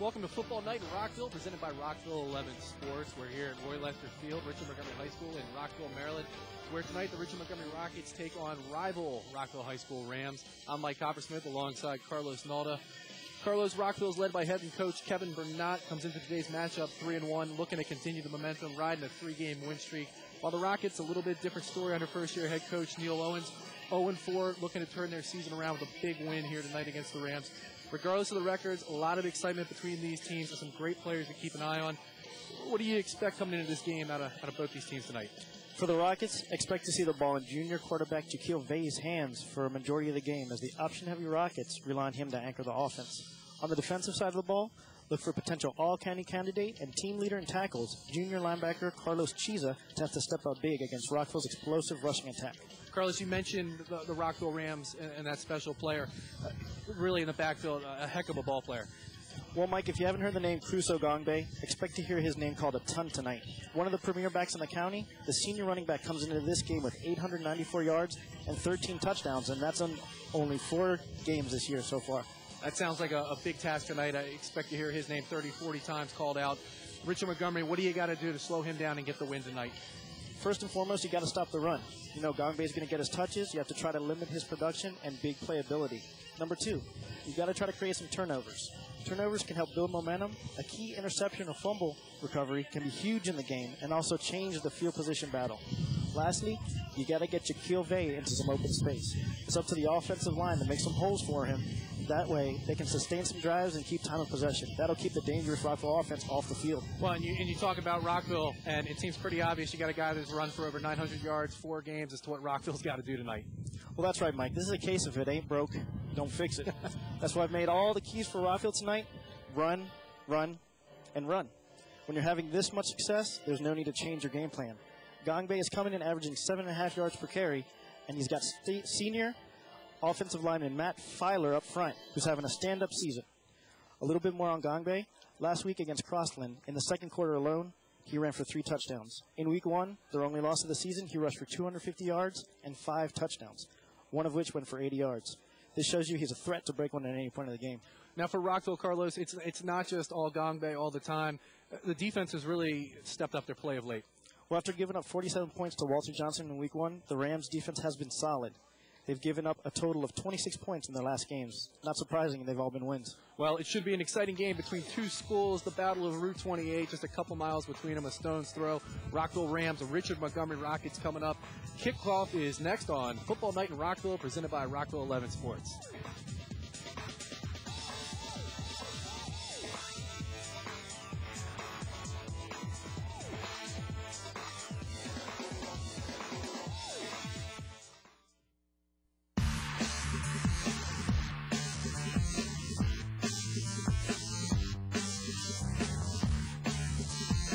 Welcome to Football Night in Rockville, presented by Rockville 11 Sports. We're here at Roy Lester Field, Richard Montgomery High School in Rockville, Maryland, where tonight the Richard Montgomery Rockets take on rival Rockville High School Rams. I'm Mike Coppersmith alongside Carlos Nalda. Carlos, Rockville is led by head coach Kevin Burnett, comes into today's matchup 3-1, looking to continue the momentum, riding a 3-game win streak. While the Rockets, a little bit different story under first-year head coach Neil Owens, 0-4, looking to turn their season around with a big win here tonight against the Rams. Regardless of the records, a lot of excitement between these teams and some great players to keep an eye on. What do you expect coming into this game out of both these teams tonight? For the Rockets, expect to see the ball in junior quarterback Jaquil Vay's hands for a majority of the game, as the option-heavy Rockets rely on him to anchor the offense. On the defensive side of the ball, look for potential all-county candidate and team leader in tackles, junior linebacker Carlos Chiza, to have to step up big against Rockville's explosive rushing attack. Carlos, you mentioned the Rockville Rams and that special player. Really in the backfield, a heck of a ball player. Well, Mike, if you haven't heard the name Crusoe Gongbe, expect to hear his name called a ton tonight. One of the premier backs in the county, the senior running back comes into this game with 894 yards and 13 touchdowns, and that's on only 4 games this year so far. That sounds like a big task tonight. I expect to hear his name 30, 40 times called out. Richard Montgomery, what do you got to do to slow him down and get the win tonight? First and foremost, you got to stop the run. You know, Gongbe's going to get his touches. You have to try to limit his production and big playability. Number 2, you got to try to create some turnovers. Turnovers can help build momentum. A key interception or fumble recovery can be huge in the game and also change the field position battle. Lastly, you got to get Jaquil Vay into some open space. It's up to the offensive line to make some holes for him. That way, they can sustain some drives and keep time of possession. That'll keep the dangerous Rockville offense off the field. Well, and you talk about Rockville, and it seems pretty obvious you got a guy that's run for over 900 yards, 4 games, as to what Rockville's got to do tonight. Well, that's right, Mike. This is a case of it ain't broke, don't fix it. That's why I've made all the keys for Rockville tonight. Run, run, and run. When you're having this much success, there's no need to change your game plan. Gongbe is coming in averaging 7.5 yards per carry, and he's got senior offensive lineman Matt Filer up front, who's having a stand-up season. A little bit more on Gongbe. Last week against Crossland, in the second quarter alone, he ran for 3 touchdowns. In week 1, their only loss of the season, he rushed for 250 yards and 5 touchdowns, one of which went for 80 yards. This shows you he's a threat to break one at any point of the game. Now for Rockville, Carlos, it's not just all Gongbe all the time. The defense has really stepped up their play of late. Well, after giving up 47 points to Walter Johnson in week 1, the Rams' defense has been solid. They've given up a total of 26 points in their last games. Not surprising, they've all been wins. Well, it should be an exciting game between two schools. The Battle of Route 28, just a couple miles between them, a stone's throw. Rockville Rams, Richard Montgomery Rockets coming up. Kickoff is next on Football Night in Rockville, presented by Rockville 11 Sports.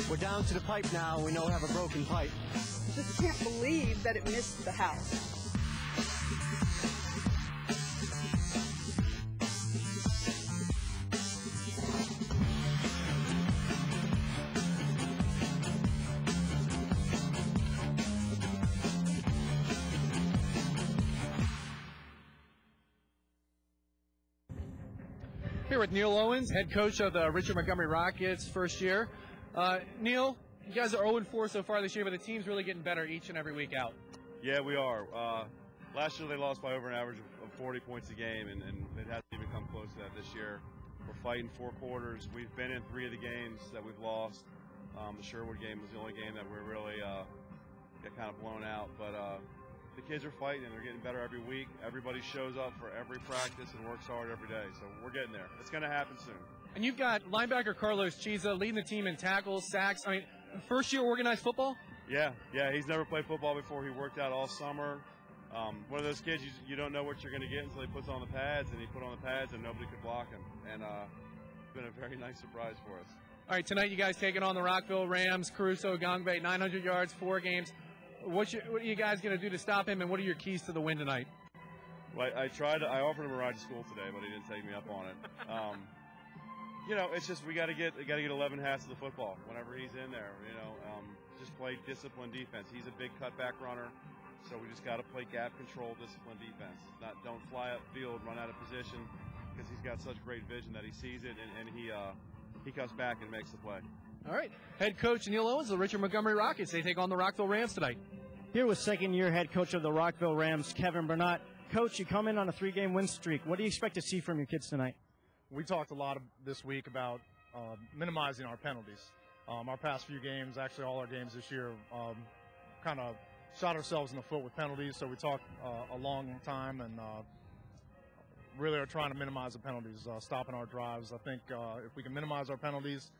We're down to the pipe now. We know we have a broken pipe. Just can't believe that it missed the house. Here with Neil Owens, head coach of the Richard Montgomery Rockets, first year. Neil, you guys are 0-4 so far this year, but the team's really getting better each and every week out. Yeah, we are. Last year they lost by over an average of 40 points a game, and it hasn't even come close to that this year. We're fighting 4 quarters. We've been in 3 of the games that we've lost. The Sherwood game was the only game that we really got kind of blown out. But the kids are fighting, and they're getting better every week. Everybody shows up for every practice and works hard every day. So we're getting there. It's going to happen soon. And you've got linebacker Carlos Chiza leading the team in tackles, sacks. I mean, first year organized football? Yeah. He's never played football before. He worked out all summer. One of those kids, you don't know what you're going to get until he puts on the pads, and he put on the pads, and nobody could block him. And it's been a very nice surprise for us. All right, tonight you guys taking on the Rockville Rams, Crusoe Gongbe, 900 yards, 4 games. What are you guys going to do to stop him, and what are your keys to the win tonight? Well, I offered him a ride to school today, but he didn't take me up on it. It's just we got to get 11 halves of the football whenever he's in there. Just play disciplined defense. He's a big cutback runner, so we just got to play gap control, disciplined defense. Don't fly upfield, run out of position, because he's got such great vision that he sees it and he comes back and makes the play. All right. Head coach Neil Owens, the Richard Montgomery Rockets. They take on the Rockville Rams tonight. Here with second-year head coach of the Rockville Rams, Kevin Burnett. Coach, you come in on a 3-game win streak. What do you expect to see from your kids tonight? We talked a lot this week about minimizing our penalties. Our past few games, actually all our games this year, kind of shot ourselves in the foot with penalties. So we talked a long time and really are trying to minimize the penalties, stopping our drives. I think if we can minimize our penalties,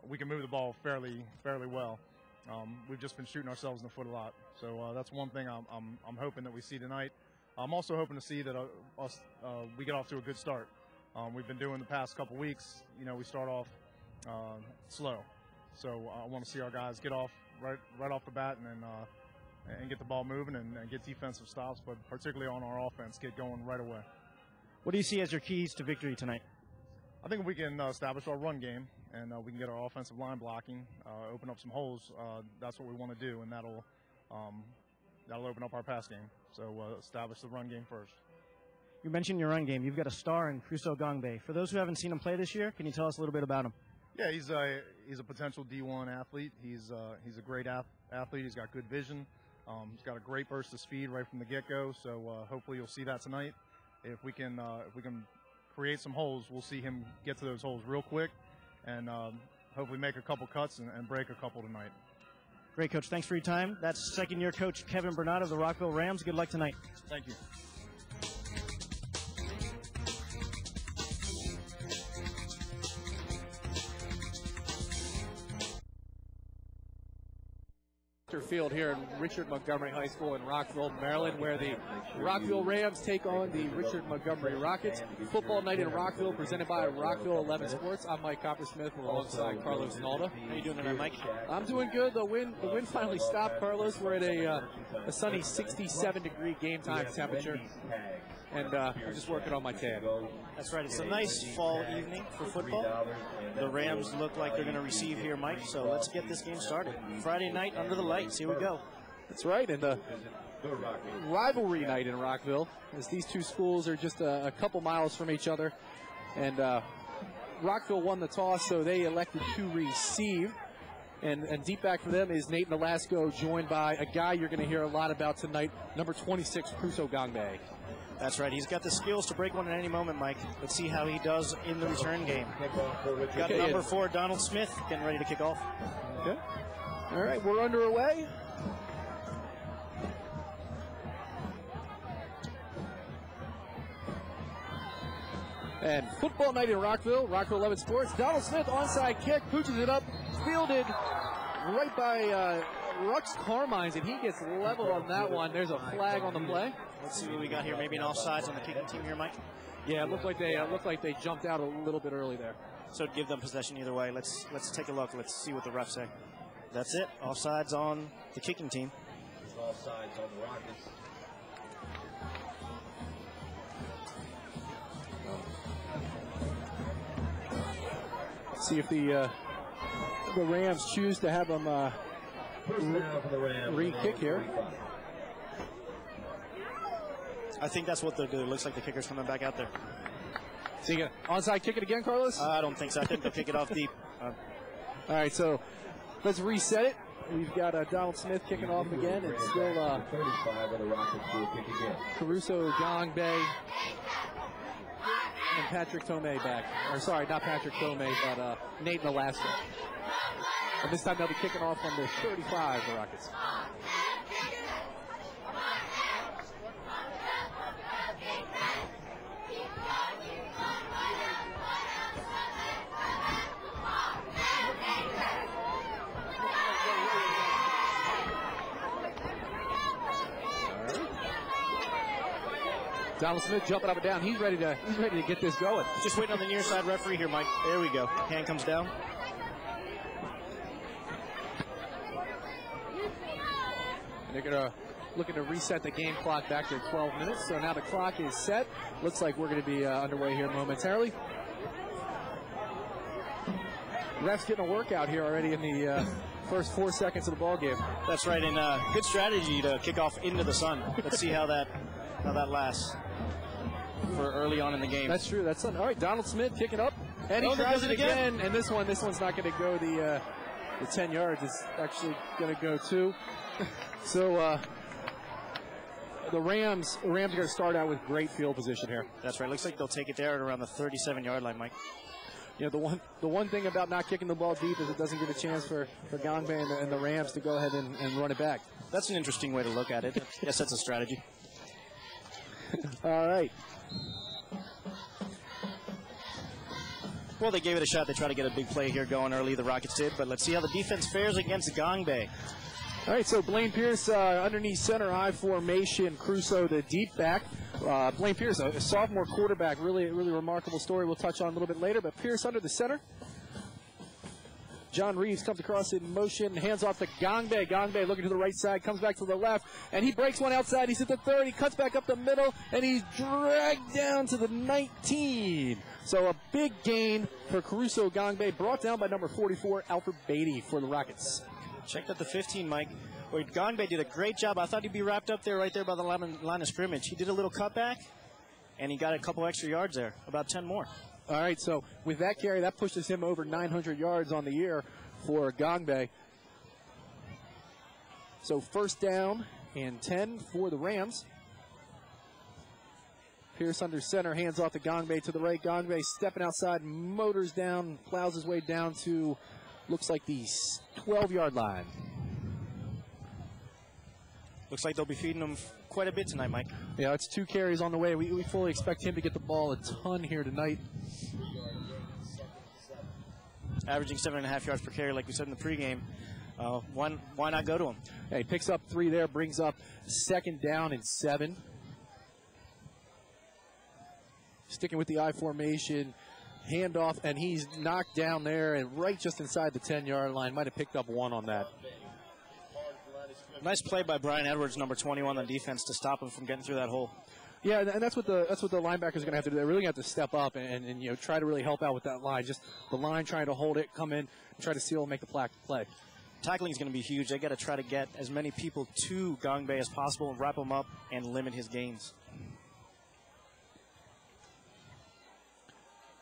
we can move the ball fairly well. We've just been shooting ourselves in the foot a lot. So that's one thing I'm hoping that we see tonight. I'm also hoping to see that we get off to a good start. We've been doing the past couple weeks, we start off slow. So I want to see our guys get off right off the bat and get the ball moving and get defensive stops, but particularly on our offense, get going right away. What do you see as your keys to victory tonight? I think if we can establish our run game and we can get our offensive line blocking, open up some holes, that's what we want to do, and that'll open up our pass game. So establish the run game first. You mentioned your run game. You've got a star in Crusoe Gongbe. For those who haven't seen him play this year, can you tell us a little bit about him? Yeah, he's a potential D1 athlete. He's a great athlete. He's got good vision. He's got a great burst of speed right from the get-go. So hopefully you'll see that tonight. If we can create some holes, we'll see him get to those holes real quick, and hopefully make a couple cuts and break a couple tonight. Great, Coach. Thanks for your time. That's second-year coach Kevin Burnett of the Rockville Rams. Good luck tonight. Thank you. Field here in Richard Montgomery High School in Rockville, Maryland, where the Rockville Rams take on the Richard Montgomery Rockets. Football night in Rockville, presented by Rockville 11 Sports. I'm Mike Coppersmith alongside Carlos Nalda. How you doing tonight, Mike? I'm doing good. The wind finally stopped, Carlos. We're at a sunny 67-degree game time temperature, and I'm just working on my tan. That's right. It's a nice fall evening for football. The Rams look like they're going to receive here, Mike, so let's get this game started. Friday night under the lights. Here we go. That's right, and the rivalry night in Rockville, as these two schools are just a couple miles from each other. And Rockville won the toss, so they elected to receive. And deep back for them is Nate Nolasco, joined by a guy you're going to hear a lot about tonight, number 26, Crusoe Gongbe. That's right. He's got the skills to break one at any moment, Mike. Let's see how he does in the return game. Got number 4, Donald Smith, getting ready to kick off. Okay. All right, we're underway. And football night in Rockville, Rockville 11 Sports. Donald Smith, onside kick, pooches it up, fielded right by Rux Carmines, and he gets leveled on that one. There's a flag on the play. Let's see what we got here. Maybe an offsides on the kicking team here, Mike. Yeah, it looked like they jumped out a little bit early there. So give them possession either way. Let's take a look. Let's see what the refs say. That's it. Offsides on the kicking team. Offsides on the Rockets. Let's see if the Rams choose to have them re-kick here. I think that's what they'll do. It looks like the kicker's coming back out there. So you gonna onside kick it again, Carlos? I don't think so. I think they'll kick it off deep. All right, so let's reset it. We've got Donald Smith kicking off again. It's still 35 of the Rockets will kick again. Caruso Gongbe and Patrick Tomei back. Or sorry, not Patrick Tomei, but Nate Nolasco. And this time they'll be kicking off on the 35, the Rockets. Donald Smith jumping up and down. He's ready to get this going. Just waiting on the near side referee here, Mike. There we go. Hand comes down. And they're looking to reset the game clock back to 12 minutes. So now the clock is set. Looks like we're going to be underway here momentarily. Refs getting a workout here already in the first 4 seconds of the ball game. That's right, and good strategy to kick off into the sun. Let's see how that lasts for early on in the game. That's true. That's all right. Donald Smith kicking up. And he tries it again. And this one's not going to go the 10 yards. It's actually going to go 2. So the Rams are going to start out with great field position here. That's right. Looks like they'll take it there at around the 37-yard line, Mike. You know, the one thing about not kicking the ball deep is it doesn't give a chance for Gangbe and the Rams to go ahead and run it back. That's an interesting way to look at it. Yes, that's a strategy. All right. Well, they gave it a shot. They tried to get a big play here going early, the Rockets did, but let's see how the defense fares against Gangbe. All right, so Blaine Pierce underneath center, I formation. Crusoe, the deep back. Blaine Pierce, a sophomore quarterback, really remarkable story we'll touch on a little bit later, but Pierce under the center. John Reeves comes across in motion, hands off to Gangbe. Gangbe looking to the right side, comes back to the left, and he breaks one outside. He's at the 30, cuts back up the middle, and he's dragged down to the 19. So a big gain for Caruso Gangbe, brought down by number 44, Alfred Beatty for the Rockets. Checked at the 15, Mike. Where Gangbe did a great job. I thought he'd be wrapped up there right there by the line of scrimmage. He did a little cutback, and he got a couple extra yards there, about 10 more. All right, so with that carry, that pushes him over 900 yards on the year for Gangbe. So first down and 10 for the Rams. Pierce under center, hands off to Gangbe to the right. Gangbe stepping outside, motors down, plows his way down to, looks like the 12-yard line. Looks like they'll be feeding him quite a bit tonight, Mike. Yeah, it's 2 carries on the way. We fully expect him to get the ball a ton here tonight. Averaging 7.5 yards per carry, like we said in the pregame. Why not go to him? Yeah, he picks up 3 there, brings up second down and 7. Sticking with the I formation, handoff, and he's knocked down there and right just inside the 10-yard line. Might have picked up 1 on that. Nice play by Brian Edwards, number 21 on defense, to stop him from getting through that hole. Yeah, and that's what the linebackers are going to have to do. They're really going to have to step up and you know, try to really help out with that line. Just the line trying to hold it, come in, and try to seal and make the play. Tackling is going to be huge. They got to try to get as many people to Gangbe as possible and wrap him up and limit his gains.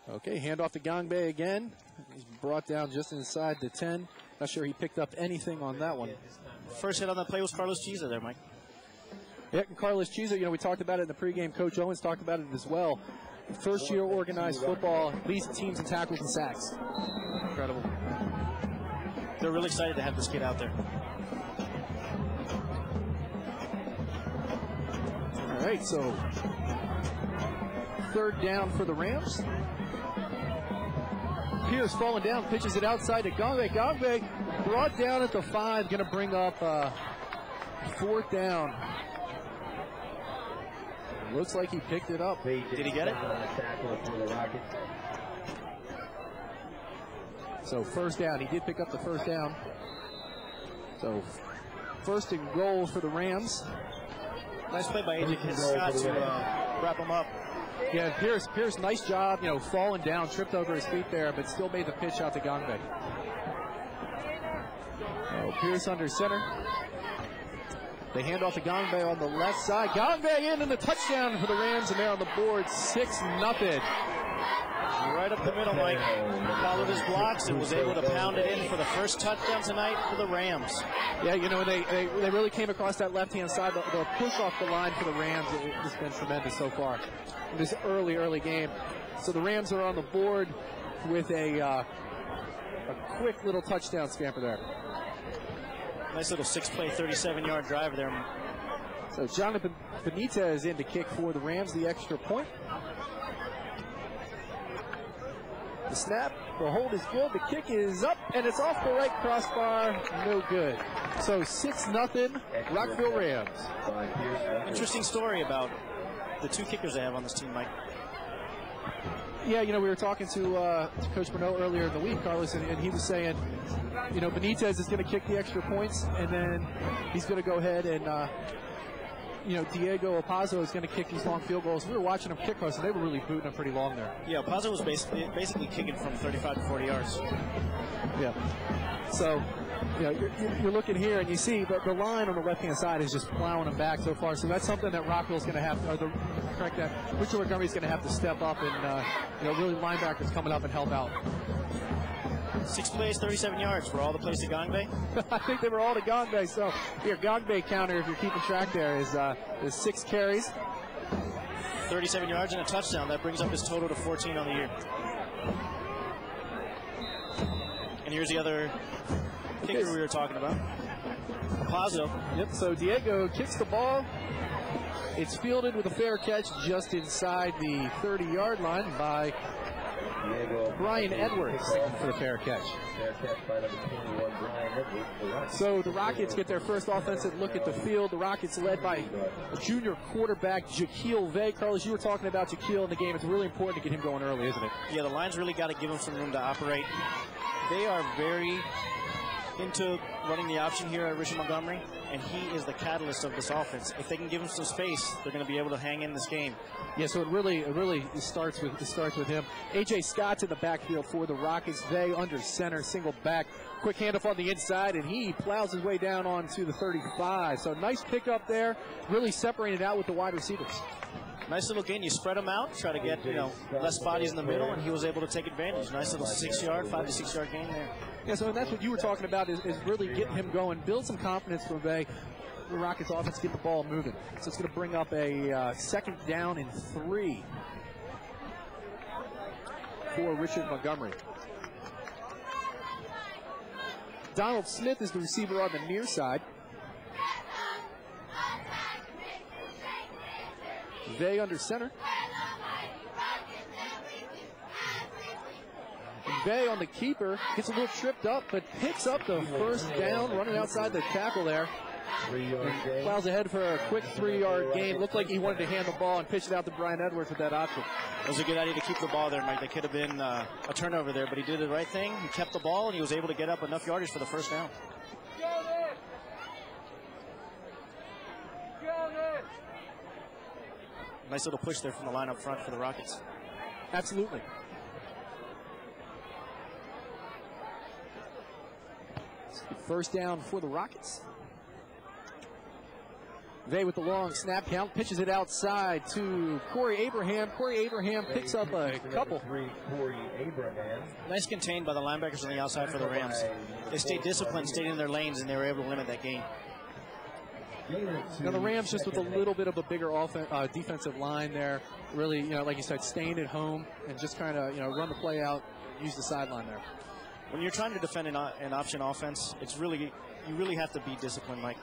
Okay, handoff to Gangbe again. He's brought down just inside the 10. Not sure he picked up anything on that one. First hit on that play was Carlos Chiza there, Mike. Yeah, and Carlos Chiza, you know, we talked about it in the pregame. Coach Owens talked about it as well. First year organized football, leads teams in tackles and sacks. Incredible. They're really excited to have this kid out there. All right, so third down for the Rams. Pierce falling down, pitches it outside to Gangbe. Gangbe brought down at the 5, going to bring up fourth down. Looks like he picked it up. Did he get it? So first down. He did pick up the first down. So first and goal for the Rams. Nice play by A.J. Scott to wrap him up. Yeah, Pierce, nice job, you know, falling down, tripped over his feet there, but still made the pitch out to Gangbe. Oh, Pierce under center. They hand off to Gangbe on the left side. Gangbe in and the touchdown for the Rams, and they're on the board 6-0. Right up the middle, Mike. Followed his blocks and was able to pound it in for the first touchdown tonight for the Rams. Yeah, you know, they really came across that left-hand side. The push off the line for the Rams has been tremendous so far in this early game. So the Rams are on the board with a quick little touchdown scamper there. Nice little 6-play, 37-yard drive there. So Jonathan Benitez in to kick for the Rams, the extra point. The snap, the hold is good, the kick is up, and it's off the right crossbar, no good. So 6-0, Rockville Rams. Interesting story about the 2 kickers they have on this team, Mike. Yeah, you know, we were talking to Coach Bernot earlier in the week, Carlos, and he was saying, you know, Benitez is going to kick the extra points, and then he's going to go ahead and, you know, Diego Opazzo is going to kick these long field goals. We were watching them kick us, and they were really booting them pretty long there. Yeah, Opazzo was basically kicking from 35 to 40 yards. Yeah. So you're looking here and you see the line on the left-hand side is just plowing them back so far. So that's something that Rockville's going to have, Richard Montgomery's going to have to step up and, really linebackers coming up and help out. 6 plays, 37 yards for all the plays to Gongbe. I think they were all to Gongbe. So your Gongbe counter, if you're keeping track there, is 6 carries. 37 yards and a touchdown. That brings up his total to 14 on the year. And here's the other kicker we were talking about. Pazzo. Yep, so Diego kicks the ball. It's fielded with a fair catch just inside the 30-yard line by Brian Edwards for the fair catch. So the Rockets get their first offensive look at the field. The Rockets led by a junior quarterback, Jaquil Vey. Carlos, you were talking about Jaquil in the game. It's really important to get him going early, isn't it? Yeah, the line's really got to give him some room to operate. They are very into running the option here at Richard Montgomery, and he is the catalyst of this offense. If they can give him some space, they're going to be able to hang in this game. Yeah, so it really starts with him. A.J. Scott's in the backfield for the Rockets. They under center, single back. Quick handoff on the inside, and he plows his way down onto the 35. So nice pickup there, really separated out with the wide receivers. Nice little gain. You spread them out, try to get less bodies in the middle, and he was able to take advantage. Nice little 5 to 6 yard gain there. Yeah, so that's what you were talking about is really getting him going, build some confidence for Vey. The Rockets offense get the ball moving. So it's going to bring up a 2nd down and 3 for Richard Montgomery. Donald Smith is the receiver on the near side. Vey under center. Vey on the keeper, gets a little tripped up, but picks up the first down, running outside the tackle there. And plows ahead for a quick 3-yard gain. Looked like he wanted to hand the ball and pitch it out to Brian Edwards with that option. It was a good idea to keep the ball there, Mike. There could have been a turnover there, but he did the right thing. He kept the ball, and he was able to get up enough yardage for the first down. Nice little push there from the line up front for the Rockets. Absolutely. First down for the Rockets. Vey with the long snap count, pitches it outside to Corey Abraham. Corey Abraham picks up a couple. Nice contained by the linebackers on the outside for the Rams. They stayed disciplined, stayed in their lanes, and they were able to limit that gain. Now the Rams just with a little bit of a bigger defensive line there. Really, like you said, staying at home and just kind of, run the play out, use the sideline there. When you're trying to defend an option offense, you really have to be disciplined, Mike.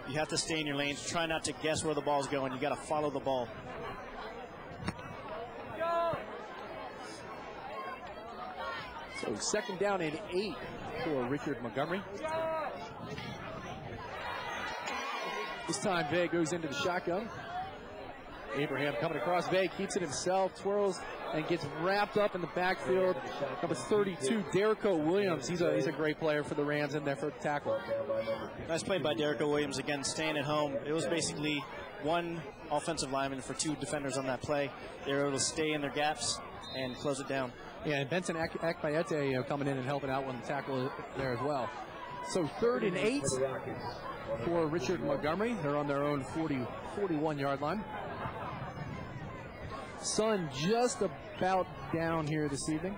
You have to stay in your lanes. Try not to guess where the ball's going. You got to follow the ball. So 2nd down and 8 for Richard Montgomery. This time Vey goes into the shotgun. Abraham coming across. Vey keeps it himself, twirls, and gets wrapped up in the backfield. Number 32, Derrico Williams. He's a great player for the Rams in there for the tackle. Nice play by Derrico Williams, again, staying at home. It was basically one offensive lineman for 2 defenders on that play. They were able to stay in their gaps and close it down. Yeah, and Benson Akbayete coming in and helping out when the tackle there as well. So 3rd and 8 for Richard Montgomery. They're on their own 41-yard line. Sun just about down here this evening.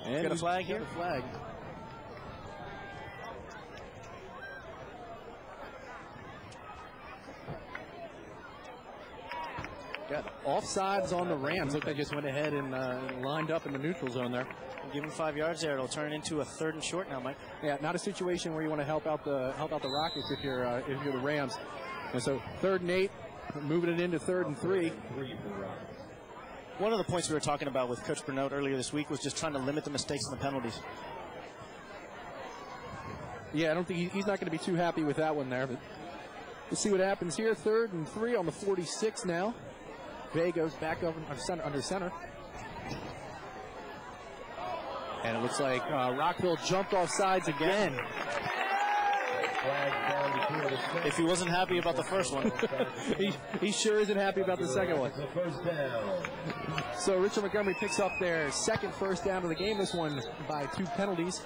And got a flag here? A flag. Got offsides on the Rams. Look, they just went ahead and lined up in the neutral zone there. Give him 5 yards there. It'll turn into a 3rd and short now, Mike. Yeah, not a situation where you want to help out the Rockets if you're the Rams. And so 3rd and 8, moving it into 3rd and 3. One of the points we were talking about with Coach Bernot earlier this week was just trying to limit the mistakes and the penalties. Yeah, I don't think he's not going to be too happy with that one there. But we'll see what happens here. 3rd and 3 on the 46 now. Vey goes back over under center. And it looks like Rockville jumped off sides again. Flag down If he wasn't happy about the first one. he sure isn't happy about the second one. First down. So Richard Montgomery picks up their second first down of the game, this one by 2 penalties.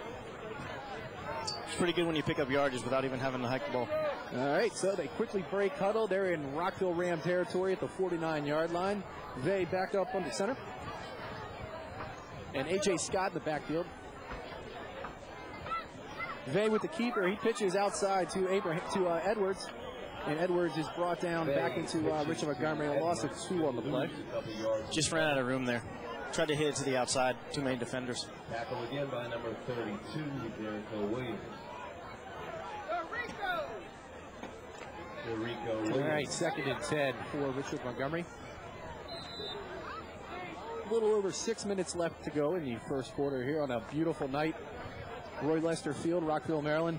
It's pretty good when you pick up yardage without even having to hike the ball. All right, so they quickly break huddle. They're in Rockville Ram territory at the 49-yard line. Vay back up under center. And A.J. Scott in the backfield. Vay with the keeper. He pitches outside to Edwards. And Edwards is brought down back into Richard Montgomery. A loss of 2 on the play. Just ran out of room there. Tried to hit it to the outside. 2 main defenders. Tackle again by number 32, Jericho Williams. All right, 2nd and 10 for Richard Montgomery. A little over 6 minutes left to go in the first quarter here on a beautiful night. Roy Lester Field, Rockville, Maryland.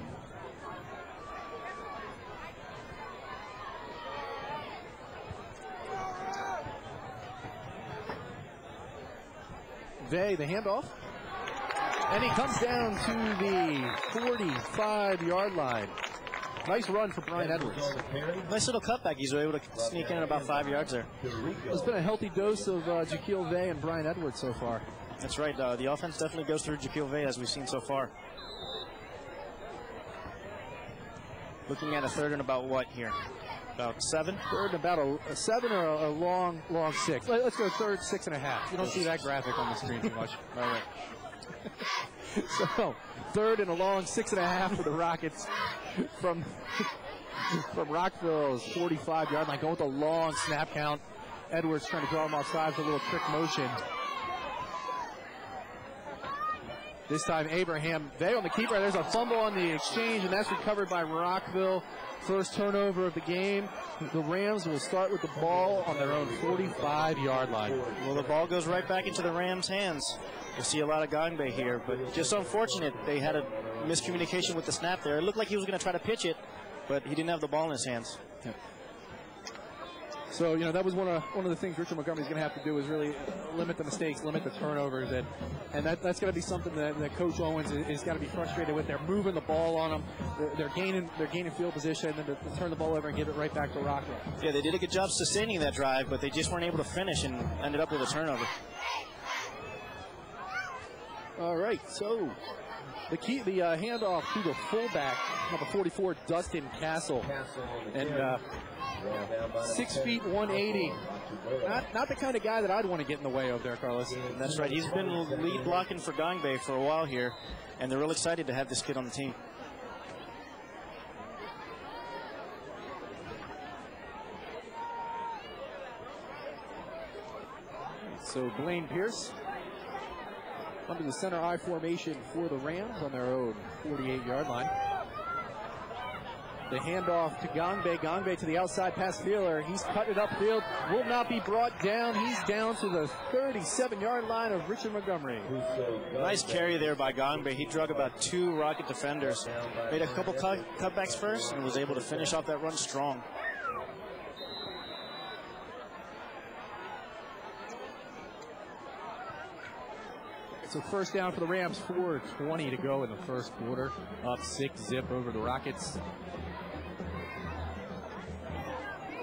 Vay, the handoff. And he comes down to the 45-yard line. Nice run for Brian Edwards. Nice little cutback. He's able to sneak in about 5 yards there. It's been a healthy dose of Jaquil Vay and Brian Edwards so far. That's right. The offense definitely goes through Jaquil Vay as we've seen so far. Looking at a 3rd and about what here? About 7? 3rd and about a 7 or a long 6. Let's go 3rd, 6.5. You don't see that graphic on the screen too much. All right. So 3rd and a long 6.5 for the Rockets from Rockville's 45-yard line. Going with a long snap count. Edwards trying to draw him offside with a little trick motion. This time Abraham Vay on the keeper. There's a fumble on the exchange, and that's recovered by Rockville. First turnover of the game. The Rams will start with the ball on their own 45-yard line. Well, the ball goes right back into the Rams' hands. You'll see a lot of Gangbe here, but just unfortunate they had a miscommunication with the snap there. It looked like he was going to try to pitch it, but he didn't have the ball in his hands. Yeah. So, that was one of the things Richard Montgomery's going to have to do is really limit the mistakes, limit the turnovers, and that's going to be something that Coach Owens is got to be frustrated with. They're moving the ball on them, they're gaining field position, and then to turn the ball over and give it right back to Rockville. Yeah, they did a good job sustaining that drive, but they just weren't able to finish and ended up with a turnover. All right, so the handoff to the fullback, number 44, Dustin Castle, and 6 feet 180. Not the kind of guy that I'd want to get in the way of there, Carlos. That's right. He's been lead blocking for Gangbe for a while here, and they're real excited to have this kid on the team. So Blaine Pierce under the center I formation for the Rams on their own 48-yard line. The handoff to Gangbe. Gangbe to the outside pass fielder. He's cut it upfield. Will not be brought down. He's down to the 37-yard line of Richard Montgomery. Nice carry there by Gangbe. He drug about 2 Rocket defenders. Made a couple cutbacks first and was able to finish off that run strong. So first down for the Rams, 4:20 to go in the first quarter. Up 6-zip over the Rockets.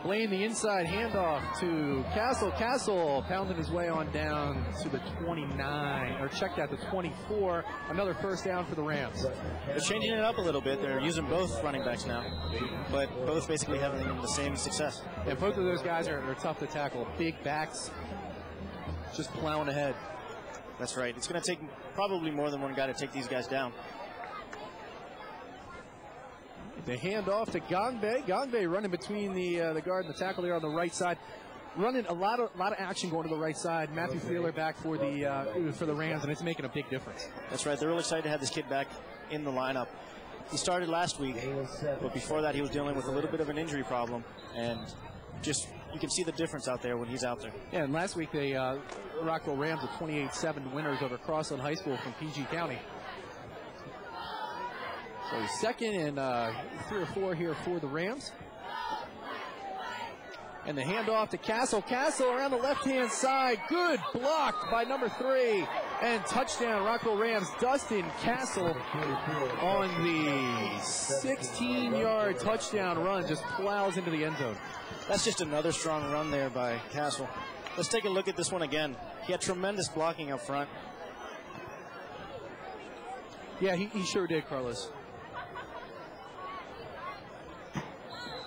Blaine the inside handoff to Castle. Castle pounding his way on down to the 29, or checked out the 24. Another first down for the Rams. They're changing it up a little bit. They're using both running backs now, but both basically having the same success. And both of those guys are tough to tackle. Big backs, just plowing ahead. That's right. It's going to take probably more than one guy to take these guys down. The handoff to Gangbe. Gangbe running between the guard and the tackle there on the right side. Running a lot of action going to the right side. Matthew Feeler back for the Rams, and it's making a big difference. That's right. They're real excited to have this kid back in the lineup. He started last week, but before that he was dealing with a little bit of an injury problem, and just you can see the difference out there when he's out there. Yeah, and last week the Rockville Rams were 28-7 winners over Crossland High School from PG County. So second and 3 or 4 here for the Rams. And the handoff to Castle. Castle around the left-hand side. Good block by number 3, And touchdown, Rockville Rams. Dustin Castle on the 16-yard touchdown run just plows into the end zone. That's just another strong run there by Castle. Let's take a look at this one again. He had tremendous blocking up front. Yeah, he sure did, Carlos.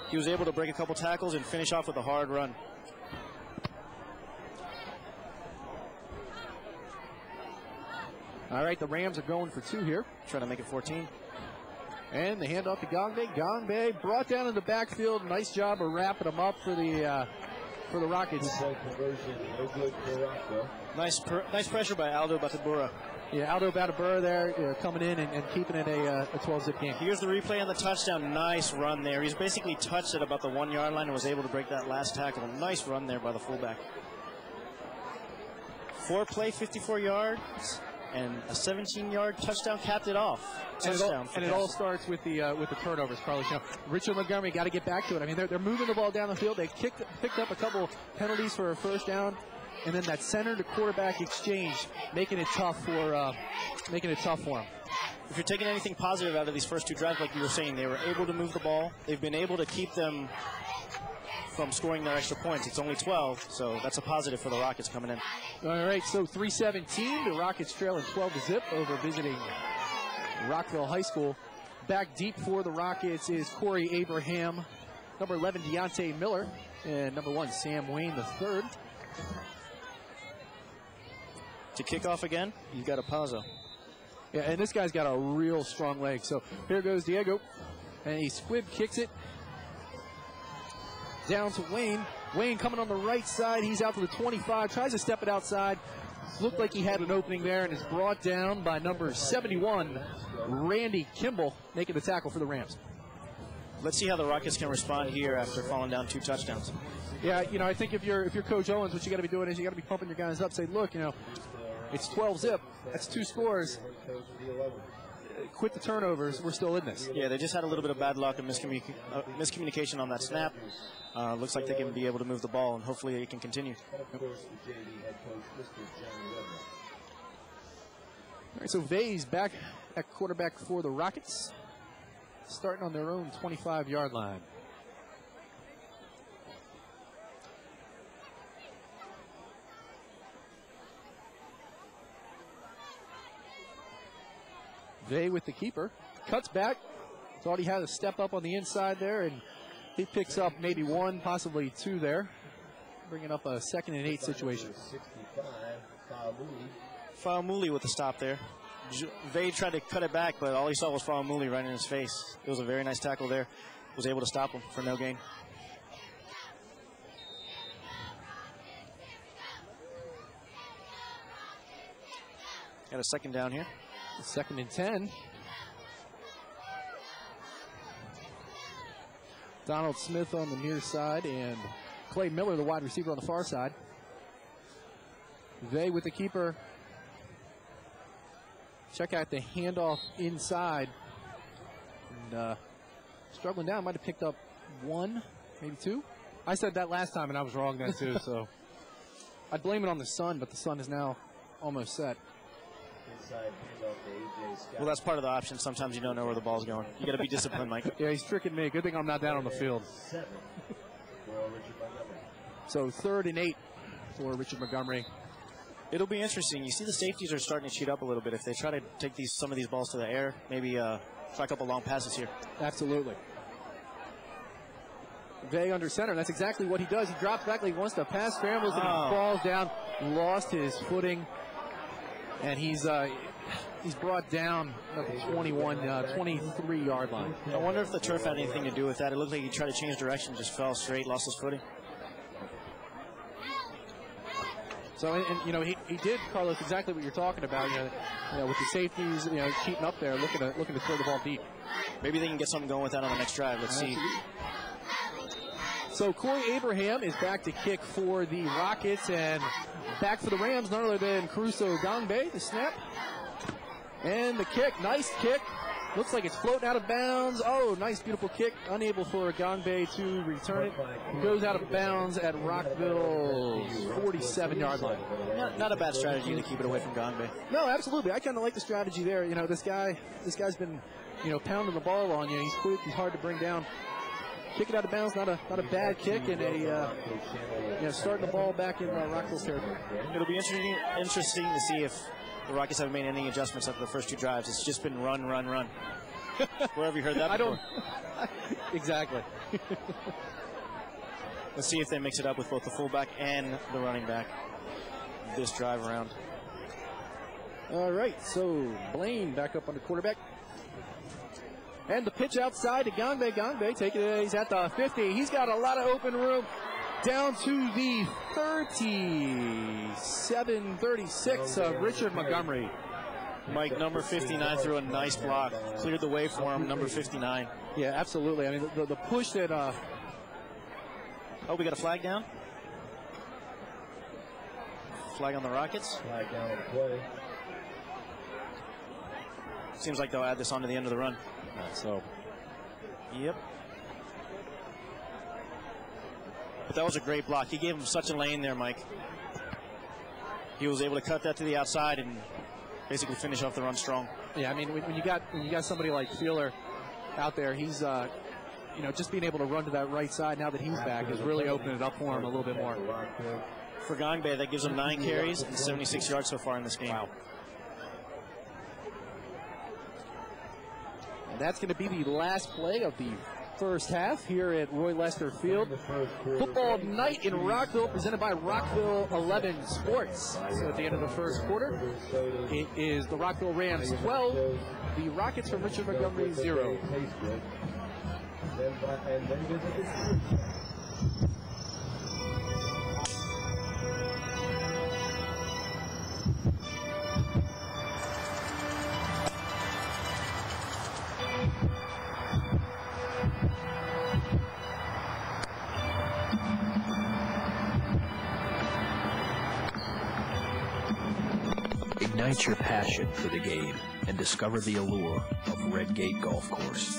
He was able to break a couple tackles and finish off with a hard run. All right, the Rams are going for 2 here. Trying to make it 14. And the handoff to Gongbe. Gongbe brought down in the backfield. Nice job of wrapping them up for the Rockets. Nice pressure by Aldo Batabura. Yeah, Aldo Batabura there coming in and keeping it a 12-zip game. Here's the replay on the touchdown. Nice run there. He's basically touched it about the 1-yard line and was able to break that last tackle. Nice run there by the fullback. 4-play, 54 yards. And a 17-yard touchdown capped it off. And it all starts with the turnovers, Carlos. You know, Richard Montgomery got to get back to it. I mean, they're moving the ball down the field. They picked up a couple penalties for a first down, and then that center to quarterback exchange, making it tough for them. If you're taking anything positive out of these first 2 drives, like you were saying, they were able to move the ball. They've been able to keep them from scoring their extra points. It's only 12, so that's a positive for the Rockets coming in. All right, so 3-17. The Rockets trailing 12-zip over visiting Rockville High School. Back deep for the Rockets is Corey Abraham, number 11, Deontay Miller, and number 1, Sam Wayne III. To kick off again, you've got a Pazzo. Yeah, and this guy's got a real strong leg. So here goes Diego, and he squib kicks it down to Wayne. Wayne coming on the right side. He's out to the 25. Tries to step it outside. Looked like he had an opening there and is brought down by number 71, Randy Kimball, making the tackle for the Rams. Let's see how the Rockets can respond here after falling down 2 touchdowns. Yeah, you know, I think if you're Coach Owens, what you got to be doing is you got to be pumping your guys up. Say, look, you know, it's 12-zip. That's 2 scores. Quit the turnovers. We're still in this. Yeah, they just had a little bit of bad luck and miscommunication on that snap. Looks like they can be able to move the ball, and hopefully it can continue. All right, so Vay's back at quarterback for the Rockets, starting on their own 25-yard line. Vay with the keeper, cuts back, thought he had to step up on the inside there, and he picks up maybe 1, possibly 2 there, bringing up a 2nd and 8 situation. Faumuli with the stop there. Vay tried to cut it back, but all he saw was Faumuli right in his face. It was a very nice tackle there. Was able to stop him for no gain. Got a 2nd down here. 2nd and 10. Donald Smith on the near side and Clay Miller, the wide receiver, on the far side. Vay with the keeper. Check out the handoff inside. And struggling down, might have picked up 1, maybe 2. I said that last time and I was wrong then too, so I'd blame it on the sun, but the sun is now almost set. Well, that's part of the option. Sometimes you don't know where the ball's going. You got to be disciplined, Mike. Yeah, he's tricking me. Good thing I'm not down on the field. So 3rd and 8 for Richard Montgomery. It'll be interesting. You see the safeties are starting to cheat up a little bit. If they try to take some of these balls to the air, maybe try a couple long passes here. Absolutely. Vay under center. That's exactly what he does. He drops back like he wants to pass, scrambles, and he falls down, lost his footing. And he's brought down at the 23-yard line. I wonder if the turf had anything to do with that. It looked like he tried to change direction, just fell straight, lost his footing. So, and you know, he did, Carlos, exactly what you're talking about. You know, with the safeties, you know, cheating up there, looking to throw the ball deep. Maybe they can get something going with that on the next drive. Let's see. So Corey Abraham is back to kick for the Rockets, and back for the Rams, none other than Caruso Gongbe. The snap and the kick, nice kick, Looks like it's floating out of bounds. Oh, nice, beautiful kick. Unable for Gangbe to return it. Goes out of bounds at Rockville's 47-yard line. Not a bad strategy to keep it away from Gangbe. No, absolutely. I kind of like the strategy there. You know, this guy's been, pounding the ball on you. He's quick. He's hard to bring down. Kick it out of bounds, not a bad kick, and starting the ball back in Rockville's territory. It'll be interesting to see if the Rockets haven't made any adjustments after the first 2 drives. It's just been run, run, run. Where have you heard that before? Exactly. Let's see if they mix it up with both the fullback and the running back this drive around. All right, so Blaine back up on the quarterback. And the pitch outside to Gangbe. Gangbe taking it. He's at the 50. He's got a lot of open room. Down to the 37-36 of Richard Montgomery. Mike, number 59 threw a nice block. Cleared the way for him, number 59. Yeah, absolutely. I mean, the push that... Oh, we got a flag down? Flag on the Rockets. Flag down on the play. Seems like they'll add this on to the end of the run. Yep. But that was a great block. He gave him such a lane there, Mike. He was able to cut that to the outside and basically finish off the run strong. Yeah, I mean, when you got somebody like Feeler out there, he's just being able to run to that right side now that he's back is really opening it up for him a little bit more. For Gangbe, that gives him 9 carries and 76 yards so far in this game. Wow. And that's going to be the last play of the first half here at Roy Lester Field. Football night in Rockville, presented by Rockville 11 Sports. So at the end of the first quarter, it is the Rockville Rams 12, the Rockets from Richard Montgomery 0. Ignite your passion for the game and discover the allure of Red Gate Golf Course.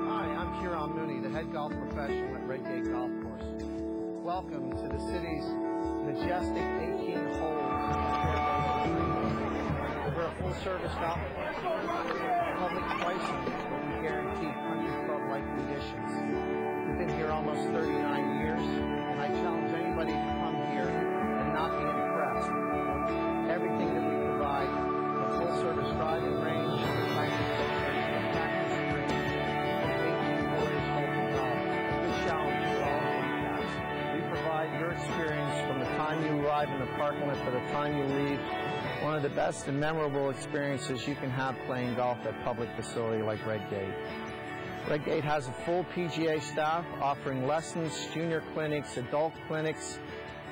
Hi, I'm Kieran Mooney, the head golf professional at Red Gate Golf Course. Welcome to the city's majestic 18 holes. We're a full-service golf course, public pricing, where we guarantee country club-like conditions. We've been here almost 39 years, and I challenge anybody to come here and not be impressed. Everything that we provide, a full-service driving range, practice range, and 18 holes open golf. A good challenge for all handicaps. We provide your experience from the time you arrive in the parking lot to the time you leave. One of the best and memorable experiences you can have playing golf at a public facility like Red Gate. Red Gate has a full PGA staff offering lessons, junior clinics, adult clinics,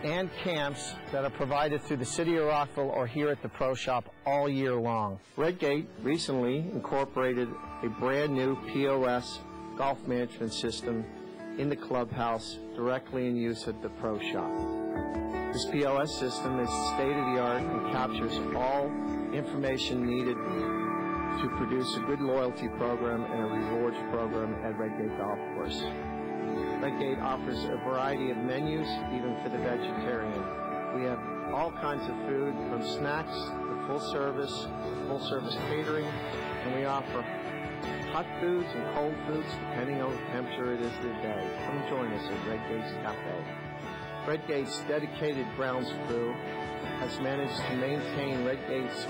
and camps that are provided through the City of Rockville or here at the Pro Shop all year long. Red Gate recently incorporated a brand new POS golf management system in the clubhouse directly in use at the Pro Shop. This POS system is state-of-the-art and captures all information needed to produce a good loyalty program and a rewards program at Red Gate Golf Course. Red Gate offers a variety of menus, even for the vegetarian. We have all kinds of food, from snacks to full-service catering, and we offer hot foods and cold foods depending on the temperature it is of the day. Come join us at Red Gate's Cafe. Red Gate's dedicated grounds crew has managed to maintain Red Gate's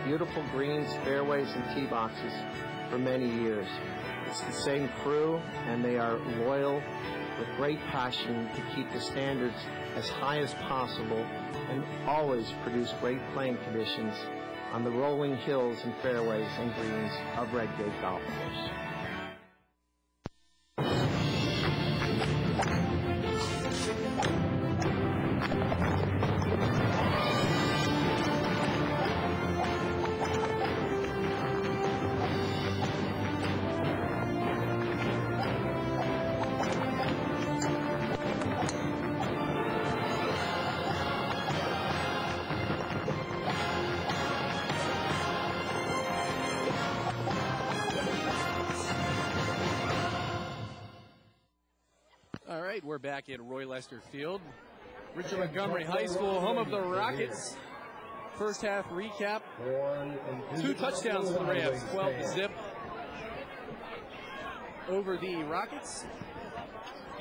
beautiful greens, fairways, and tee boxes for many years. It's the same crew, and they are loyal with great passion to keep the standards as high as possible and always produce great playing conditions on the rolling hills and fairways and greens of Red Gate Golf Course. right, we're back at Roy Lester Field. Richard Montgomery High School, home of the Rockets. First half recap. 2 touchdowns for the Rams, 12-0 over the Rockets.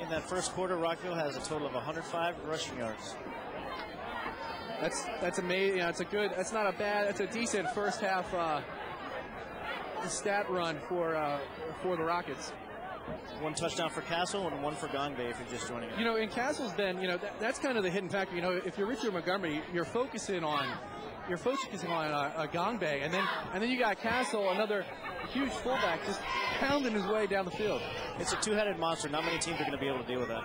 In that first quarter, Rockville has a total of 105 rushing yards. That's amazing. That's a decent first half stat run for the Rockets. 1 touchdown for Castle and 1 for Gongbei if you're just joining us. You know, and Castle's been, that's kind of the hidden factor. You know, if you're Richard Montgomery, you're focusing on Gongbei, and then you got Castle, another huge fullback, just pounding his way down the field. It's a two-headed monster. Not many teams are going to be able to deal with that.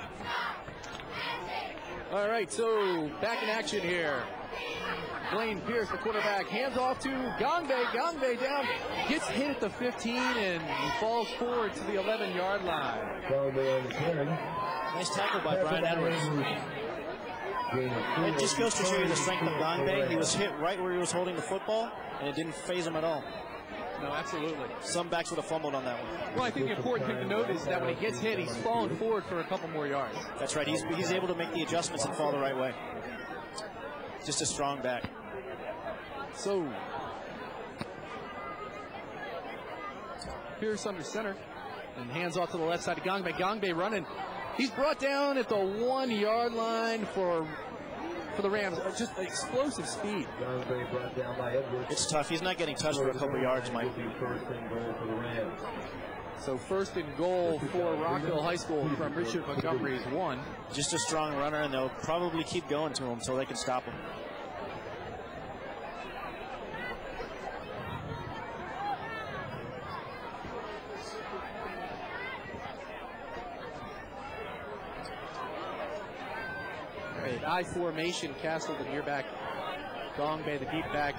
All right, so back in action here. Blaine Pierce, the quarterback, hands off to Gongbei. Gongbei down, gets hit at the 15 and falls forward to the 11-yard line. Nice tackle by Brian Edwards. It just goes to show you the strength of Gongbei. He was hit right where he was holding the football, and it didn't phase him at all. No, absolutely. Some backs would have fumbled on that one. Well, I think the important thing to note is that when he gets hit, he's falling forward for a couple more yards. That's right. He's able to make the adjustments and fall the right way. Just a strong back. So, Pierce under center and hands off to the left side of Gongbei. Gongbei running. He's brought down at the 1-yard line for the Rams. Just explosive speed. It's tough. He's not getting touched for a couple yards, Mike. So first and goal for Rockville High School from Richard Montgomery's 1. Just a strong runner, and they'll probably keep going to him until they can stop him. I formation, Castle, the near back. Gongbei, the deep back.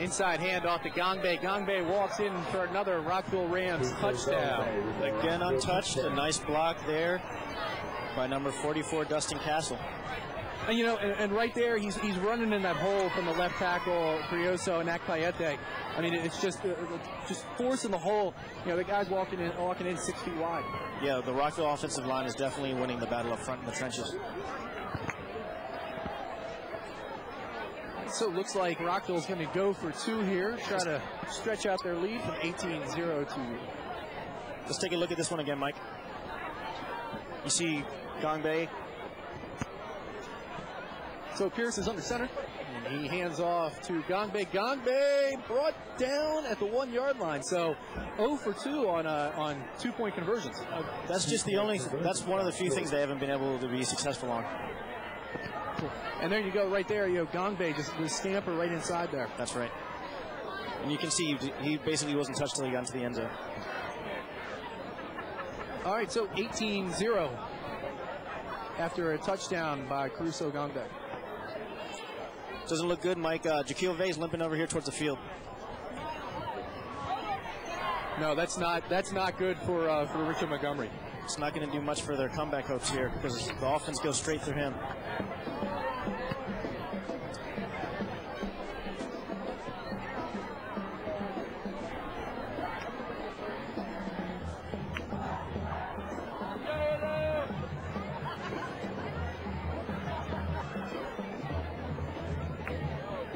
Inside handoff to Gongbei. Gongbei walks in for another Rockville Rams touchdown. Again untouched. A nice block there by number 44, Dustin Castle. And and right there, he's running in that hole from the left tackle, Prioso and Akpayete. I mean, it's just forcing the hole. The guy's walking in 6 feet wide. Yeah, the Rockville offensive line is definitely winning the battle up front in the trenches. So it looks like Rockville's going to go for 2 here, try to stretch out their lead from 18-0 to... Let's take a look at this one again, Mike. You see Gongbei. So Pierce is under center, and he hands off to Gongbei. Gongbei brought down at the 1-yard line. So 0 for 2 on 2-point conversions. That's that's one of the few things they haven't been able to be successful on. And there you go, right there. Gongbei just with Stamper right inside there. That's right. And you can see he basically wasn't touched till he got into the end zone. All right, so 18-0 after a touchdown by Caruso Gongbei. Doesn't look good, Mike. Jaquil Vay's limping over here towards the field. No, that's not good for Richard Montgomery. It's not going to do much for their comeback hopes here because the offense goes straight through him.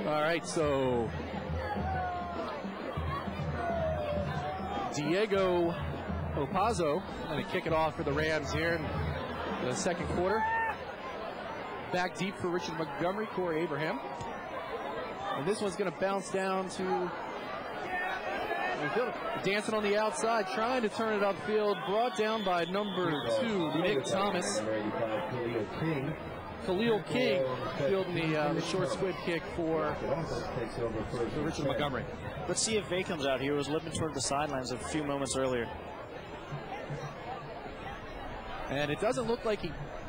All right, so Diego Opazzo going to kick it off for the Rams here in the second quarter. Back deep for Richard Montgomery, Corey Abraham. And this one's going to bounce down to dancing on the outside, trying to turn it upfield. Brought down by number 2, Nick Thomas. Khalil King fielding the short squid kick for Richard Montgomery. Let's see if Vay comes out. He was limping toward the sidelines a few moments earlier. And it doesn't look like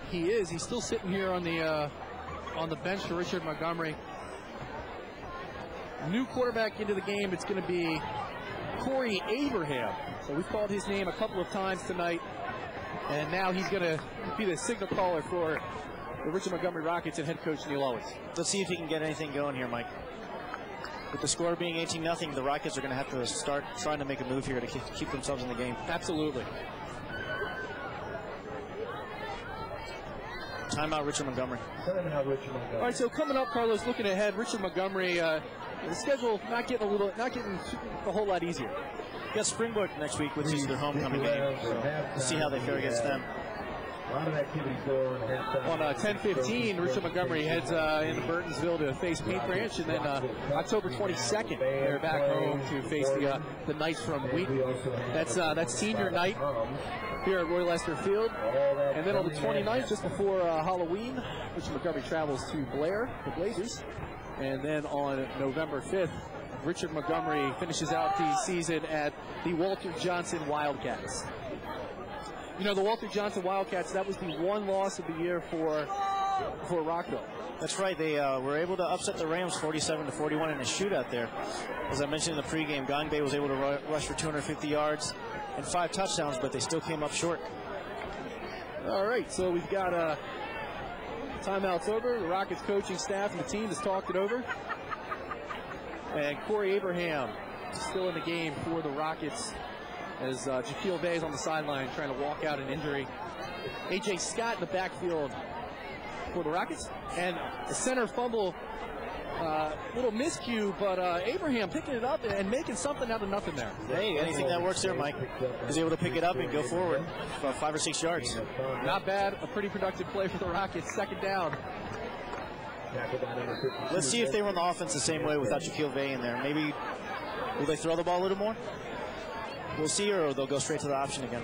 he is. He's still sitting here on the bench for Richard Montgomery. New quarterback into the game. It's going to be Corey Abraham. So we've called his name a couple of times tonight. And now he's going to be the signal caller for the Richard Montgomery Rockets and head coach Neil Owens. Let's see if he can get anything going here, Mike. With the score being 18-0, the Rockets are going to have to start trying to make a move here to keep themselves in the game. Absolutely. Timeout, Richard Montgomery. All right, so coming up, Carlos, looking ahead, Richard Montgomery, the schedule not getting a whole lot easier. Got Springboard next week, which is their homecoming game. So we'll see how they fare against them. On 10-15, Richard Montgomery heads into Burtonsville to face Paint Branch, and then October 22nd, they're back home to face the Knights from Wheaton. That's senior night here at Roy Lester Field. And then on the 29th, just before Halloween, Richard Montgomery travels to Blair, the Blazers. And then on November 5th, Richard Montgomery finishes out the season at the Walter Johnson Wildcats. You know, the Walter Johnson Wildcats, that was the one loss of the year for Rockville. That's right. They were able to upset the Rams 47-41 in a shootout there. As I mentioned in the pregame, Gangbei was able to rush for 250 yards and 5 touchdowns, but they still came up short. All right, so we've got timeouts over. The Rockets coaching staff and the team has talked it over. And Corey Abraham still in the game for the Rockets, as Jaquil Bay is on the sideline trying to walk out an injury. A.J. Scott in the backfield for the Rockets. And a center fumble, little miscue, but Abraham picking it up and making something out of nothing there. Hey, anything that works there, Mike. He's able to pick it up and go forward for 5 or 6 yards. Not bad. A pretty productive play for the Rockets. Second down. Let's see if they run the offense the same way without Jaquil Bay in there. Maybe will they throw the ball a little more? We'll see, or they'll go straight to the option again.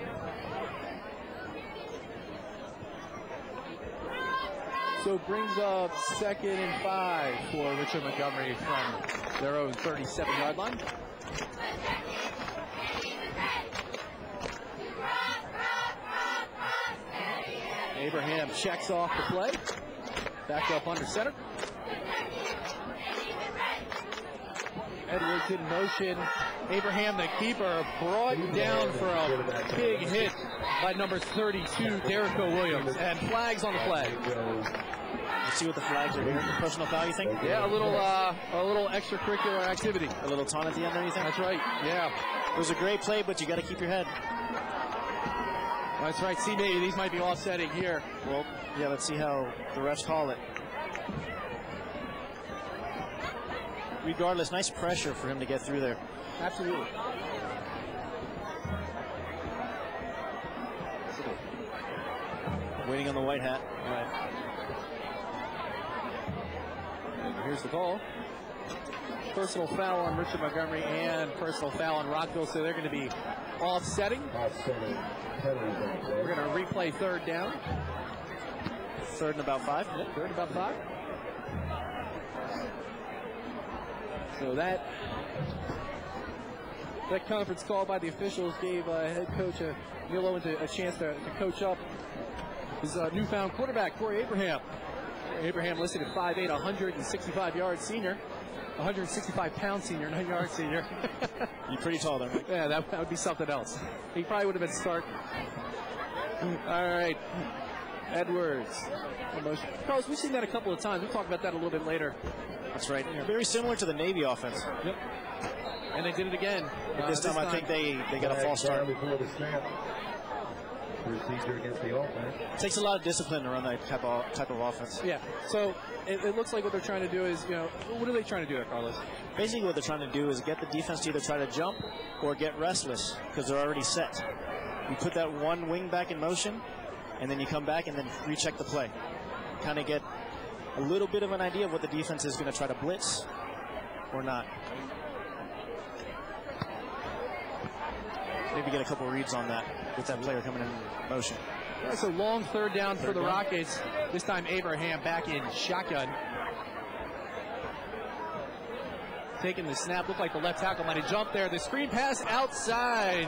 So it brings up 2nd and 5 for Richard Montgomery from their own 37-yard line. Abraham checks off the play. Back up under center. Edwards in motion. Abraham, the keeper, brought down for a big hit by number 32, Derrico Williams. And flags on the play. Let's see what the flags are here. Personal foul, you think? Yeah, a little extracurricular activity. A little taunt at the end there, you think? That's right, yeah. It was a great play, but you got to keep your head. That's right. See, maybe these might be offsetting here. Well, yeah, let's see how the refs call it. Regardless, nice pressure for him to get through there. Absolutely. Waiting on the white hat. Right. And here's the call. Personal foul on Richard Montgomery and personal foul on Rockville, so they're going to be offsetting. We're going to replay 3rd down. 3rd and about 5. Yep, 3rd and about 5. So that conference call by the officials gave head coach Neil Owens a chance to coach up his newfound quarterback, Corey Abraham. Abraham listed at 5'8", 165-yard senior. 165-pound senior, 9-yard senior. You're pretty tall there, Mike. Yeah, that would be something else. He probably would have been starting. All right. Edwards. Carlos, we've seen that a couple of times. We'll talk about that a little bit later. That's right. Very similar to the Navy offense. Yep. And they did it again. But this time I think they got a false start. Procedure against the offense. It takes a lot of discipline to run that type of offense. Yeah. So it looks like what they're trying to do is, what are they trying to do there, Carlos? Basically what they're trying to do is get the defense to either try to jump or get restless because they're already set. You put that one wing back in motion, and then you come back and then recheck the play. Kind of get a little bit of an idea of what the defense is going to try to blitz or not. Maybe get a couple reads on that with that player coming in motion. That's a long 3rd down for the Rockets. This time Abraham back in shotgun. Taking the snap. Looked like the left tackle might have jumped there. The screen pass outside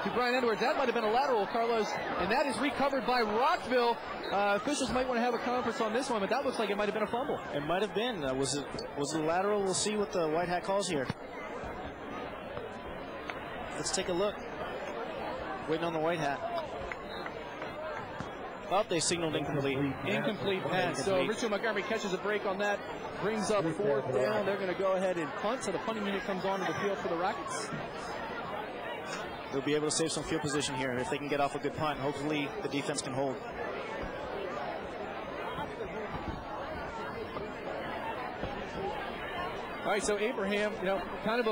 to Brian Edwards. That might have been a lateral, Carlos. And that is recovered by Rockville. Officials might want to have a conference on this one, but that looks like it might have been a fumble. It might have been. Was it a lateral? We'll see what the white hat calls here. Let's take a look. Waiting on the white hat. Oh, they signaled incomplete. Incomplete pass. So Richard Montgomery catches a break on that. Brings up 4th down. They're going to go ahead and punt. So the punting unit comes onto the field for the Rockets. They'll be able to save some field position here. If they can get off a good punt, hopefully the defense can hold. All right, so Abraham, kind of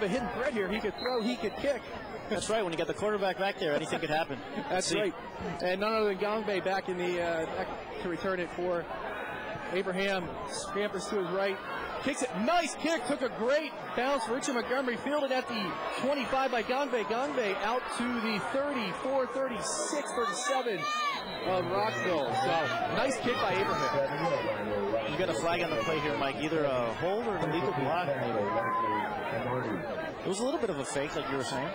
a hidden threat here. He could throw, he could kick. That's right. When you got the quarterback back there, anything could happen. That's right. And none other than Gongbe back in the back to return it for Abraham. Scampers to his right. Kicks it. Nice kick. Took a great bounce for Richard Montgomery. Fielded at the 25 by Gongbe. Gongbe out to the 34, 36, 37 of Rockville. So nice kick by Abraham. You got a flag on the play here, Mike. Either a hold or an illegal block. It was a little bit of a fake, like you were saying.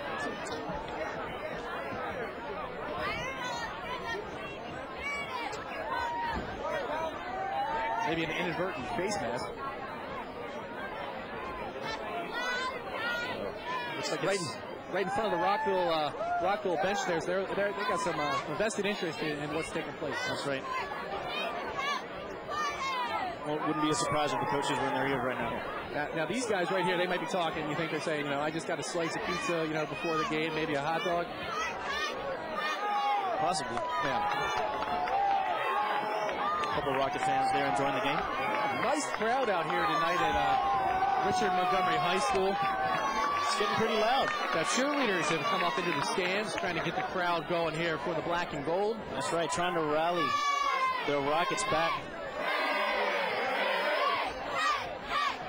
Maybe an inadvertent face mask. Looks like right in front of the Rockville bench there. So they got some vested interest in what's taking place. That's right. Well, it wouldn't be a surprise if the coaches were in their ear right now. Now these guys right here, they might be talking. You think they're saying, I just got a slice of pizza, before the game, maybe a hot dog? Possibly. Yeah. A couple of Rocket fans there enjoying the game. Nice crowd out here tonight at Richard Montgomery High School. It's getting pretty loud. Now cheerleaders have come up into the stands trying to get the crowd going here for the black and gold. That's right, trying to rally the Rockets back.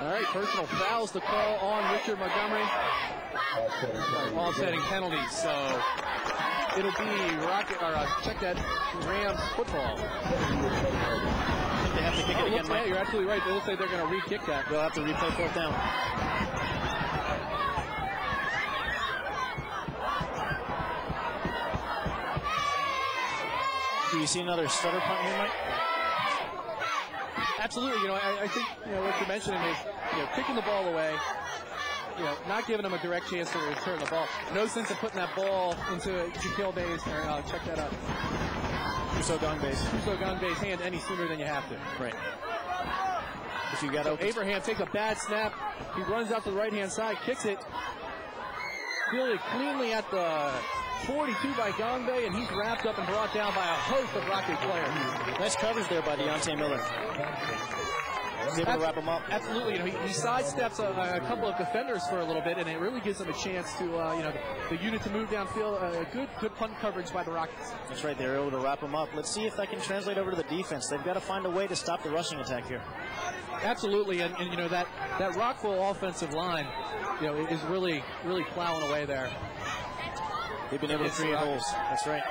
All right, personal fouls to call on Richard Montgomery. Offsetting penalties, so it'll be check that, Rams football. I think they have to kick it again, Mike. Yeah, you're absolutely right. They'll say they're going to re-kick that. They'll have to replay fourth down. Do you see another stutter punt here, Mike? Absolutely. I think what you're mentioning is kicking the ball away, not giving them a direct chance to return the ball. No sense in putting that ball into Shaquille Bay's, or check that out. Uso Gongbe's hand any sooner than you have to. Right. If you got so Abraham takes a bad snap. He runs out to the right-hand side, kicks it. Fielded cleanly at the 42 by Gongbe, and he's wrapped up and brought down by a host of Rocket players. Nice coverage there by Deontay Miller. He's able to wrap him up. Absolutely. He sidesteps a couple of defenders for a little bit, and it really gives them a chance to, the unit to move downfield. Good punt coverage by the Rockets. That's right. They're able to wrap him up. Let's see if that can translate over to the defense. They've got to find a way to stop the rushing attack here. Absolutely, and that Rockville offensive line, is really plowing away there. They've been able to create holes. That's right.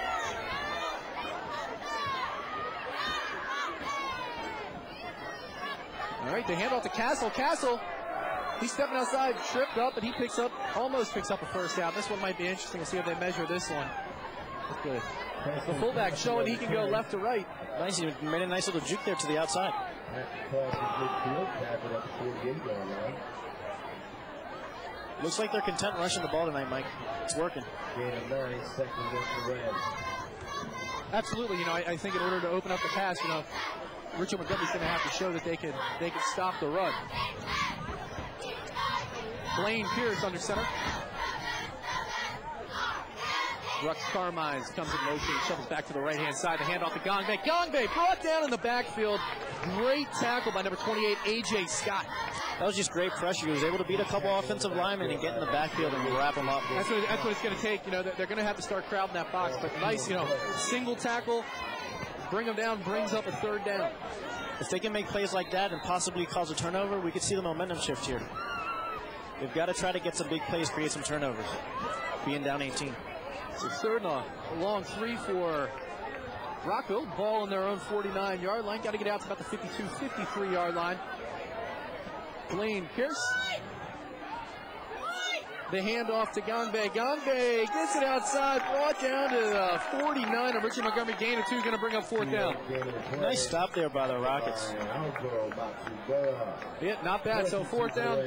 All right, they hand off to Castle. Castle, he's stepping outside, tripped up, and he almost picks up a first down. This one might be interesting. We'll see if they measure this one. That's good. The fullback showing he can go left to right. Nice. He made a nice little juke there to the outside. Looks like they're content rushing the ball tonight, Mike. It's working. Absolutely. I think in order to open up the pass, Richard Montgomery's going to have to show that they can stop the run. Blaine Pierce under center. Rux Carmines comes in motion, shovels back to the right-hand side. The handoff to Gongbe. Gongbe brought down in the backfield. Great tackle by number 28, A.J. Scott. That was just great pressure. He was able to beat a couple offensive linemen and get in the backfield and wrap them up. That's what it's going to take. They're going to have to start crowding that box. But nice, single tackle, bring them down, brings up a third down. If they can make plays like that and possibly cause a turnover, we could see the momentum shift here. They've got to try to get some big plays, create some turnovers, being down 18. So third and a long three for Rockville. Ball in their own 49-yard line. Got to get out to about the 52, 53-yard line. Blaine Pierce. The handoff to Gongbe. Gongbe gets it outside, brought down to the 49 of Richard Montgomery. Gain of 2, going to bring up fourth down. Nice stop there by the Rockets. Yeah, not bad. So fourth down.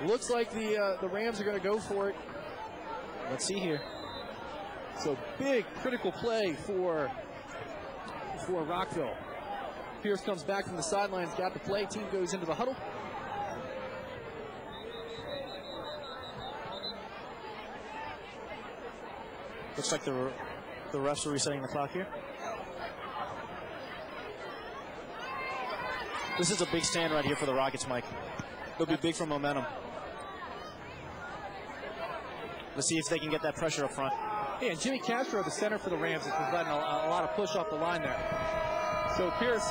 Looks like the Rams are going to go for it. Let's see here. So big critical play for Rockville. Pierce comes back from the sidelines, got the play. Team goes into the huddle. Looks like the refs are resetting the clock here. This is a big stand right here for the Rockets, Mike. They'll be big for momentum. Let's see if they can get that pressure up front. Yeah, and Jimmy Castro, the center for the Rams, is providing a lot of push off the line there. So Pierce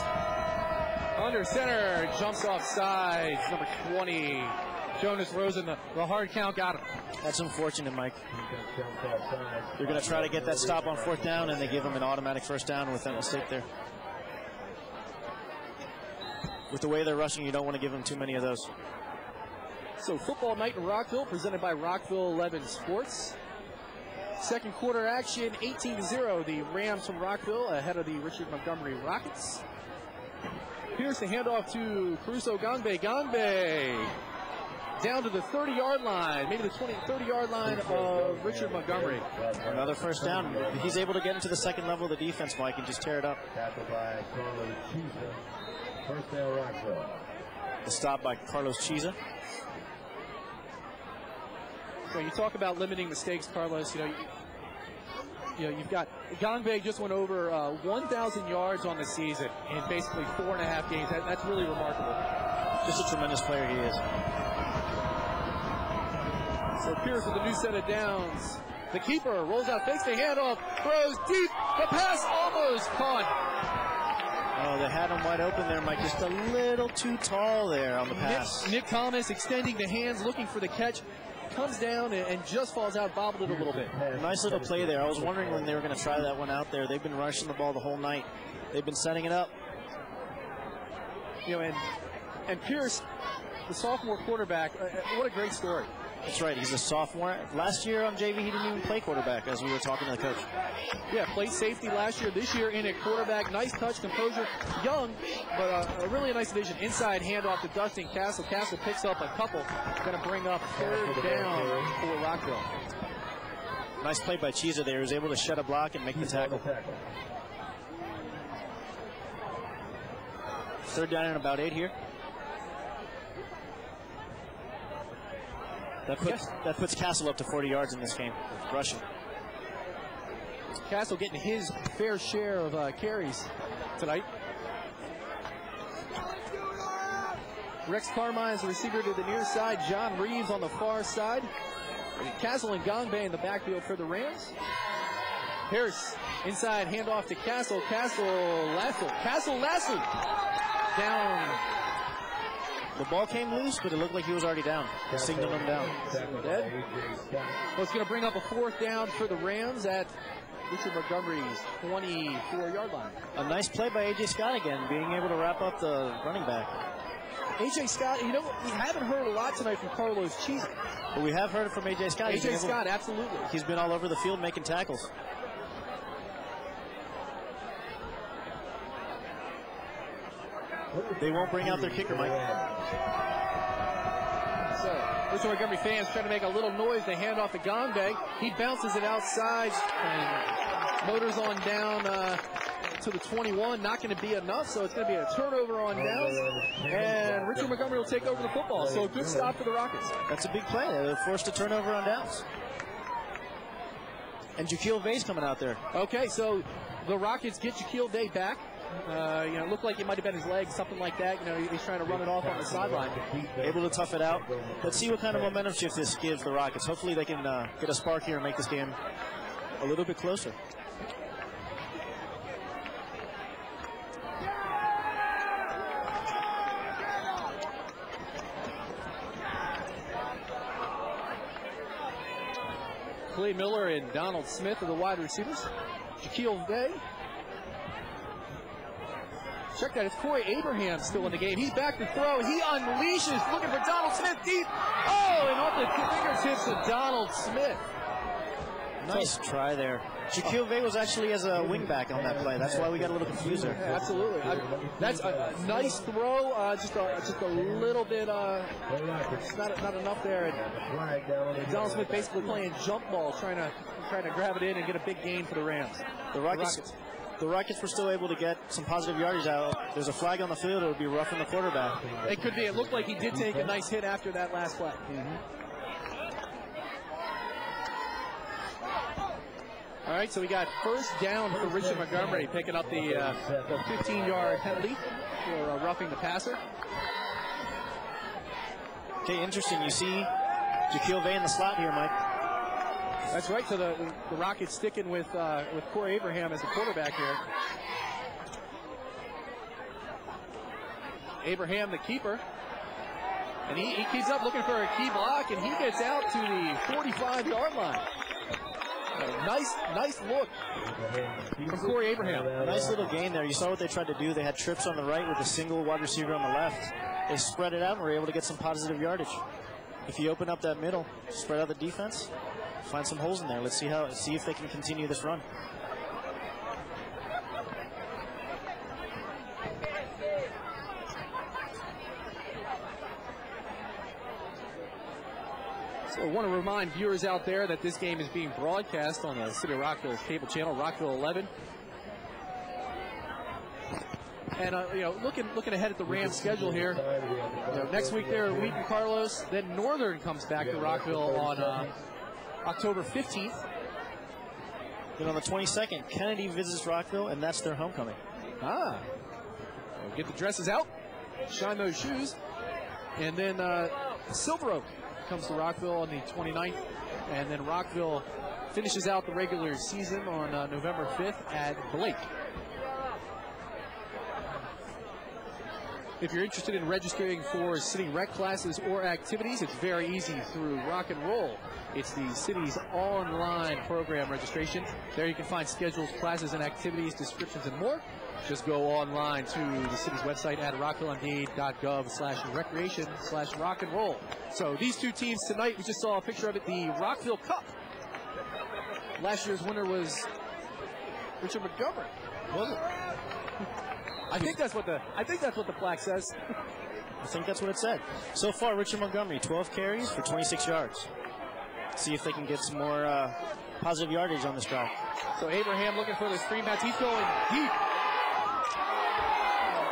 under center, jumps off sides, number 20. Jonas Rosen, the hard count got him. That's unfortunate, Mike. They're going to try to get that stop on 4th down, and they give him an automatic 1st down with that mistake there. With the way they're rushing, you don't want to give them too many of those. So football night in Rockville, presented by Rockville 11 Sports. Second quarter action, 18-0. The Rams from Rockville ahead of the Richard Montgomery Rockets. Here's the handoff to Caruso Gangbe. Gangbe down to the 30-yard line, maybe the 30-yard line of Richard Montgomery. Another 1st down. He's able to get into the second level of the defense, Mike, and just tear it up. First down, Rockville. The stop by Carlos Chiza. When you talk about limiting mistakes, Carlos, you've got Gangbe just went over 1,000 yards on the season in basically 4.5 games. That's really remarkable. Just a tremendous player he is. So Pierce with a new set of downs. The keeper rolls out, fakes the handoff, throws deep. The pass almost caught. Oh, they had him wide open there, Mike. Just a little too tall there on the pass. Nick Thomas extending the hands, looking for the catch. Comes down and just falls out, bobbled it a little bit. Nice little play there. I was wondering when they were going to try that one out there. They've been rushing the ball the whole night. They've been setting it up. And Pierce, the sophomore quarterback, what a great story. That's right. He's a sophomore. Last year on JV, he didn't even play quarterback, as we were talking to the coach. Yeah, played safety last year. This year in at quarterback. Nice touch, composure. Young, but a really nice vision. Inside handoff to Dustin Castle. Castle picks up a couple. Going to bring up 3rd down for Rockville. Nice play by Chiza there. He was able to shut a block and make the tackle. 3rd down and about 8 here. That puts Castle up to 40 yards in this game, rushing. Castle getting his fair share of carries tonight. Rex Carmine is the receiver to the near side. John Reeves on the far side. Castle and Gangbe in the backfield for the Rams. Harris inside, handoff to Castle. Castle Lasso. Down. The ball came loose, but it looked like he was already down. They signaled him down. Dead. Well, it's going to bring up a 4th down for the Rams at Richard Montgomery's 24-yard line. A nice play by A.J. Scott again, being able to wrap up the running back. A.J. Scott, we haven't heard a lot tonight from Carlos Chiza. But we have heard it from A.J. Scott. A.J. Scott, absolutely. He's been all over the field making tackles. They won't bring out their kicker, Mike. So, Richard Montgomery fans trying to make a little noise. They hand off to Gangbe. He bounces it outside and motors on down to the 21. Not going to be enough, so it's going to be a turnover on downs. And Richard Montgomery will take over the football. So a good stop for the Rockets. That's a big play. They're forced to turn over on downs. And Jaquil Vay's coming out there. Okay, so the Rockets get Jaquil Vay back. It looked like it might have been his leg, something like that. He's trying to run it off on the sideline. Able to tough it out. Let's see what kind of momentum shift this gives the Rockets. Hopefully they can get a spark here and make this game a little bit closer. Clay Miller and Donald Smith are the wide receivers. Jaquil Vay. Check that, it's Corey Abraham still in the game. He's back to throw. He unleashes, looking for Donald Smith deep. Oh, and off the fingertips of Donald Smith. Nice try there. Jaquil Vay was actually as a wingback on that play. That's why we got a little confused there. Yeah, absolutely. That's a nice throw. Just a little bit. Not enough there. And Donald Smith basically playing jump ball, trying to grab it in and get a big gain for the Rams. The Rockets were still able to get some positive yardage out. There's a flag on the field. It would be roughing the quarterback. It could be. It looked like he did take a nice hit after that last flag. All right, so we got 1st down for Richard Montgomery, picking up the 15-yard penalty for roughing the passer. Okay, interesting. You see Jaquil Vay in the slot here, Mike. That's right. So the Rockets sticking with Corey Abraham as the quarterback here. Abraham, the keeper. And he keeps up looking for a key block, and he gets out to the 45-yard line. Nice look from Corey Abraham. Nice little gain there. You saw what they tried to do. They had trips on the right with a single wide receiver on the left. They spread it out and were able to get some positive yardage. If you open up that middle, spread out the defense, find some holes in there. Let's see if they can continue this run. So I want to remind viewers out there that this game is being broadcast on the City of Rockville's cable channel, Rockville 11. And looking ahead at the Rams' schedule here, next week they're at Wheaton Carlos. Then Northern comes back to Rockville on October 15th. Then on the 22nd, Kennedy visits Rockville, and that's their homecoming. We'll get the dresses out, shine those shoes, and then Silver Oak comes to Rockville on the 29th, and then Rockville finishes out the regular season on November 5th at Blake. If you're interested in registering for city rec classes or activities, it's very easy through Rock and Roll. It's the city's online program registration. There you can find schedules, classes, and activities, descriptions, and more. Just go online to the city's website at rockvilleindeed.gov/recreation/rock and roll. So these two teams tonight, we just saw a picture of it, the Rockville Cup. Last year's winner was Richard Montgomery. Was it? I think that's what the plaque says. I think that's what it said. So far, Richard Montgomery, 12 carries for 26 yards. See if they can get some more positive yardage on this drive. So Abraham looking for the screen pass. He's going deep.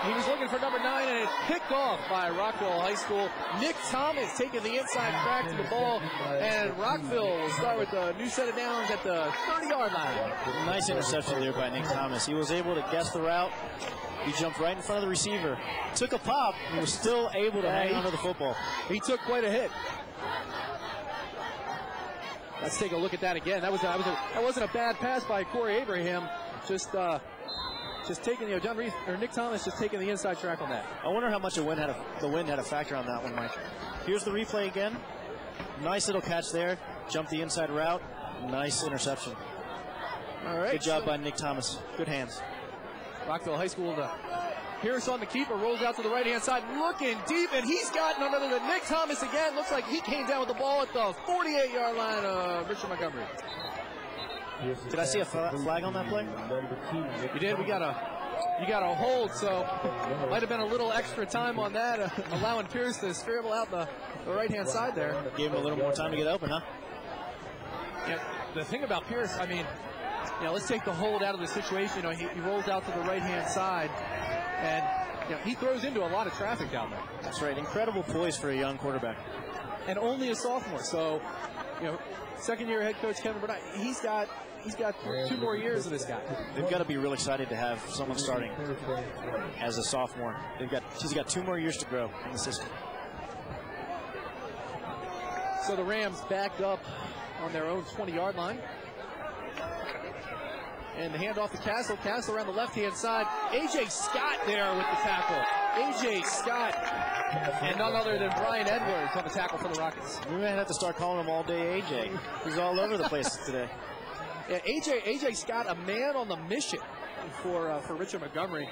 He was looking for number 9, and it's picked off by Rockville High School. Nick Thomas taking the inside track to the ball, and Rockville will start with a new set of downs at the 30-yard line. Nice interception there by Nick Thomas. He was able to guess the route. He jumped right in front of the receiver, took a pop, and he was still able to hang onto the football. He took quite a hit. Let's take a look at that again. That wasn't a bad pass by Corey Abraham. Just taking, John Reese or Nick Thomas just taking the inside track on that. I wonder how much the wind had a factor on that one, Mike. Here's the replay again. Nice little catch there. Jumped the inside route. Nice interception. All right. Good job by Nick Thomas. Good hands. Rockville High School, Pierce on the keeper, rolls out to the right-hand side, looking deep, and he's got none other than Nick Thomas again. Looks like he came down with the ball at the 48-yard line of Richard Montgomery. Did I see a flag on that play? You did. You got a hold, so might have been a little extra time on that, allowing Pierce to scramble out the right-hand side there. Gave him a little more time to get open, huh? Yeah, the thing about Pierce, let's take the hold out of the situation. He rolls out to the right-hand side, and he throws into a lot of traffic down there. That's right. Incredible poise for a young quarterback. And only a sophomore. So, second-year head coach Kevin Burnett, he's got 2 more years of this guy. They've got to be real excited to have someone starting as a sophomore. He's got 2 more years to grow in the system. So the Rams back up on their own 20-yard line. And the handoff to Castle. Castle around the left-hand side. A.J. Scott there with the tackle. A.J. Scott. And none other than Brian Edwards on the tackle for the Rockets. We might have to start calling him all day A.J. He's all over the place today. Yeah, A.J. Scott, a man on the mission for Richard Montgomery.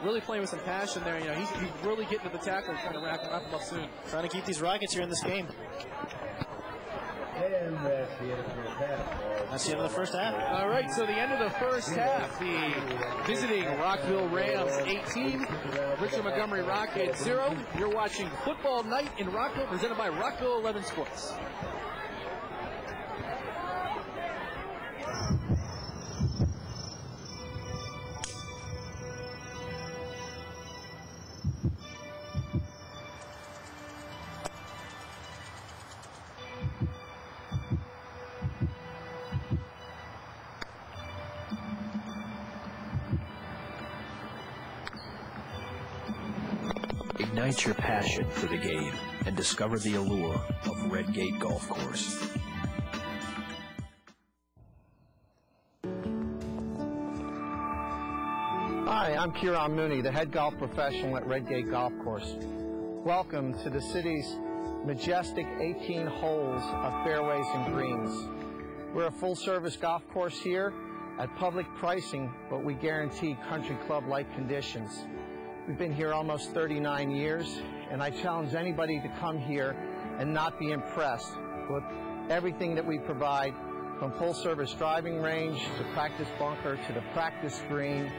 Really playing with some passion there. He's really getting to the tackle, trying to wrap him up soon. Trying to keep these Rockets here in this game. And that's the end of the half. That's the end of the first half. All right, so the end of the first half. The visiting Rockville Rams 18, Richard Montgomery Rockets 0. You're watching Football Night in Rockville, presented by Rockville 11 Sports. Ignite your passion for the game and discover the allure of Red Gate Golf Course. Hi, I'm Kieran Mooney, the head golf professional at Red Gate Golf Course. Welcome to the city's majestic 18 holes of fairways and greens. We're a full-service golf course here at public pricing, but we guarantee country club-like conditions. We've been here almost 39 years, and I challenge anybody to come here and not be impressed with everything that we provide, from full-service driving range to practice bunker to the practice green,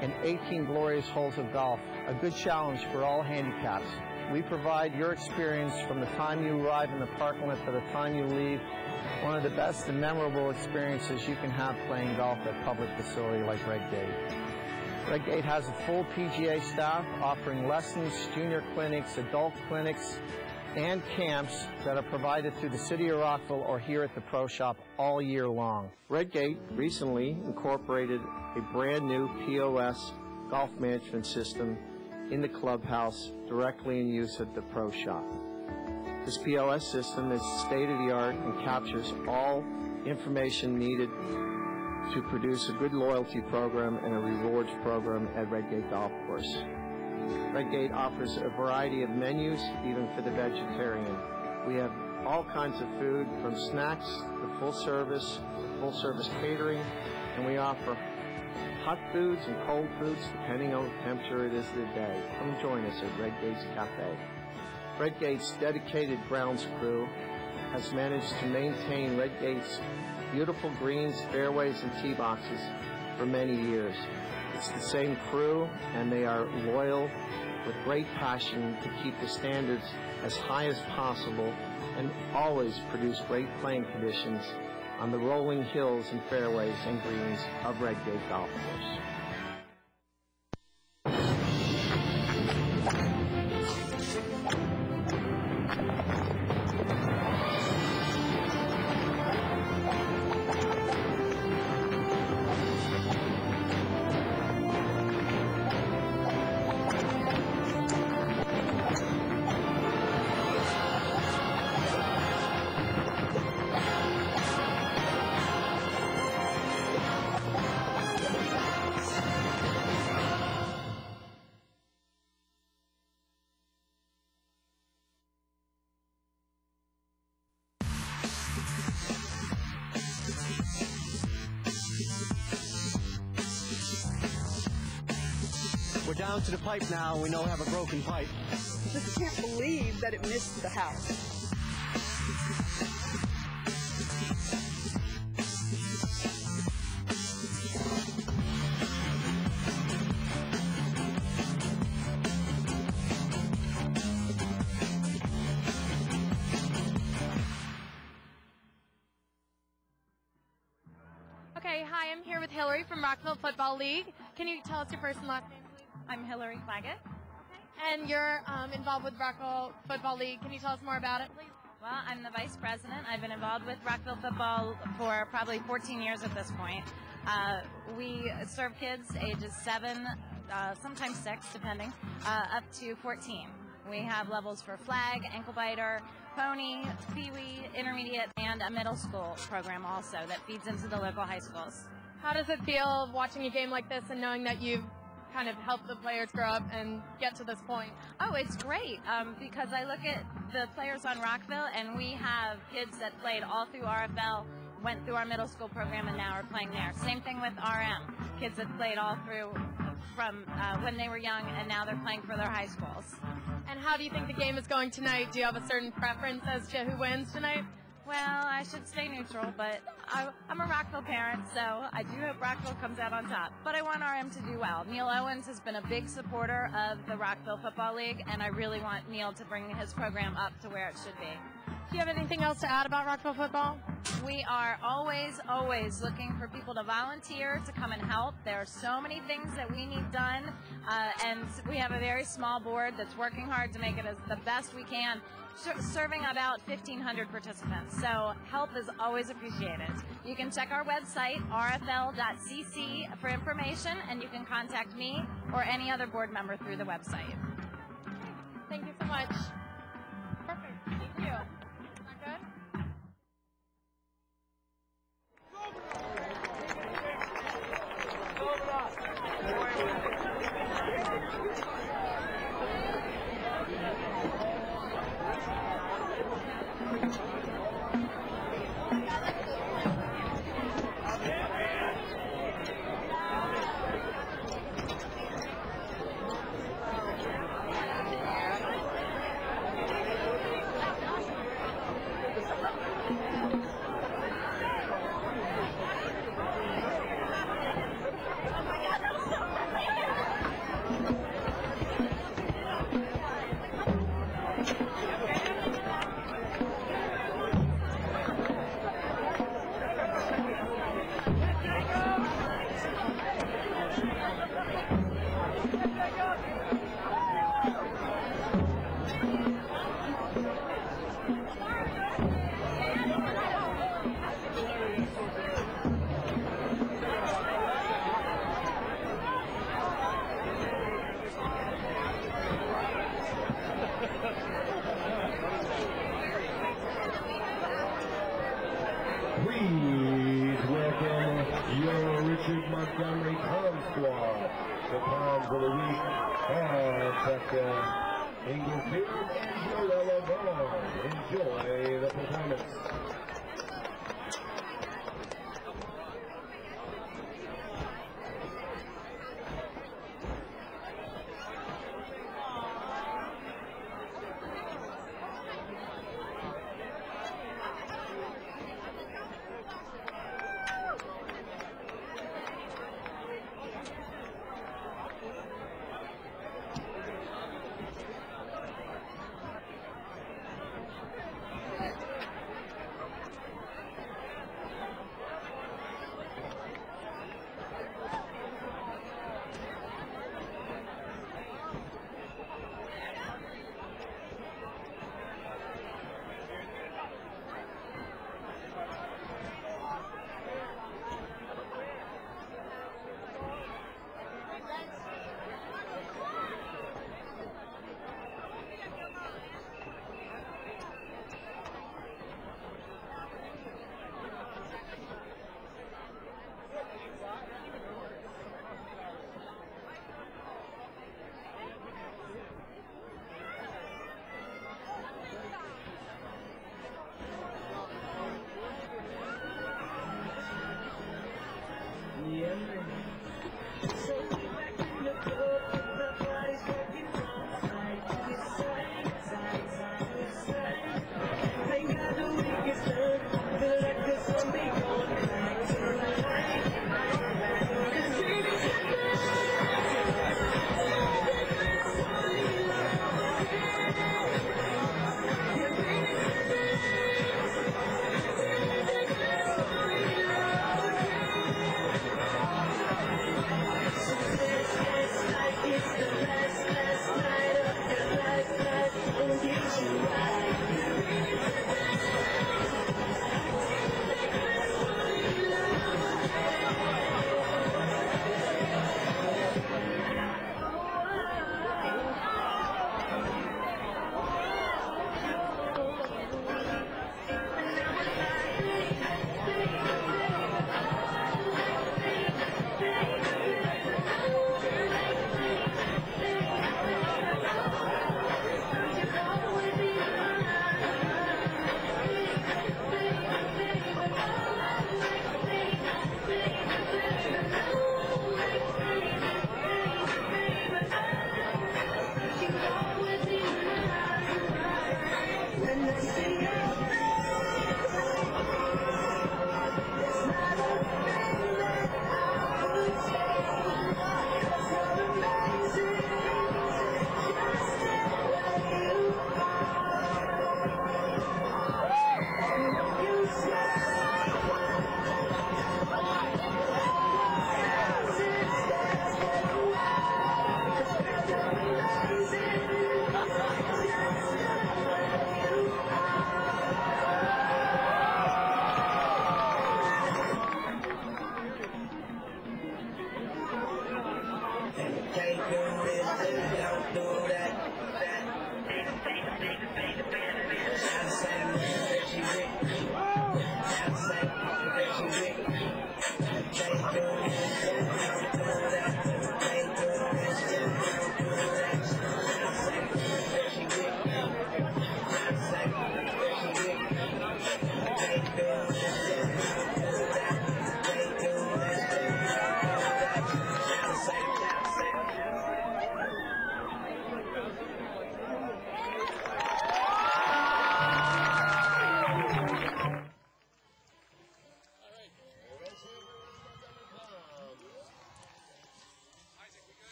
and 18 glorious holes of golf, a good challenge for all handicaps. We provide your experience from the time you arrive in the parking lot to the time you leave, one of the best and memorable experiences you can have playing golf at a public facility like Red Gate. Red Gate has a full PGA staff offering lessons, junior clinics, adult clinics, and camps that are provided through the City of Rockville or here at the Pro Shop all year long. Red Gate recently incorporated a brand new POS golf management system in the clubhouse directly in use at the Pro Shop. This POS system is state-of-the-art and captures all information needed to produce a good loyalty program and a rewards program at Red Gate Golf Course. Red Gate offers a variety of menus, even for the vegetarian. We have all kinds of food, from snacks to full-service catering, and we offer hot foods and cold foods depending on the temperature it is of the day. Come join us at Red Gate's Cafe. Red Gate's dedicated grounds crew has managed to maintain Red Gate's beautiful greens, fairways, and tee boxes for many years. It's the same crew, and they are loyal with great passion to keep the standards as high as possible and always produce great playing conditions on the rolling hills and fairways and greens of Red Gate Golf Course. We're down to the pipe now. We know we have a broken pipe. Just can't believe that it missed the house. Okay, hi, I'm here with Hillary from Rockville Football League. Can you tell us your first and last name, please? I'm Hillary Claggett. And you're involved with Rockville Football League. Can you tell us more about it, please? Well, I'm the vice president. I've been involved with Rockville football for probably 14 years at this point. We serve kids ages 7, sometimes 6, depending, up to 14. We have levels for flag, ankle biter, pony, pee-wee, intermediate, and a middle school program also that feeds into the local high schools. How does it feel watching a game like this and knowing that you've kind of helped the players grow up and get to this point? Oh, it's great because I look at the players on Rockville, and we have kids that played all through RFL, went through our middle school program, and now are playing there. Same thing with RM, kids that played all through from when they were young, and now they're playing for their high schools. And how do you think the game is going tonight? Do you have a certain preference as to who wins tonight? Well, I should stay neutral, but I'm a Rockville parent, so I do hope Rockville comes out on top. But I want RM to do well. Neil Owens has been a big supporter of the Rockville Football League, and I really want Neil to bring his program up to where it should be. Do you have anything else to add about Rockville football? We are always looking for people to volunteer to come and help. There are so many things that we need done, and we have a very small board that's working hard to make it as the best we can, serving about 1,500 participants. So help is always appreciated. You can check our website, rfl.cc, for information, and you can contact me or any other board member through the website. Thank you. much. Perfect. Thank you. Is that good? Please welcome your Richard Montgomery Palm Squad. The Palms of the Week are Becca Inglefield and Joella Vaughn. Enjoy the performance.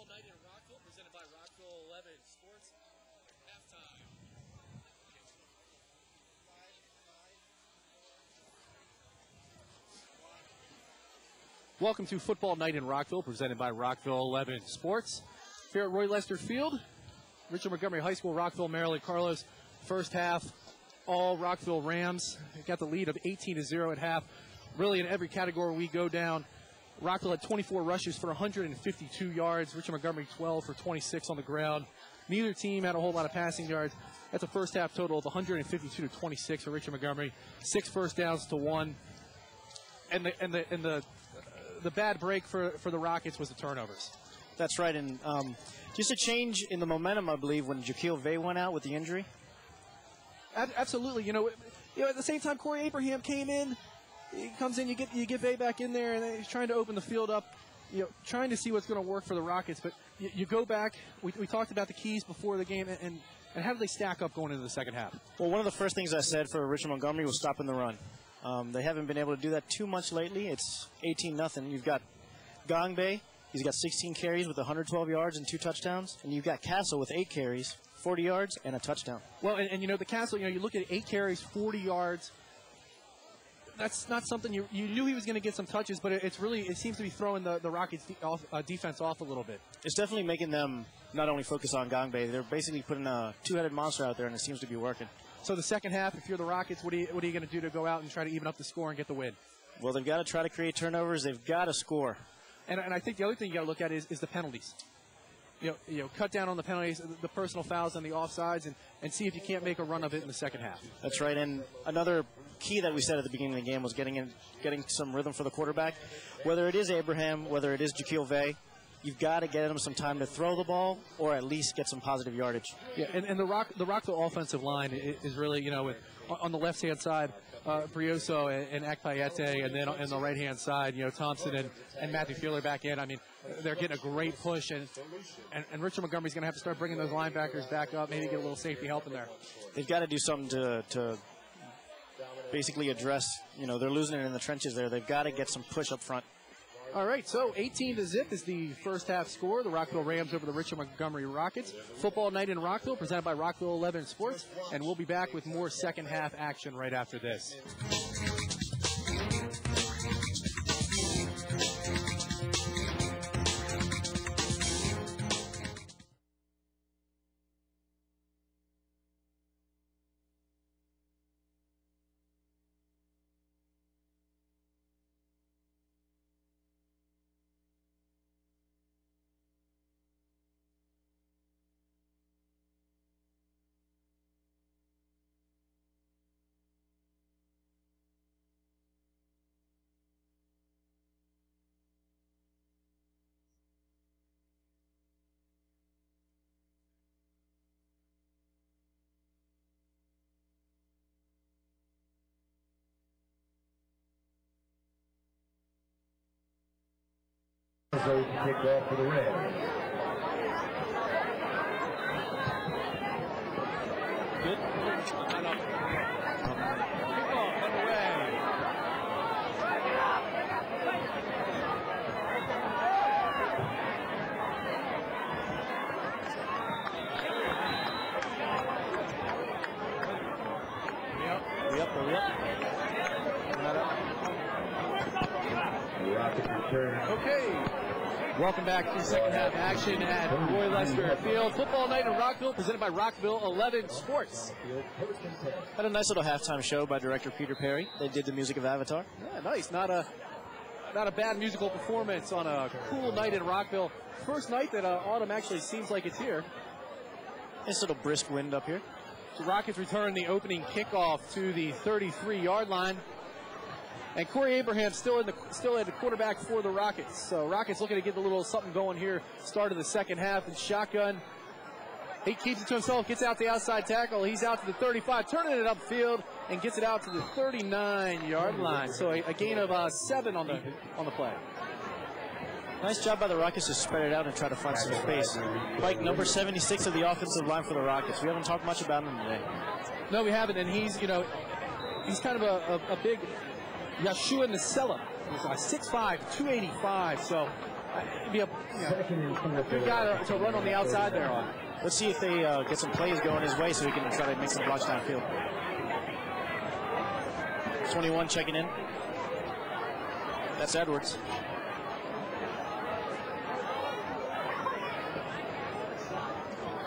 Football night in Rockville, presented by Rockville 11 Sports. Halftime. Welcome to Football Night in Rockville, presented by Rockville 11 Sports. Here at Roy Lester Field, Richard Montgomery High School, Rockville, Maryland. Carlos, first half, all Rockville Rams got the lead of 18-0 at half. Really, in every category we go down, Rockville had 24 rushes for 152 yards. Richard Montgomery 12 for 26 on the ground. Neither team had a whole lot of passing yards. That's a first half total of 152 to 26 for Richard Montgomery. 6 first downs to 1. And the bad break for the Rockets was the turnovers. That's right, and just a change in the momentum, I believe, when Jaquil Vay went out with the injury. Absolutely. You know, at the same time, Corey Abraham came in. He comes in, you get Vay back in there, and he's trying to open the field up, trying to see what's going to work for the Rockets. But you go back. We talked about the keys before the game, and how do they stack up going into the second half? Well, one of the first things I said for Richard Montgomery was stopping the run. They haven't been able to do that too much lately. It's 18-0. You've got Gongbe. He's got 16 carries with 112 yards and 2 touchdowns. And you've got Castle with 8 carries, 40 yards, and a touchdown. Well, and the Castle, you look at 8 carries, 40 yards. That's not something you knew he was going to get some touches, but it seems to be throwing the Rockets defense off a little bit. It's definitely making them not only focus on Gongbe, they're basically putting a two-headed monster out there, and it seems to be working. So the second half, if you're the Rockets, what are you going to do to go out and try to even up the score and get the win? Well, they've got to try to create turnovers. They've got to score. And I think the other thing you got to look at is the penalties. Cut down on the penalties, the personal fouls and the offsides, and see if you can't make a run of it in the second half. That's right. And another key that we said at the beginning of the game was getting some rhythm for the quarterback. Whether it is Abraham, whether it is Jaquil Vay, you've got to get him some time to throw the ball or at least get some positive yardage. Yeah, and the Rockville offensive line is really, with, on the left-hand side, Brioso and Akpayete, and then on the right-hand side, Thompson and Matthew Fielder back in. I mean, they're getting a great push, and Richard Montgomery's going to have to start bringing those linebackers back up, maybe get a little safety help in there. They've got to do something to basically address, they're losing it in the trenches there. They've got to get some push up front. All right, so 18-0 is the first half score. The Rockville Rams over the Richard Montgomery Rockets. Football night in Rockville, presented by Rockville 11 Sports, and we'll be back with more second half action right after this. So kick off for the Reds. Good. Kickoff underway. Okay. Welcome back to the second half action at Roy Lester Field. Football night in Rockville, presented by Rockville 11 Sports. Had a nice little halftime show by director Peter Perry. They did the music of Avatar. Yeah, nice. Not a bad musical performance on a cool night in Rockville. First night that autumn actually seems like it's here. Nice little brisk wind up here. The Rockets return the opening kickoff to the 33-yard line. And Corey Abraham still at the quarterback for the Rockets. So Rockets looking to get a little something going here. Start of the second half. And shotgun. He keeps it to himself. Gets out the outside tackle. He's out to the 35. Turning it upfield and gets it out to the 39-yard line. So a gain of 7 on the play. Nice job by the Rockets to spread it out and try to find some space. Like number 76 of the offensive line for the Rockets. We haven't talked much about him today. No, we haven't. And he's kind of a big Yeshua Nasella. He's 6'5", 285. So It'd be a good guy to run on the outside there on. Let's see if they get some plays going his way so he can try to make some blocks downfield. 21 checking in. That's Edwards.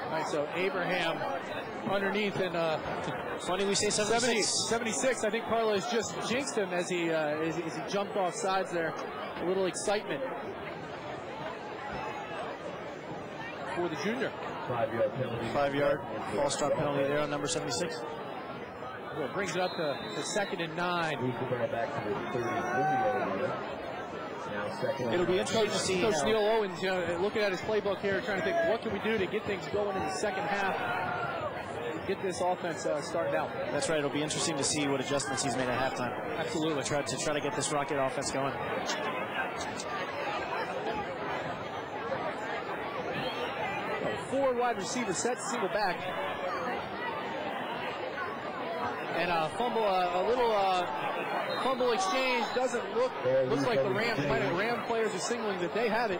All right, so Abraham underneath, and funny we say 76. 76. I think Carlos just jinxed him as he jumped off sides there. A little excitement for the junior. 5-yard penalty. 5-yard false start penalty there on number 76. Well, it brings it up to 2nd and 9. Moves the ball back to the 33-yard line. Now second. It'll be interesting to see. Coach Neil Owens, looking at his playbook here, trying to think, what can we do to get things going in the second half, get this offense started out. That's right. It'll be interesting to see what adjustments he's made at halftime. Absolutely. Try to get this Rocket offense going. Four wide receiver set, single back. And a fumble, a little fumble exchange. Doesn't looks like the Ram players are signaling that they have it.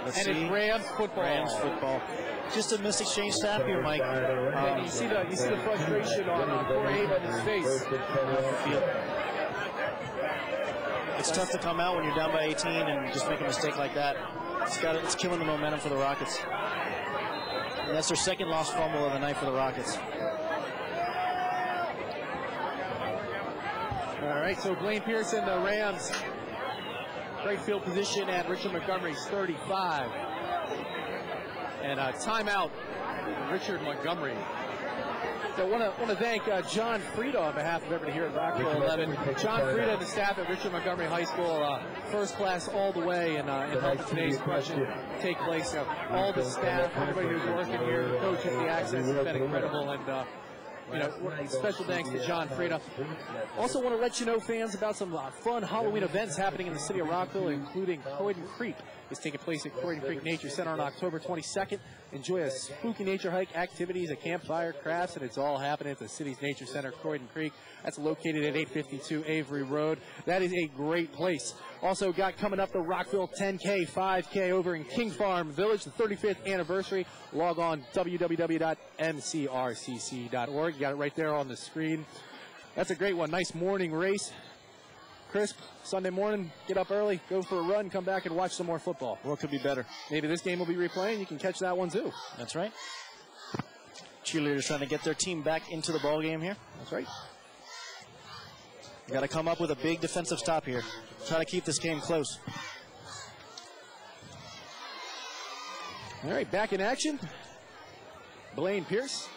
It's Rams football. Rams football. Just a missed exchange snap here, Mike. And you see the frustration on Corey Abram's face. It's tough to come out when you're down by 18 and just make a mistake like that. It's killing the momentum for the Rockets. And that's their second lost fumble of the night for the Rockets. All right, so Blaine Pearson, the Rams. Great field position at Richard Montgomery's 35. And a timeout, Richard Montgomery. So I want to thank John Frieda on behalf of everybody here at Rockville 11. John Frieda and the staff at Richard Montgomery High School, first class all the way, and helping today's question take place. All the staff, everybody who's working here, the coaches, the access has been incredible, and special thanks to John Frieda. Also want to let you know, fans, about some fun Halloween events happening in the city of Rockville, including Croydon Creek is taking place at Croydon Creek Nature Center on October 22nd. Enjoy a spooky nature hike, activities, a campfire, crafts, and it's all happening at the city's Nature Center, Croydon Creek. That's located at 852 Avery Road. That is a great place. Also got coming up the Rockville 10K, 5K over in King Farm Village, the 35th anniversary. Log on www.mcrcc.org. You got it right there on the screen. That's a great one. Nice morning race. Crisp, Sunday morning, get up early, go for a run, come back and watch some more football. What could be better? Maybe this game will be replaying. You can catch that one too. That's right. Cheerleaders trying to get their team back into the ball game here. That's right. Got to come up with a big defensive stop here. Try to keep this game close. All right, back in action. Blaine Pierce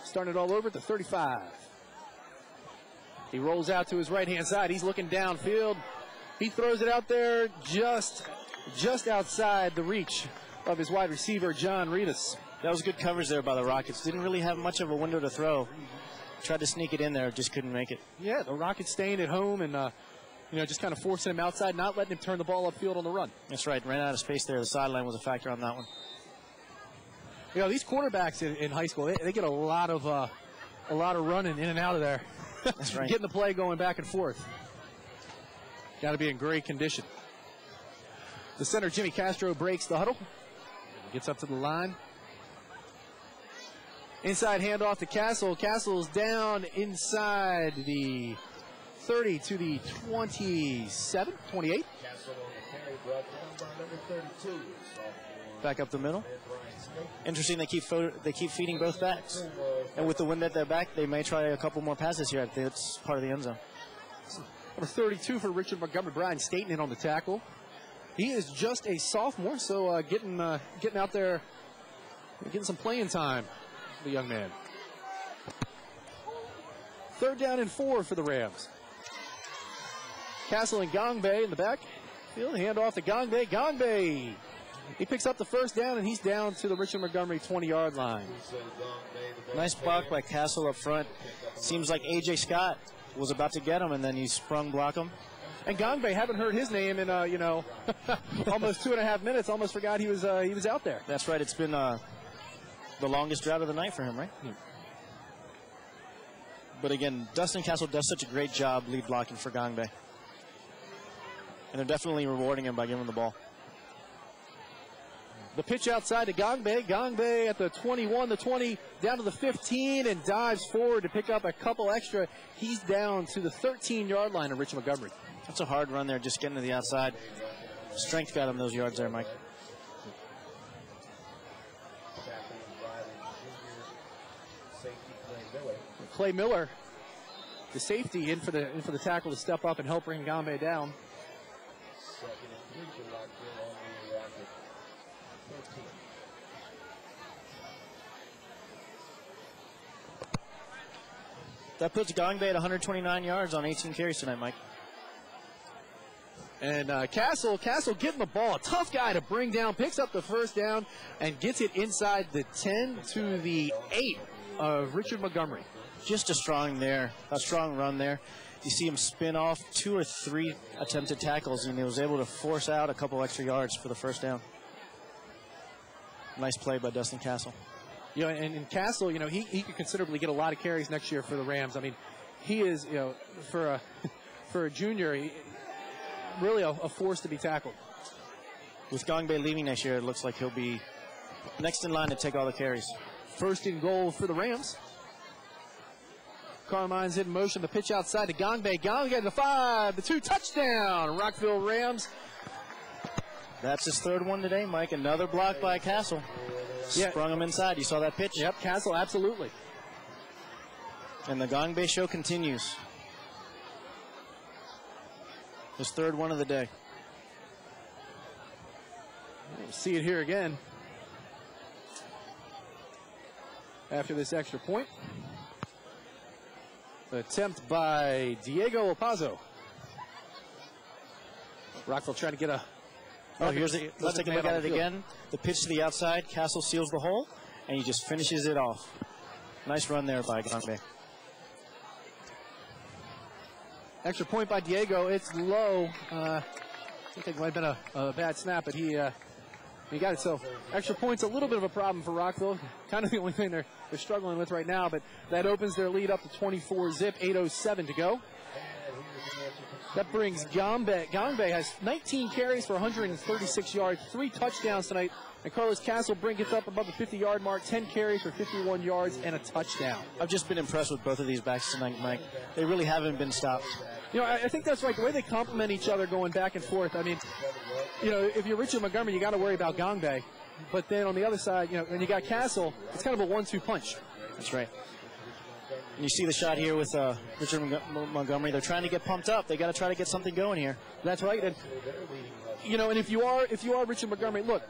starting it all over at the 35. He rolls out to his right-hand side. He's looking downfield. He throws it out there just outside the reach of his wide receiver, John Reedus. That was good coverage there by the Rockets. Didn't really have much of a window to throw. Tried to sneak it in there, just couldn't make it. Yeah, the Rockets staying at home and, just kind of forcing him outside, not letting him turn the ball upfield on the run. That's right. Ran out of space there. The sideline was a factor on that one. These quarterbacks in high school, they get a lot of running in and out of there. That's right. Getting the play going back and forth. Got to be in great condition. The center, Jimmy Castro, breaks the huddle. Gets up to the line. Inside handoff to Castle. Castle's down inside the 30 to the 27, 28. Back up the middle. Interesting, they keep feeding both backs. And with the wind at their back, they may try a couple more passes here at this part of the end zone. Number 32 for Richard Montgomery, Brian Staten in on the tackle. He is just a sophomore, so getting out there, getting some playing time for the young man. 3rd down and 4 for the Rams. Castle and Gongbe in the back. Field handoff to Gongbe. Gongbe! He picks up the 1st down, and he's down to the Richard Montgomery 20-yard line. Nice block by Castle up front. Seems like A.J. Scott was about to get him, and then he sprung block him. And Gongbe, haven't heard his name in, almost 2.5 minutes. Almost forgot he was out there. That's right. It's been the longest drought of the night for him, right? Yeah. But again, Dustin Castle does such a great job lead blocking for Gongbe. And they're definitely rewarding him by giving him the ball. The pitch outside to Gongbe. Gongbe at the 21, the 20, down to the 15, and dives forward to pick up a couple extra. He's down to the 13-yard line of Richard Montgomery. That's a hard run there, just getting to the outside. Strength got him those yards there, Mike. Clay Miller, the safety, in for the tackle to step up and help bring Gongbe down. That puts Gongbe at 129 yards on 18 carries tonight, Mike. And Castle getting the ball. A tough guy to bring down. Picks up the first down and gets it inside the 10 to the 8 of Richard Montgomery. Just a strong run there. You see him spin off 2 or 3 attempted tackles, and he was able to force out a couple extra yards for the first down. Nice play by Dustin Castle. You know, and Castle, you know, he could considerably get a lot of carries next year for the Rams. I mean, he is, you know, for a junior, really a force to be tackled. With Gongbe leaving next year, it looks like he'll be next in line to take all the carries. First and goal for the Rams. Carmine's in motion. The pitch outside to Gongbe. Gongbe to the 5, the 2, touchdown. Rockville Rams. That's his third one today, Mike. Another block by Castle. Yeah. Sprung him inside. You saw that pitch? Yep, Castle, absolutely. And the Gongbe show continues. His third one of the day. We'll see it here again. After this extra point. The attempt by Diego Opazzo. Rockville trying to get a... Oh, let's take a look at it again. The pitch to the outside. Castle seals the hole, and he just finishes it off. Nice run there by Gongbe. Extra point by Diego. It's low. I think it might have been a bad snap, but he got it. So extra point's a little bit of a problem for Rockville. Kind of the only thing they're struggling with right now, but that opens their lead up to 24-zip, 8:07 to go. That brings Gongbe. Gongbe has 19 carries for 136 yards, 3 touchdowns tonight. And Carlos Castle gets up above the 50-yard mark, 10 carries for 51 yards and a touchdown. I've just been impressed with both of these backs tonight, Mike. They really haven't been stopped. You know, I think that's right. The way they complement each other going back and forth. I mean, you know, if you're Richard Montgomery, you got to worry about Gongbe. But then on the other side, you know, when you got Castle, it's kind of a 1-2 punch. That's right. And you see the shot here with Richard Montgomery. They're trying to get pumped up. They got to try to get something going here. That's right. And you know, and if you are Richard Montgomery, look,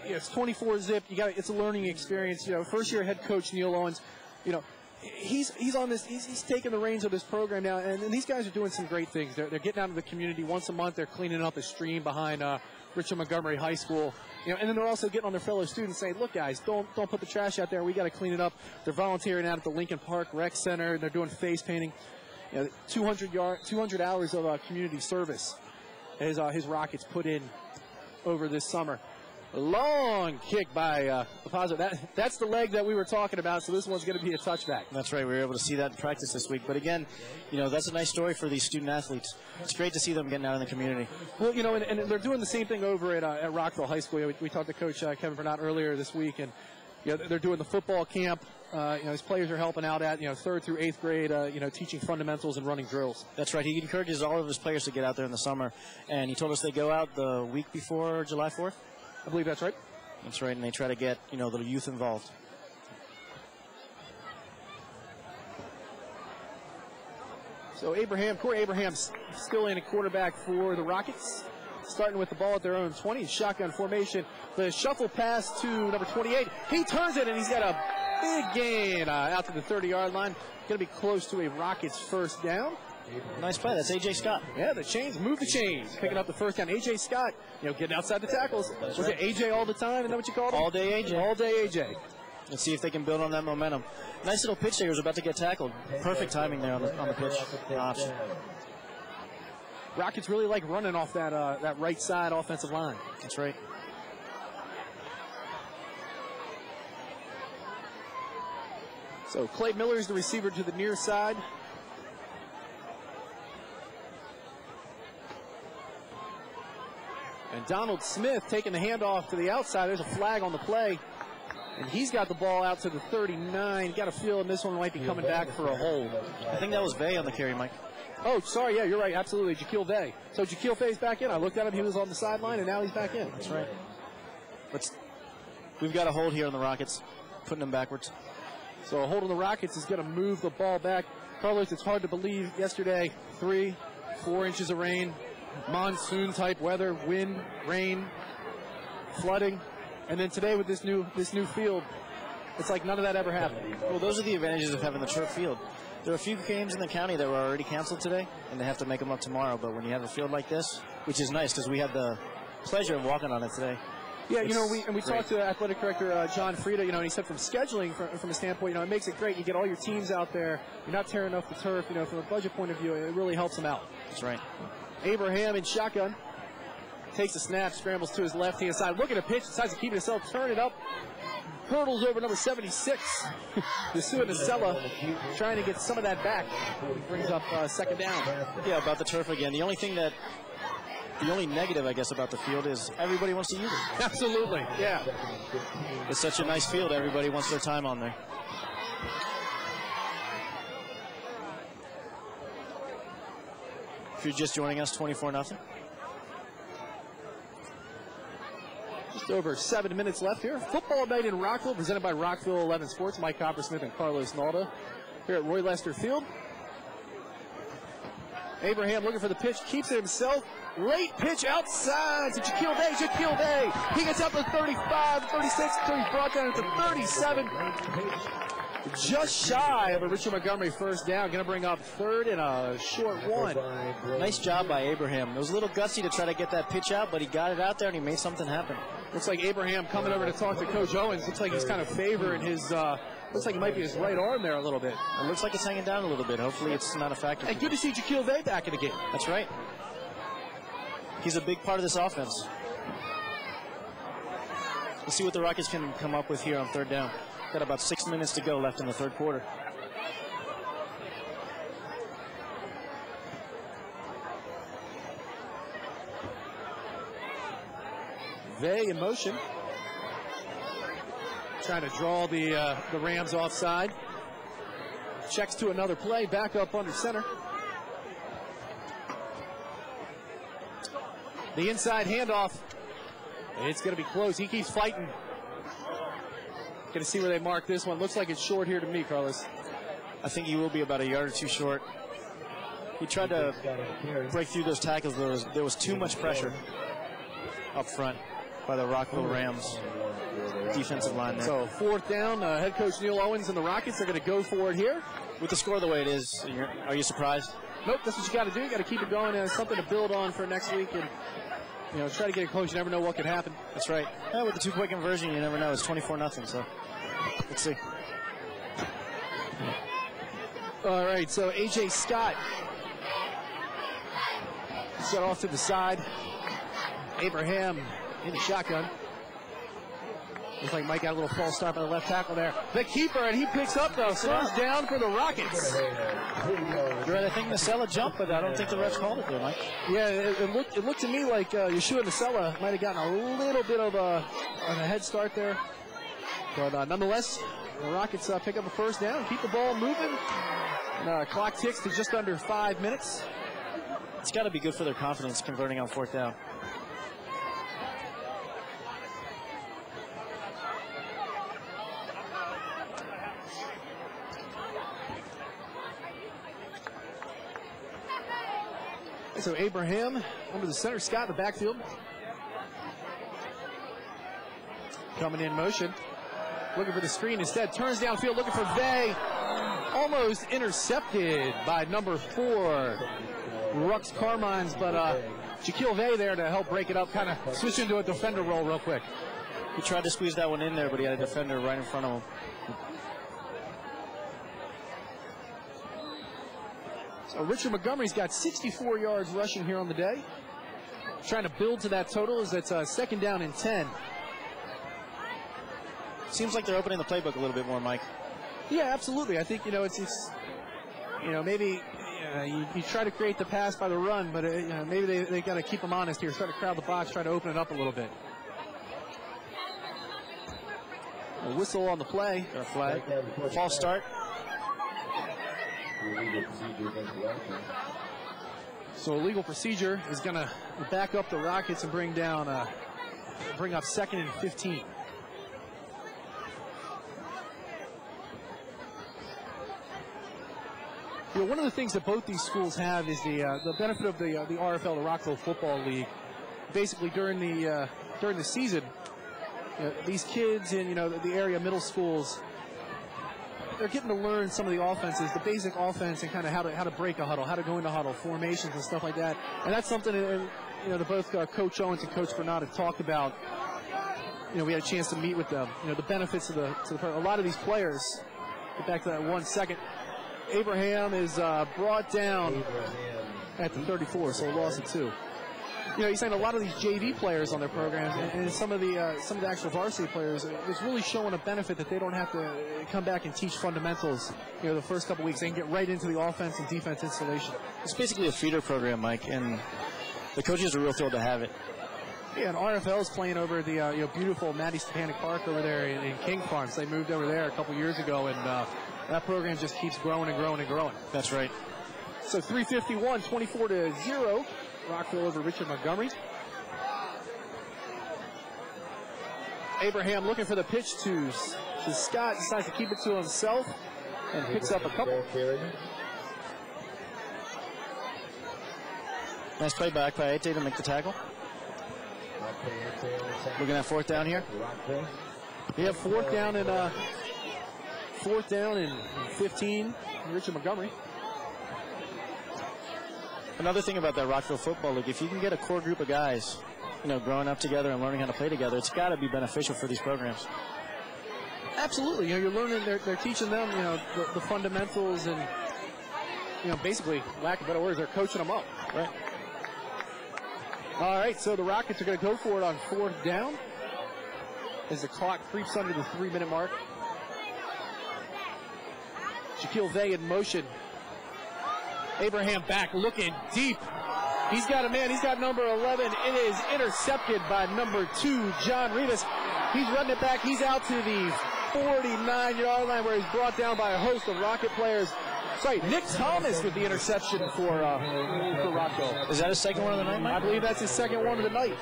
it's 24-zip. It's a learning experience. You know, first year head coach Neil Owens. You know, he's on this. He's taking the reins of this program now, and these guys are doing some great things. They're getting out of the community once a month. They're cleaning up a stream behind Richard Montgomery High School. You know, and then they're also getting on their fellow students saying, look, guys, don't put the trash out there. We got to clean it up. They're volunteering out at the Lincoln Park Rec Center. They're doing face painting. You know, 200 hours of community service his Rockets put in over this summer. A long kick by Opazzo. That's the leg that we were talking about, so this one's going to be a touchback. That's right. We were able to see that in practice this week. But again, you know, that's a nice story for these student athletes. It's great to see them getting out in the community. Well, you know, and they're doing the same thing over at Rockville High School. We talked to Coach Kevin Bernat earlier this week, and you know, they're doing the football camp. You know, his players are helping out at 3rd through 8th grade. You know, teaching fundamentals and running drills. That's right. He encourages all of his players to get out there in the summer, and he told us they go out the week before July 4th. I believe that's right. That's right, and they try to get, you know, the youth involved. So Corey Abraham's still in a quarterback for the Rockets. Starting with the ball at their own 20, shotgun formation. The shuffle pass to number 28. He turns it, and he's got a big gain out to the 30-yard line. Going to be close to a Rockets first down. Nice play. That's A.J. Scott. Yeah, the chains, move the chains. Picking up the first down. A.J. Scott, you know, getting outside the tackles. Was it A.J. all the time? Is that what you called him? All day A.J. All day A.J. Let's see if they can build on that momentum. Nice little pitch there. He was about to get tackled. Perfect timing there on the pitch option. Rockets really like running off that right side offensive line. That's right. So Clay Miller is the receiver to the near side. And Donald Smith taking the handoff to the outside. There's a flag on the play. And he's got the ball out to the 39. Got a feeling this one might be coming back for a hold. I think that was Vay on the carry, Mike. Oh, sorry. Yeah, you're right. Absolutely. Jaquil Vay. So Jaquil Vay's back in. I looked at him. He was on the sideline, and now he's back in. That's right. We've got a hold here on the Rockets, putting them backwards. So a hold on the Rockets is going to move the ball back. Carlos, it's hard to believe. Yesterday, 3-4 inches of rain, monsoon-type weather, wind, rain, flooding. And then today with this new field, it's like none of that ever happened. Well, those are the advantages of having the turf field. There are a few games in the county that were already canceled today, and they have to make them up tomorrow. But when you have a field like this, which is nice because we had the pleasure of walking on it today. Yeah, we talked to athletic director John Frieda, and he said from scheduling, from a standpoint, it makes it great. You get all your teams out there. You're not tearing up the turf. From a budget point of view, it really helps them out. That's right. Abraham in shotgun. Takes a snap, scrambles to his left-hand side. Look at a pitch, decides to keep it himself, turn it up. Hurdles over number 76. Yeshua Nasella trying to get some of that back. Brings up second down. Yeah, about the turf again. The only negative, I guess, about the field is everybody wants to use it. Absolutely, yeah. It's such a nice field. Everybody wants their time on there. If you're just joining us, 24-0. Just over 7 minutes left here. Football night in Rockville, presented by Rockville 11 Sports. Mike Coppersmith and Carlos Nalda here at Roy Lester Field. Abraham looking for the pitch, keeps it himself. Late pitch outside to Jaquil Vay. Jaquil Vay. He gets up to 35, 36, until he's brought down to 37. Just shy of a Richard Montgomery first down. Going to bring up third and a short one. Nice job by Abraham. It was a little gutsy to try to get that pitch out, but he got it out there and he made something happen. Looks like Abraham coming over to talk to Coach Owens. Looks like he's kind of favoring his, looks like it might be his right arm there a little bit. It looks like it's hanging down a little bit. Hopefully it's not a factor. And good to see Jaquil Vay back in the game. That's right. He's a big part of this offense. Let's see what the Rockets can come up with here on third down. Got about 6 minutes to go left in the third quarter. Vay in motion. Trying to draw the Rams offside. Checks to another play, back up under center. The inside handoff. It's going to be close. He keeps fighting. Going to see where they mark this one. Looks like it's short here to me, Carlos. I think he will be about a yard or two short. He tried to break through those tackles. There was too much pressure up front by the Rockville Rams defensive line there. So fourth down, head coach Neil Owens and the Rockets are going to go for it here. With the score the way it is, are you surprised? Nope, that's what you got to do. You got to keep it going as something to build on for next week and try to get it close. You never know what could happen. That's right. Yeah, with the two-point conversion, you never know. It's 24-0, so let's see. All right, so A.J. Scott set off to the side. Abraham in the shotgun. Looks like Mike got a little false start by the left tackle there. The keeper, and he picks up the first down for the Rockets. I think Nasella jumped, but I don't think the refs called it there, Mike. Yeah, it looked to me like Yeshua Nasella might have gotten a little bit of a head start there. But nonetheless, the Rockets pick up a first down, keep the ball moving. And, clock ticks to just under 5 minutes. It's got to be good for their confidence converting on fourth down. So Abraham under the center, Scott in the backfield. Coming in motion. Looking for the screen instead. Turns downfield looking for Vay. Almost intercepted by number 4, Rux Carmines. But Jaquil Vay there to help break it up. Kind of switch into a defender role real quick. He tried to squeeze that one in there, but he had a defender right in front of him. So Richard Montgomery's got 64 yards rushing here on the day. Trying to build to that total as it's second down and 10. Seems like they're opening the playbook a little bit more, Mike. Yeah, absolutely. I think, it's maybe You try to create the pass by the run, but maybe they got to keep them honest here. Start to crowd the box, try to open it up a little bit. A whistle on the play. Got a flag. False start. So illegal procedure is going to back up the Rockets and bring up 2nd and 15. One of the things that both these schools have is the benefit of the RFL, the Rockville Football League. Basically, during the season, these kids in the area middle schools, they're getting to learn some of the offenses, the basic offense, and kind of how to break a huddle, how to go into huddle, formations and stuff like that. And that's something that both Coach Owens and Coach Bernard have talked about. We had a chance to meet with them. The benefits of a lot of these players. Get back to that 1 second. Abraham is brought down at the 34, so a loss of 2. He's saying a lot of these JV players on their programs and some of the actual varsity players, it's really showing a benefit that they don't have to come back and teach fundamentals. The first couple weeks, they can get right into the offense and defense installation. It's basically a feeder program, Mike, and the coaches are real thrilled to have it. Yeah, and RFL is playing over the beautiful Matty Stepanek Park over there in King Farms. They moved over there a couple years ago, and that program just keeps growing and growing and growing. That's right. So 3:51, 24-0. Rockville over Richard Montgomery. Abraham looking for the pitch to Scott. Decides to keep it to himself and picks up a couple. Nice play back by Ate to make the tackle. Looking at 4th down here. We have 4th down and 15. Richard Montgomery. Another thing about that Rockville Football League, if you can get a core group of guys, growing up together and learning how to play together, it's got to be beneficial for these programs. Absolutely. You're learning, they're teaching them, the fundamentals and, basically, lack of better words, they're coaching them up. Right. All right, so the Rockets are going to go for it on 4th down as the clock creeps under the 3-minute mark. Shaquille Vey in motion. Abraham back, looking deep. He's got a man. He's got number 11. It is intercepted by number 2, John Rivas. He's running it back. He's out to the 49-yard line where he's brought down by a host of Rocket players. Sorry, Nick Thomas with the interception for Rockville. Is that his second one of the night, Mike? I believe that's his second one of the night.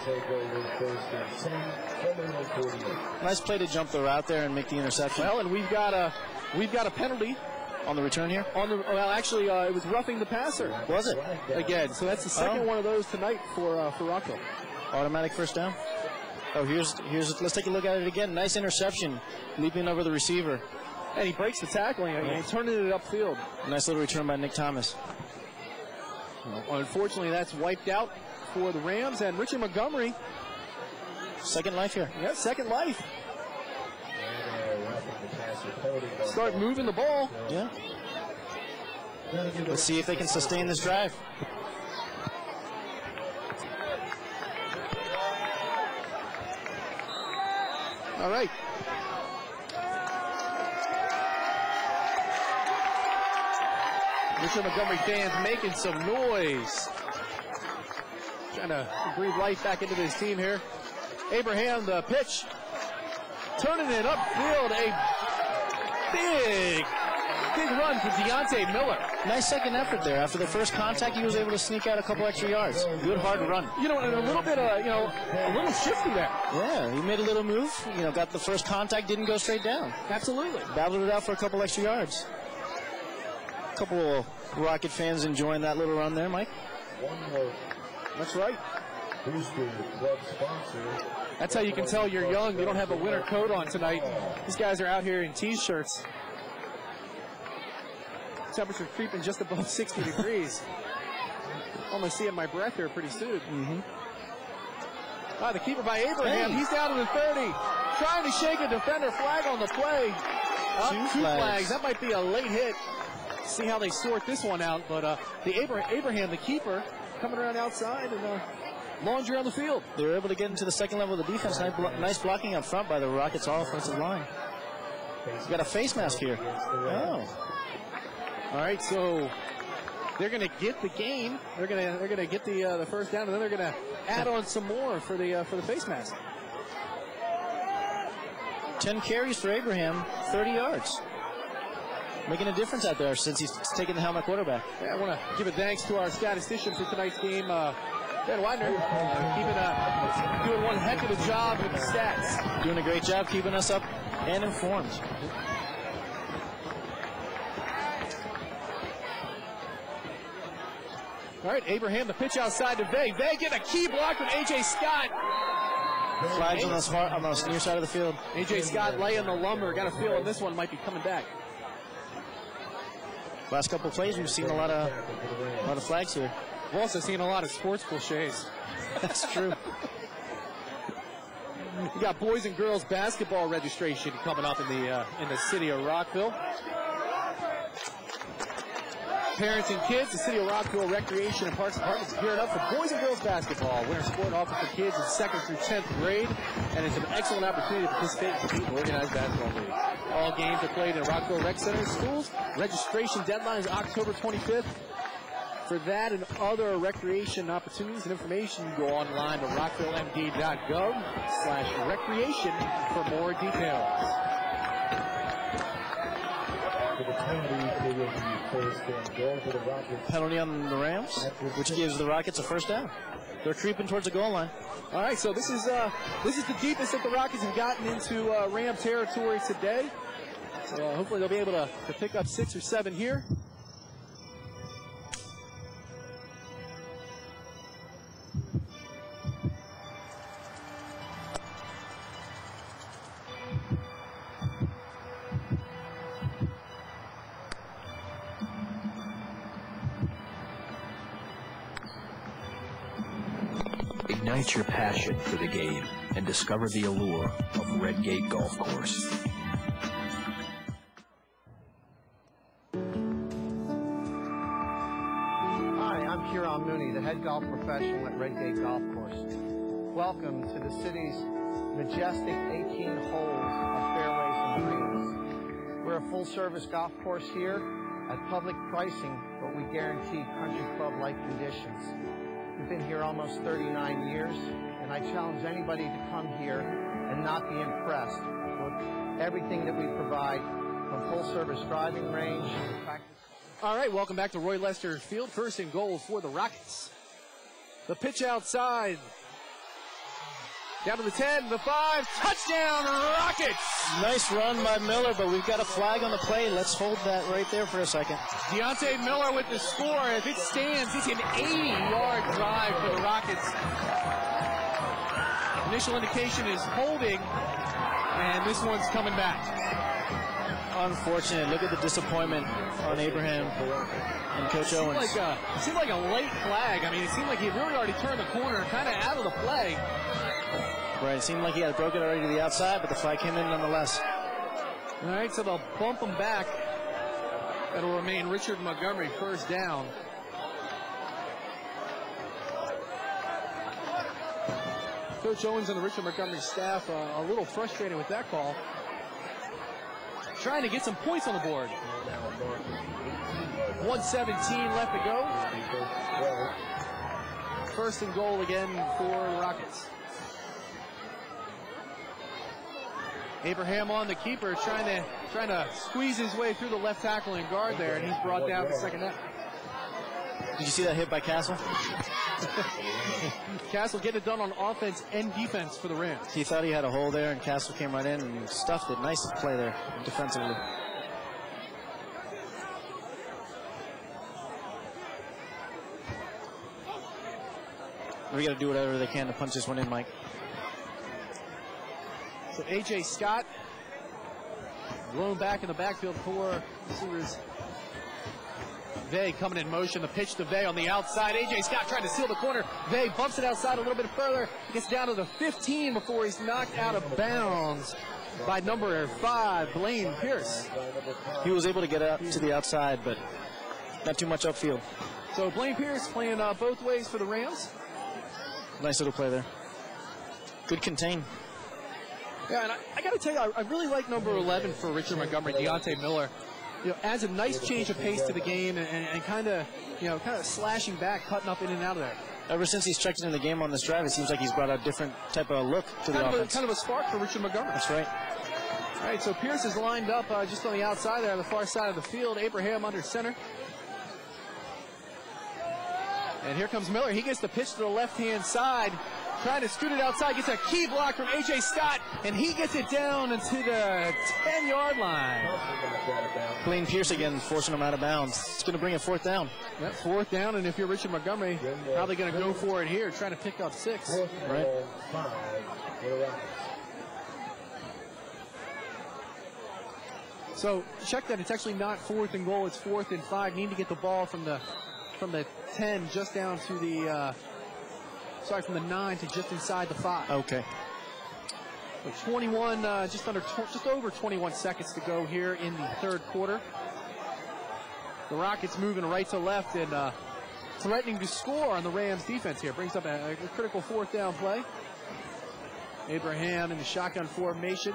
Nice play to jump the route there and make the interception. Well, and we've got a penalty. On the return here? Actually, it was roughing the passer. Was it? Again, so that's the second one of those tonight for Rockville. Automatic first down. Oh, here's. Let's take a look at it again. Nice interception, leaping over the receiver. And he breaks the tackling and he's turning it upfield. Nice little return by Nick Thomas. Well, unfortunately, that's wiped out for the Rams and Richard Montgomery. Second life here. Yeah, second life. Start moving the ball. Yeah. Let's see if they can sustain this drive. All right. Richard Montgomery fans making some noise. Trying to breathe life back into this team here. Abraham, the pitch. Turning it upfield. A big run for Deontay Miller. Nice second effort there. After the first contact, he was able to sneak out a couple extra yards. Good hard run. And a little bit a little shifty there. Yeah, he made a little move. Got the first contact, didn't go straight down. Absolutely. Battled it out for a couple extra yards. A couple of Rocket fans enjoying that little run there, Mike. That's right. That's how you can tell you're young. You don't have a winter coat on tonight. These guys are out here in T-shirts. Temperature creeping just above 60 degrees. Almost seeing my breath here pretty soon. The keeper by Abraham. Hey. He's down to the 30. Trying to shake a defender. Flag on the play. Two flags. That might be a late hit. See how they sort this one out. But Abraham, the keeper, coming around outside and laundry on the field. They were able to get into the second level of the defense. Nice blocking up front by the Rockets' offensive line. He's got a face mask here. Oh. All right, so they're going to get the gain. They're going to get the first down, and then they're going to add on some more for the face mask. 10 carries for Abraham, 30 yards. Making a difference out there since he's taking the helm at quarterback. Yeah, I want to give a thanks to our statistician for tonight's game, Ben Widener, doing one heck of a job with the stats. Doing a great job keeping us up and informed. All right, Abraham, the pitch outside to Vay. Vay getting a key block from A.J. Scott. Flags on the near side of the field. A.J. Scott laying the lumber. Got a feeling this one might be coming back. Last couple of plays, we've seen a lot of flags here. We've also seen a lot of sports cliches. That's true. We got boys and girls basketball registration coming up in the city of Rockville. Parents and kids, the City of Rockville Recreation and Parks Department is gearing up for boys and girls basketball. Winter sport offered for kids in 2nd through 10th grade, and it's an excellent opportunity to participate and compete in organized basketball league. All games are played in Rockville Rec Center schools. Registration deadline is October 25th. For that and other recreation opportunities and information, you go online to rockvillemd.gov/recreation for more details. Penalty on the Rams, which gives the Rockets a first down. They're creeping towards the goal line. All right, so this is the deepest that the Rockets have gotten into Ram territory today. So hopefully they'll be able to pick up 6 or 7 here. Ignite your passion for the game and discover the allure of Red Gate Golf Course. Hi, I'm Kieran Mooney, the head golf professional at Red Gate Golf Course. Welcome to the city's majestic 18 holes of fairways and greens. We're a full-service golf course here at public pricing, but we guarantee country club-like conditions. We've been here almost 39 years, and I challenge anybody to come here and not be impressed with everything that we provide, from full-service driving range to practice. All right, welcome back to Roy Lester Field. First and goal for the Rockets. The pitch outside. Down to the 10, the 5, touchdown Rockets! Nice run by Miller, but we've got a flag on the play. Let's hold that right there for a second. Deontay Miller with the score. If it stands, it's an 80-yard drive for the Rockets. Initial indication is holding, and this one's coming back. Unfortunate. Look at the disappointment on Abraham and Coach Owens. It seemed like a late flag. I mean, it seemed like he really already turned the corner, kind of out of the play. Right, it seemed like he had broken it already to the outside, but the flag came in nonetheless. All right, so they'll bump him back. That'll remain Richard Montgomery first down. Coach Owens and the Richard Montgomery staff a little frustrated with that call. Trying to get some points on the board. 1:17 left to go. First and goal again for the Rockets. Abraham on the keeper, trying to squeeze his way through the left tackle and guard there, and he's brought down the second net. Did you see that hit by Castle? Castle getting it done on offense and defense for the Rams. He thought he had a hole there, and Castle came right in and stuffed it. Nice play there defensively. We got to do whatever they can to punch this one in, Mike. So A.J. Scott blown back in the backfield for receivers. Vay coming in motion. The pitch to Vay on the outside. A.J. Scott trying to seal the corner. Vay bumps it outside a little bit further. He gets down to the 15 before he's knocked out of bounds by number 5, Blaine Pierce. He was able to get out to the outside, but not too much upfield. So Blaine Pierce playing both ways for the Rams. Nice little play there. Good contain. Yeah, and I got to tell you, I really like number 11 for Richard Montgomery, Deontay Miller. adds a nice change of pace to the game and kind of slashing back, cutting up in and out of there. Ever since he's checked into the game on this drive, it seems like he's brought a different type of look to the offense. Kind of a spark for Richard Montgomery. That's right. All right, so Pierce is lined up just on the outside there, on the far side of the field. Abraham under center. And here comes Miller. He gets the pitch to the left-hand side. Trying to scoot it outside. Gets a key block from A.J. Scott. And he gets it down into the 10-yard line. Blaine Pierce again forcing him out of bounds. It's going to bring a fourth down. Yep, fourth down. And if you're Richard Montgomery, probably going to go for it here, trying to pick up 6. Right. So check that. It's actually not 4th and goal. It's 4th and 5. Need to get the ball from the 10 just down to the from the 9 to just inside the 5. Okay. So 21, just over 21 seconds to go here in the third quarter. The Rockets moving right to left and threatening to score on the Rams defense here. Brings up a critical fourth down play. Abraham in the shotgun formation.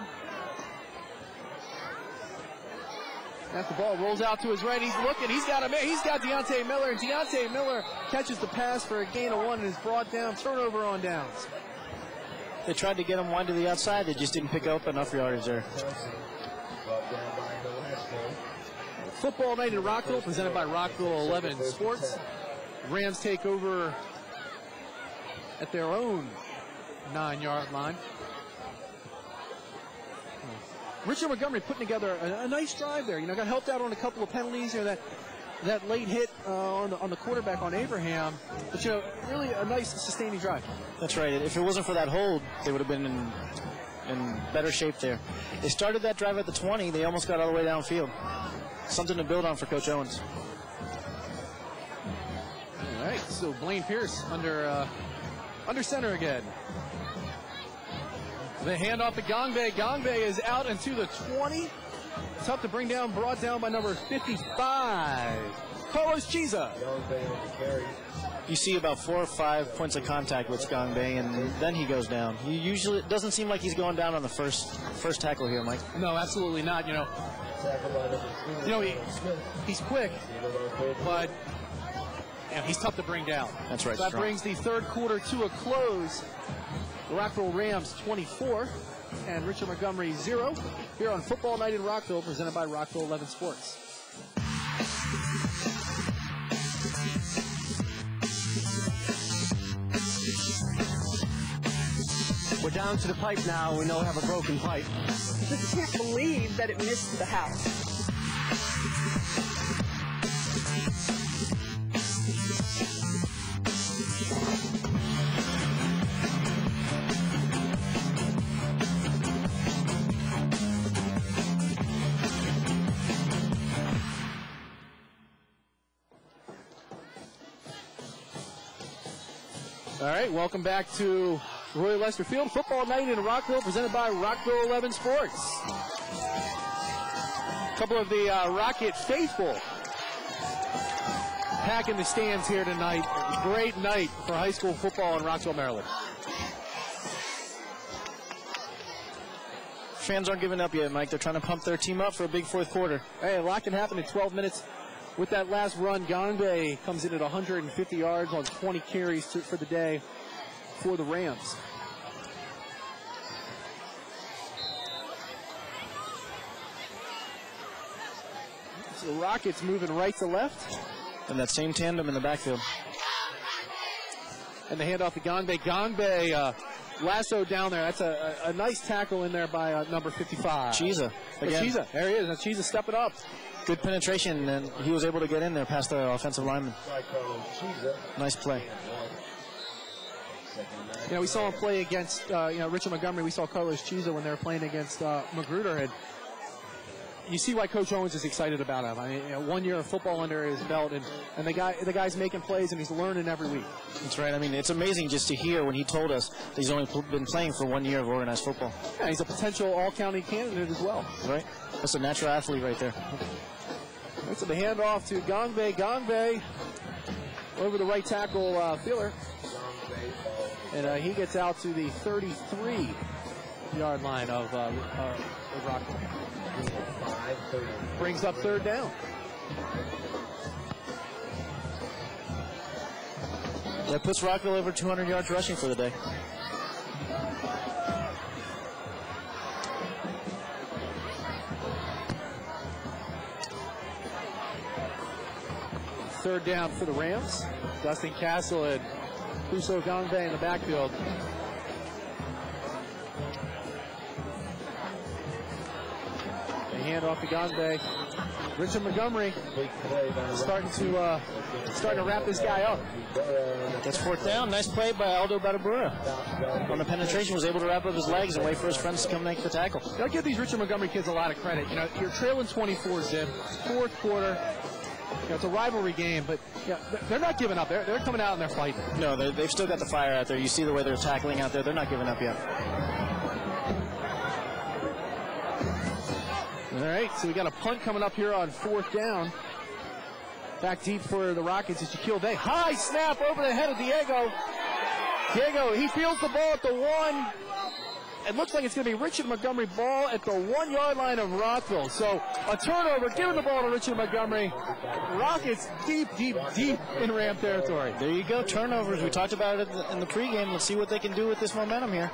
As the ball rolls out to his right, he's looking. He's got Deontay Miller, and Deontay Miller catches the pass for a gain of 1 and is brought down. Turnover on downs. They tried to get him wide to the outside. They just didn't pick up enough yardage there. Football night in Rockville, presented by Rockville 11 Sports. Rams take over at their own 9-yard line. Richard Montgomery putting together a nice drive there. Got helped out on a couple of penalties. That late hit on the quarterback on Abraham. But, really a nice sustaining drive. That's right. If it wasn't for that hold, they would have been in better shape there. They started that drive at the 20. They almost got all the way downfield. Something to build on for Coach Owens. All right, so Blaine Pierce under center again. The handoff to Gongbe. Gongbe is out into the 20. Tough to bring down, brought down by number 55, Carlos Chiza. You see about 4 or 5 points of contact with Gongbe, and then he goes down. It doesn't seem like he's going down on the first tackle here, Mike. No, absolutely not. He's quick, but he's tough to bring down. That's right. So that brings the third quarter to a close. The Rockville Rams 24 and Richard Montgomery 0 here on Football Night in Rockville, presented by Rockville 11 Sports. We're down to the pipe now. We know we have a broken pipe. Just can't believe that it missed the house. All right, welcome back to Roy Lester Field. Football Night in Rockville, presented by Rockville 11 Sports. A couple of the Rocket faithful packing the stands here tonight. Great night for high school football in Rockville, Maryland. Fans aren't giving up yet, Mike. They're trying to pump their team up for a big fourth quarter. Hey, a lot can happen in 12 minutes. With that last run, Gongbe comes in at 150 yards on 20 carries for the day for the Rams. So Rockets moving right to left. And that same tandem in the backfield. And the handoff to Gongbe. Gongbe lasso down there. That's a nice tackle in there by number 55. Chiza. Chiza. There he is. Now Chiza stepping up. Good penetration, and he was able to get in there past the offensive lineman. Nice play. We saw him play against Richard Montgomery. We saw Carlos Chiza when they were playing against Magruder. And you see why Coach Owens is excited about him. I mean, 1 year of football under his belt, and the guy's making plays, and he's learning every week. That's right. I mean, it's amazing just to hear when he told us that he's only been playing for 1 year of organized football. Yeah, he's a potential all-county candidate as well. Right. That's a natural athlete right there. So the handoff to Gongbe. Gongbe over the right tackle, Filler. And he gets out to the 33 yard line of Rockville. Brings up third down. That puts Rockville over 200 yards rushing for the day. Third down for the Rams. Dustin Castle and Huso Gangbe in the backfield. They hand off to Gangbe. Richard Montgomery starting to wrap this guy up. That's fourth down. Nice play by Aldo Badabura. On the penetration, was able to wrap up his legs and wait for his friends to come make the tackle. I'll give these Richard Montgomery kids a lot of credit. You know, you're trailing 24-zip, fourth quarter. You know, it's a rivalry game, but yeah, they're not giving up. They're coming out and they're fighting. No, they've still got the fire out there. You see the way they're tackling out there. They're not giving up yet. All right, so we got a punt coming up here on fourth down. Back deep for the Rockets is Shaquille Day. High snap over the head of Diego. Diego, he fields the ball at the 1. It looks like it's going to be Richard Montgomery ball at the 1 yard line of Rockville. So a turnover, giving the ball to Richard Montgomery. Rockets deep in Ram territory. There you go, turnovers. We talked about it in the pregame. Let's see what they can do with this momentum here.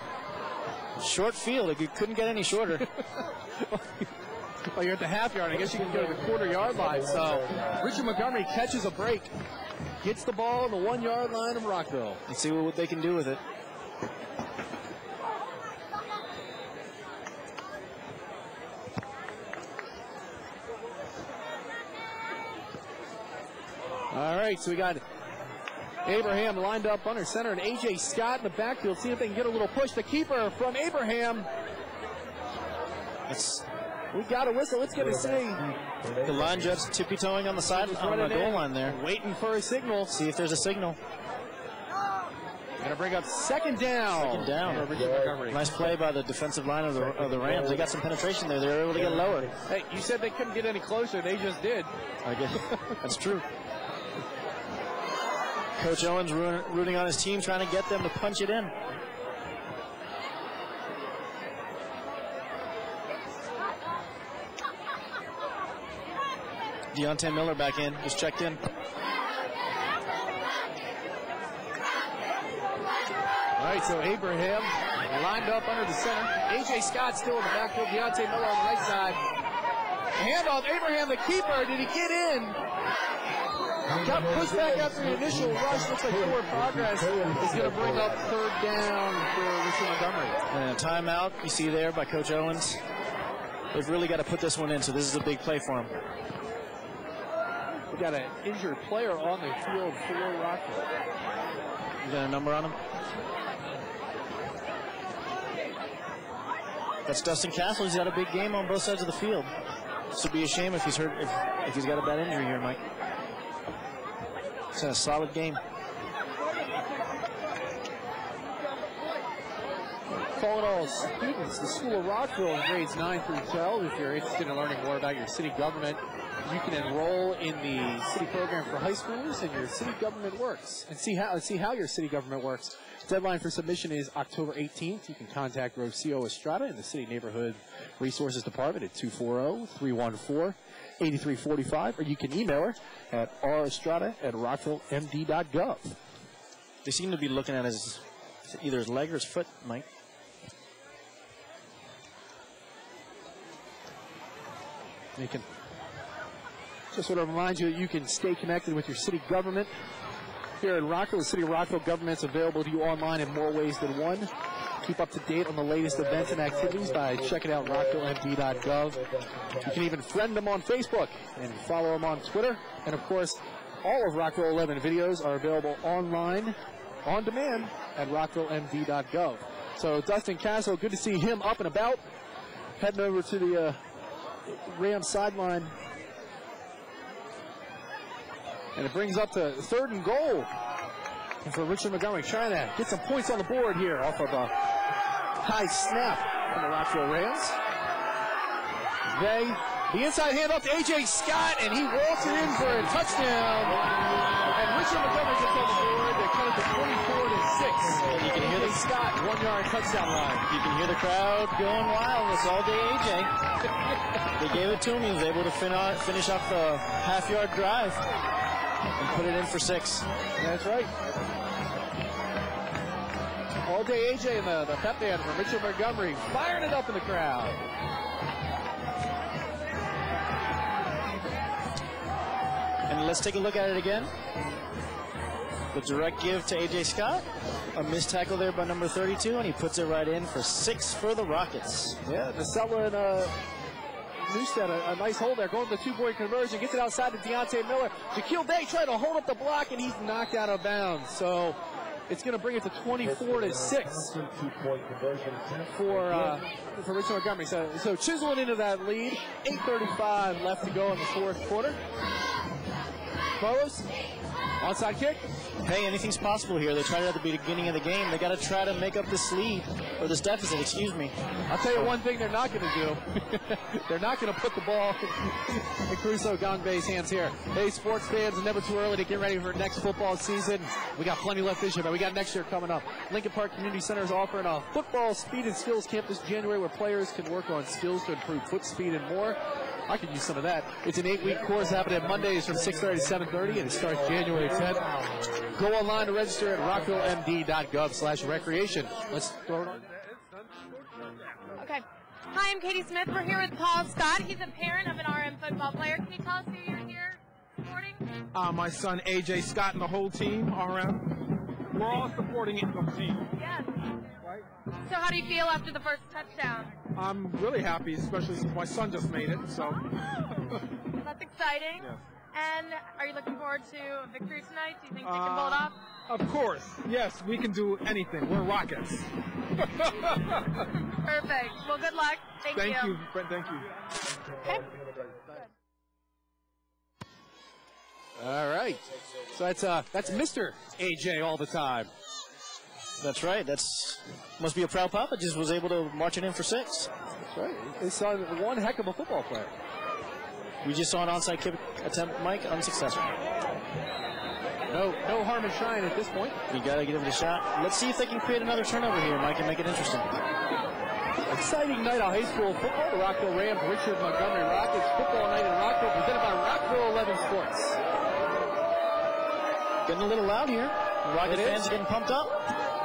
Short field, it couldn't get any shorter. Well, you're at the half yard. I guess you can go to the quarter yard line. So Richard Montgomery catches a break, gets the ball on the 1 yard line of Rockville. Let's see what they can do with it. All right, so we got Abraham lined up under center and A.J. Scott in the backfield. See if they can get a little push. The keeper from Abraham. We got a whistle. Let's get a see. The line judge tippy-toeing on the side on the goal line there. Waiting for a signal. See if there's a signal. Going to bring up second down. Second down. Nice play by the defensive line of the Rams. They got some penetration there. They were able to get lower. Hey, you said they couldn't get any closer. They just did. I guess that's true. Coach Owens rooting on his team, trying to get them to punch it in. Deontay Miller back in, just checked in. All right, so Abraham lined up under the center. A.J. Scott still in the backfield. Deontay Miller on the right side. Handoff, Abraham, the keeper. Did he get in? Got pushed back after the initial rush. Looks like forward progress is going to bring up third down for Richard Montgomery. And a timeout you see there by Coach Owens. They've really got to put this one in, so this is a big play for them. We got an injured player on the field for Rockville. You got a number on him? That's Dustin Castle. He's got a big game on both sides of the field. This would be a shame if he's hurt, if he's got a bad injury here, Mike. He's had a solid game. Calling all students, the School of Rockville in grades 9 through 12. If you're interested in learning more about your city government, you can enroll in the city program for high schoolers, and your city government works, and see how your city government works. Deadline for submission is October 18th. You can contact Rocio Estrada in the City Neighborhood Resources Department at 240-314-8345, or you can email her at restrada@rockvillemd.gov. They seem to be looking at either his leg or his foot, Mike. You can just want to remind you that you can stay connected with your city government. Here in Rockville, the City of Rockville government's available to you online in more ways than one. Keep up to date on the latest events and activities by checking out rockvillemd.gov. You can even friend them on Facebook and follow them on Twitter. And, of course, all of Rockville 11 videos are available online, on demand, at rockvillemd.gov. So, Dustin Castle, good to see him up and about. Heading over to the Rams sideline. And it brings up to third and goal. And for Richard Montgomery, trying to get some points on the board here off of a high snap from the Rockville Rams. They The inside handoff to A.J. Scott, and he walks it in for a touchdown. And Richard Montgomery gets on the board to cut it to 24-6. And you can hear A.J. Scott, 1-yard touchdown line. You can hear the crowd going wild. It's all day A.J. They gave it to him. He was able to finish off the half-yard drive and put it in for 6. That's right. All day AJ and the pep band from Richard Montgomery firing it up in the crowd. And let's take a look at it again. The direct give to A.J. Scott. A missed tackle there by number 32, and he puts it right in for 6 for the Rockets. Yeah, Nasella and Newstead, a nice hold there. Going to the 2-point conversion. Gets it outside to Deontay Miller. Shaquille Day trying to hold up the block, and he's knocked out of bounds. So it's going to bring it to 24-6 for Richard Montgomery. So chiseling into that lead. 8:35 left to go in the fourth quarter. Carlos, onside kick. Hey, anything's possible here. They tried it at the beginning of the game. They got to try to make up this lead, or this deficit, excuse me. I'll tell you one thing they're not going to do. They're not going to put the ball in Crusoe Gangbe's hands here. Hey, sports fans, it's never too early to get ready for next football season. We got plenty left this year, but we got next year coming up. Lincoln Park Community Center is offering a football speed and skills camp this January where players can work on skills to improve foot speed and more. I could use some of that. It's an 8-week course happening Mondays from 6:30 to 7:30, and it starts January 10th. Go online to register at rockvillemd.gov/recreation. Let's throw it on. Okay. Hi, I'm Katie Smith. We're here with Paul Scott. He's a parent of an RM football player. Can you tell us who you're here supporting? My son A.J. Scott and the whole team RM. We're all supporting the team. Yes. So how do you feel after the first touchdown? I'm really happy, especially since my son just made it. So that's exciting. Yes. And are you looking forward to a victory tonight? Do you think they can pull it off? Of course. Yes, we can do anything. We're Rockets. Perfect. Well, good luck. Thank you. Brent, thank you. Okay. All right. So that's Mr. AJ all the time. That's right. Must be a proud papa. Just was able to march it in for 6. That's right. His son, one heck of a football player. We just saw an onside kick attempt, Mike, unsuccessful. No harm in trying at this point. You got to give it a shot. Let's see if they can create another turnover here, Mike, and make it interesting. Exciting night of high school football. The Rockville Rams, Richard Montgomery Rockets. Football night in Rockville, presented by Rockville 11 Sports. Getting a little loud here. The Rocket fans are getting pumped up.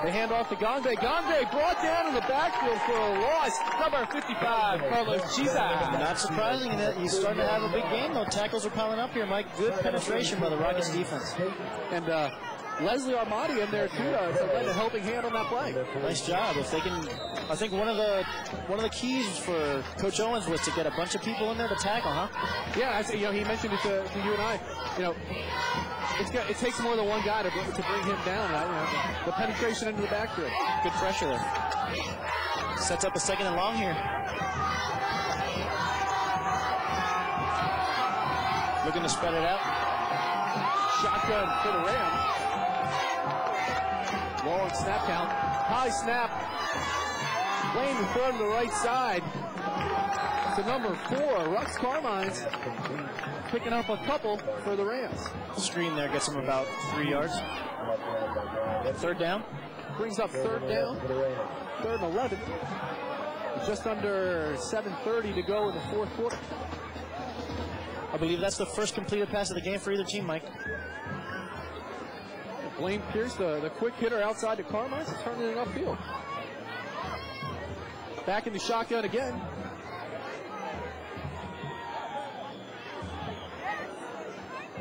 They hand off to Gangbe. Gangbe brought down in the backfield for a loss. Number 55, Carlos Chiza. Not surprising that he's starting to have a big game, though. Tackles are piling up here, Mike. Good penetration by the Rockets defense. And Leslie Armati in there, too, to lend a helping hand on that play. Nice job. If they can, I think one of the keys for Coach Owens was to get a bunch of people in there to tackle, huh? Yeah, he mentioned it to you and I. It takes more than one guy to bring him down. The penetration into the backfield. Good pressure there. Sets up a 2nd and long here. Looking to spread it out. Shotgun for the Rams. Long snap count. High snap. Playing the throw to the right side. To number 4, Rux Carmines. Picking up a couple for the Rams. Screen there gets him about 3 yards. 3rd down. Brings up 3rd down. 3rd and 11. Just under 7:30 to go in the fourth quarter. I believe that's the first completed pass of the game for either team, Mike. Blaine Pierce, the quick hitter outside to Carmines, turning it upfield. Back in the shotgun again.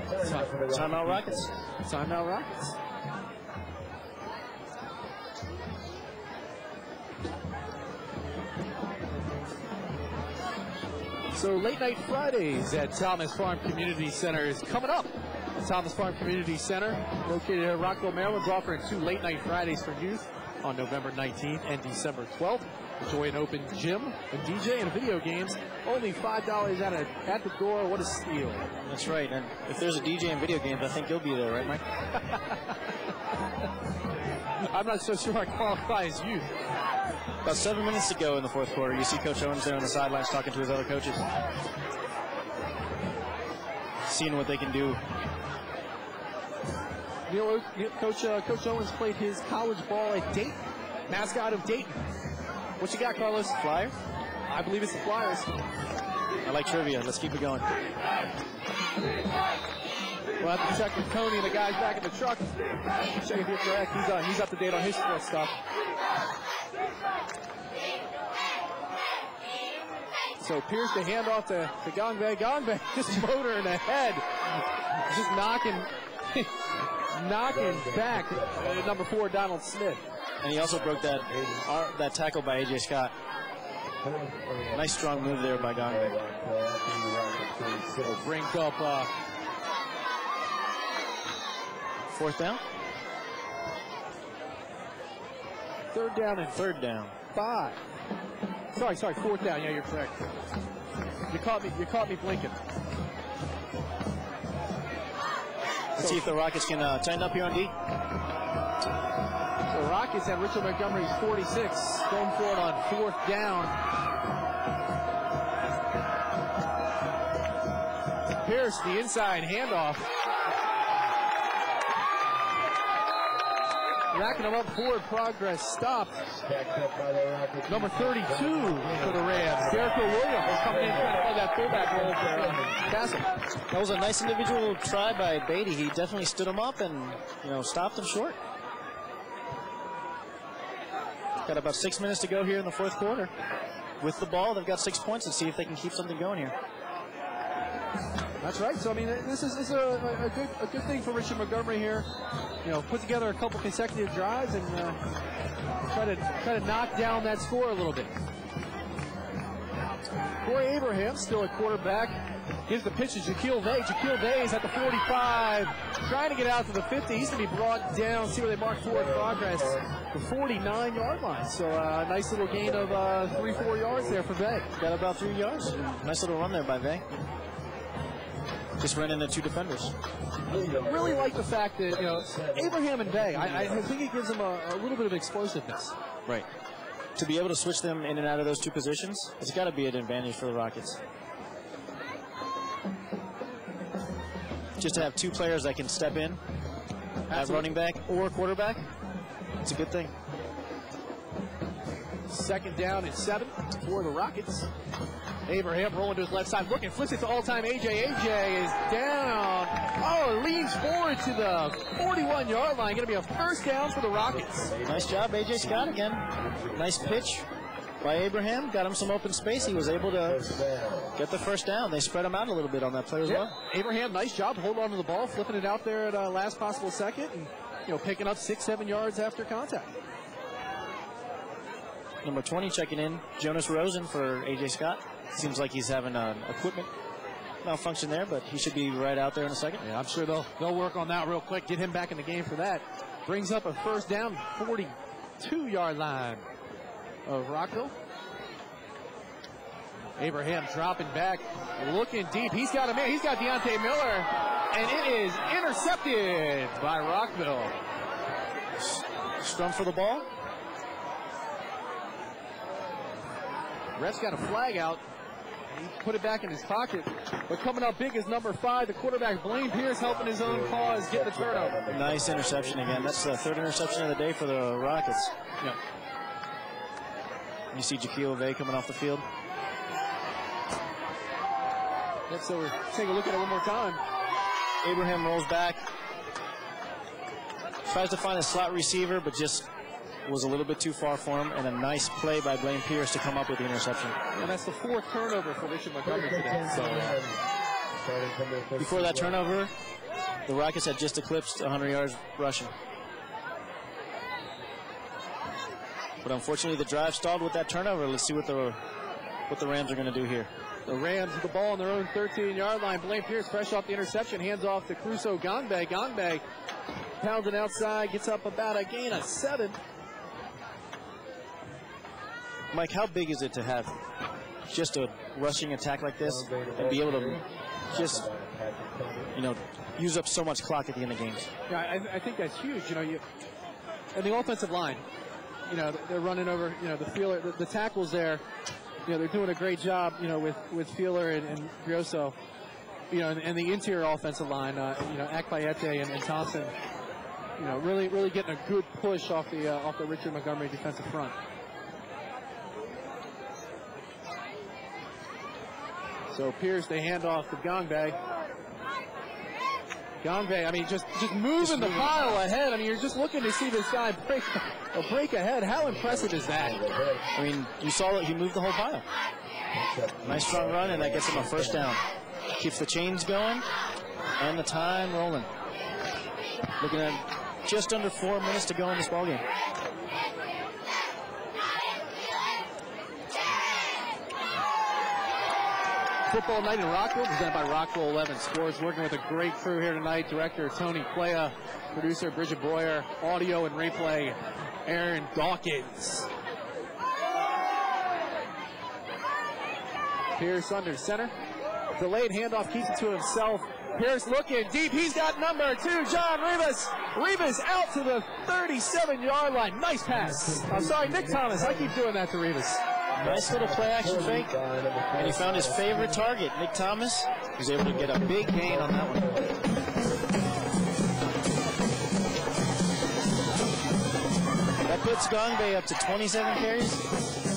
Timeout Rockets. Timeout Rockets. So late night Fridays at Thomas Farm Community Center is coming up. Thomas Farm Community Center, located in Rockville, Maryland, is offering 2 late night Fridays for youth on November 19th and December 12th. Enjoy an open gym, a DJ, and video games. Only $5 at the door. What a steal. That's right. And if there's a DJ and video games, I think you'll be there, right, Mike? I'm not so sure I qualify as youth. About 7 minutes to go in the fourth quarter. You see Coach Owens there on the sidelines talking to his other coaches. seeing what they can do. Coach Owens played his college ball at Dayton, mascot of Dayton. What you got, Carlos? Flyer? I believe it's the Flyers. I like trivia. Let's keep it going. We'll have to check with Tony and the guys back in the truck. Check if you're correct. He's up to date on his sports stuff. So Pierce the handoff to Gongbe. Gongbe just motoring ahead. Just knocking back number 4, Donald Smith. And he also broke that tackle by A.J. Scott. Nice strong move there by Gongbe. Brings up 4th down. 3rd down and 5. Sorry, 4th down. Yeah, you're correct. You caught me blinking. Let's see if the Rockets can tighten up here on D. The Rockets at Richard Montgomery's 46, going for it on 4th down. Pierce, the inside handoff. Racking them up forward, progress stopped. Number 32 for the Rams, Jericho Williams, coming in trying to play that fullback role for Castle. That was a nice individual try by Beatty. He definitely stood him up and, stopped him short. Got about 6 minutes to go here in the 4th quarter. With the ball, they've got 6 points. Let's see if they can keep something going here. That's right. So, I mean, this is a good thing for Richard Montgomery here. Put together a couple consecutive drives and try to knock down that score a little bit. Corey Abraham, still at quarterback, gives the pitch to Jaquil Vay. Jaquil Vay is at the 45, trying to get out to the 50. He's going to be brought down. See where they mark forward progress. The 49-yard line. So a nice little gain of 3-4 yards there for Vay. Got about 3 yards. Nice little run there by Vay. Just ran into 2 defenders. Really like the fact that, Abraham and Vay, I think it gives them a little bit of explosiveness. Right. To be able to switch them in and out of those 2 positions, it's got to be an advantage for the Rockets. Just to have 2 players that can step in at running back or quarterback, it's a good thing. 2nd down and 7 for the Rockets. Abraham rolling to his left side, looking, flips it to all-time AJ. AJ is down. Oh, leans forward to the 41-yard line. Going to be a 1st down for the Rockets. Nice job, AJ Scott again. Nice pitch by Abraham. Got him some open space. He was able to get the 1st down. They spread him out a little bit on that play as well. Abraham, nice job holding on to the ball, flipping it out there at last possible second, and picking up 6-7 yards after contact. Number 20 checking in, Jonas Rosen for AJ Scott. Seems like he's having an equipment malfunction there, but he should be right out there in a second. Yeah, I'm sure they'll work on that real quick, get him back in the game for that. Brings up a 1st down, 42-yard line of Rockville. Abraham dropping back, looking deep. He's got a man. He's got Deontay Miller, and it is intercepted by Rockville. Scrum for the ball. Ref's got a flag out. He put it back in his pocket. But coming up big is number 5, the quarterback, Blaine Pierce, helping his own cause get the turnover. Nice interception again. That's the 3rd interception of the day for the Rockets. Yeah. You see Jaquil Vay coming off the field. Yep, so we're taking a look at it one more time. Abraham rolls back. Tries to find a slot receiver, but just was a little bit too far for him, and a nice play by Blaine Pierce to come up with the interception. And that's the 4th turnover for Richard Montgomery today. So, before that turnover, the Rockets had just eclipsed 100 yards rushing. But unfortunately, the drive stalled with that turnover. Let's see what the Rams are going to do here. The Rams with the ball on their own 13-yard line. Blaine Pierce, fresh off the interception, hands off to Crusoe Gongbe. Gongbe pounding outside, gets up about a gain of 7. Mike, how big is it to have just a rushing attack like this and be able to just, use up so much clock at the end of games? Yeah, I think that's huge. And the offensive line, they're running over, the Feeler, the tackles there, they're doing a great job, with Feeler and Grioso. and the interior offensive line, Akpayete and Thompson, really getting a good push off the Richard Montgomery defensive front. So Pierce, they hand off to Gongbe. Gongbe, just moving the pile ahead. You're just looking to see this guy break ahead. How impressive is that? You saw that he moved the whole pile. Nice strong run, and that gets him a first down. Keeps the chains going and the time rolling. Looking at just under 4 minutes to go in this ballgame. Football night in Rockville, presented by Rockville 11 Sports. Working with a great crew here tonight. Director Tony Playa, producer Bridget Boyer, audio and replay Aaron Dawkins. Pierce under center. Delayed handoff, keeps it to himself. Pierce looking deep. He's got number 2, John Rivas. Rivas out to the 37-yard line. Nice pass. I'm sorry, Nick Thomas. I keep doing that to Rivas. Nice little play-action fake. And he found his favorite target, Nick Thomas. He was able to get a big gain on that one. That puts Gongbe up to 27 carries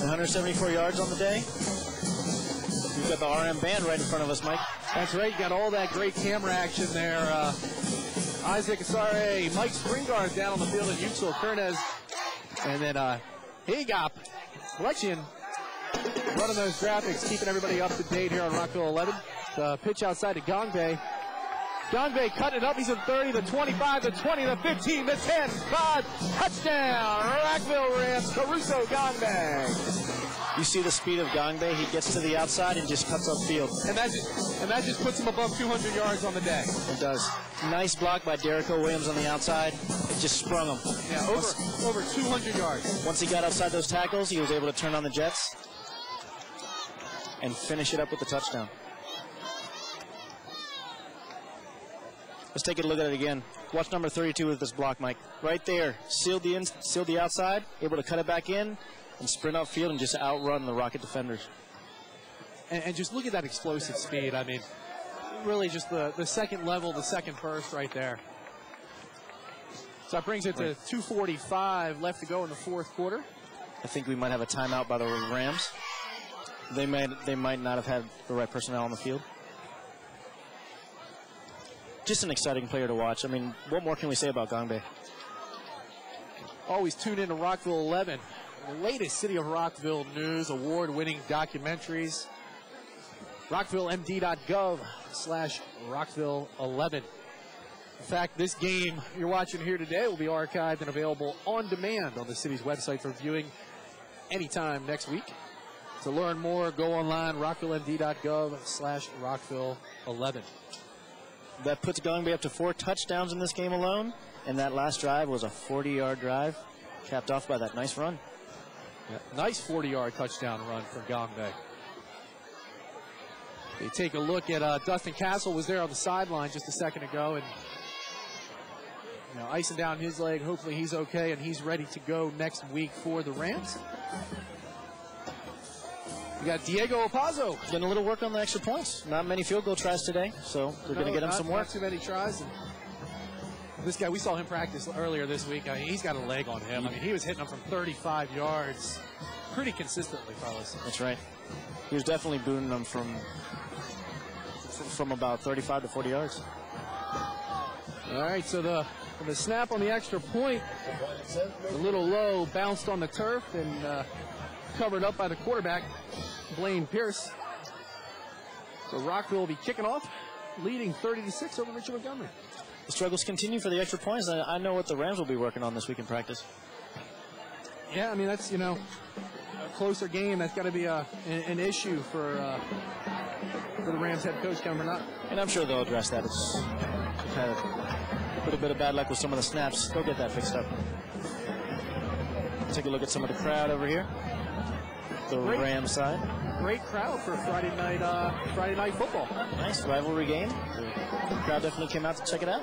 and 174 yards on the day. We've got the RM band right in front of us, Mike. That's right. You got all that great camera action there. Isaac Asare, Mike Springard down on the field, and Yuxel Kernez. And then Hagop, Flexion, running those graphics, keeping everybody up to date here on Rockville 11. The pitch outside to Gongbe. Gongbe cutting it up. He's in 30, the 25, the 20, the 15, the 10, 5. Touchdown, Rockville Rams, Caruso Gongbe. You see the speed of Gongbe. He gets to the outside and just cuts upfield. And that just puts him above 200 yards on the day. It does. Nice block by Derrico Williams on the outside. It just sprung him. Yeah, over 200 yards. Once he got outside those tackles, he was able to turn on the Jets and finish it up with the touchdown. Let's take a look at it again. Watch number 32 with this block, Mike. Right there. Sealed the outside, able to cut it back in, and sprint upfield and just outrun the Rocket defenders. And just look at that explosive speed. Really just the second level, the second burst right there. So that brings it to 2:45 left to go in the fourth quarter. I think we might have a timeout by the Rams. They might not have had the right personnel on the field. Just an exciting player to watch. What more can we say about Gongbe? Always tune in to Rockville 11. The latest City of Rockville news, award-winning documentaries. RockvilleMD.gov/Rockville11. In fact, this game you're watching here today will be archived and available on demand on the city's website for viewing anytime next week. To learn more, go online, RockvilleMD.gov/Rockville11. That puts Gongbe up to 4 touchdowns in this game alone, and that last drive was a 40-yard drive, capped off by that nice run. Yeah, nice 40-yard touchdown run for Gongbe. They take a look at Dustin Castle was there on the sideline just a second ago, and icing down his leg. Hopefully he's okay and he's ready to go next week for the Rams. We got Diego Opazzo getting a little work on the extra points. Not many field goal tries today, so they're going to get him some work. Not too many tries. And this guy, we saw him practice earlier this week. He's got a leg on him. He was hitting them from 35 yards pretty consistently, fellas. That's right. He was definitely booting them from about 35 to 40 yards. All right, so the snap on the extra point, a little low, bounced on the turf and covered up by the quarterback, Blaine Pierce. So Rockville will be kicking off, leading 30-6 over Richard Montgomery. The struggles continue for the extra points. I know what the Rams will be working on this week in practice. Yeah, that's, a closer game. That's got to be an issue for the Rams head coach, Kevin Bernard. And I'm sure they'll address that. It's kind of a little bit of bad luck with some of the snaps. They'll get that fixed up. Take a look at some of the crowd over here. The Rams side. Great crowd for Friday night football. Nice rivalry game. The crowd definitely came out to check it out.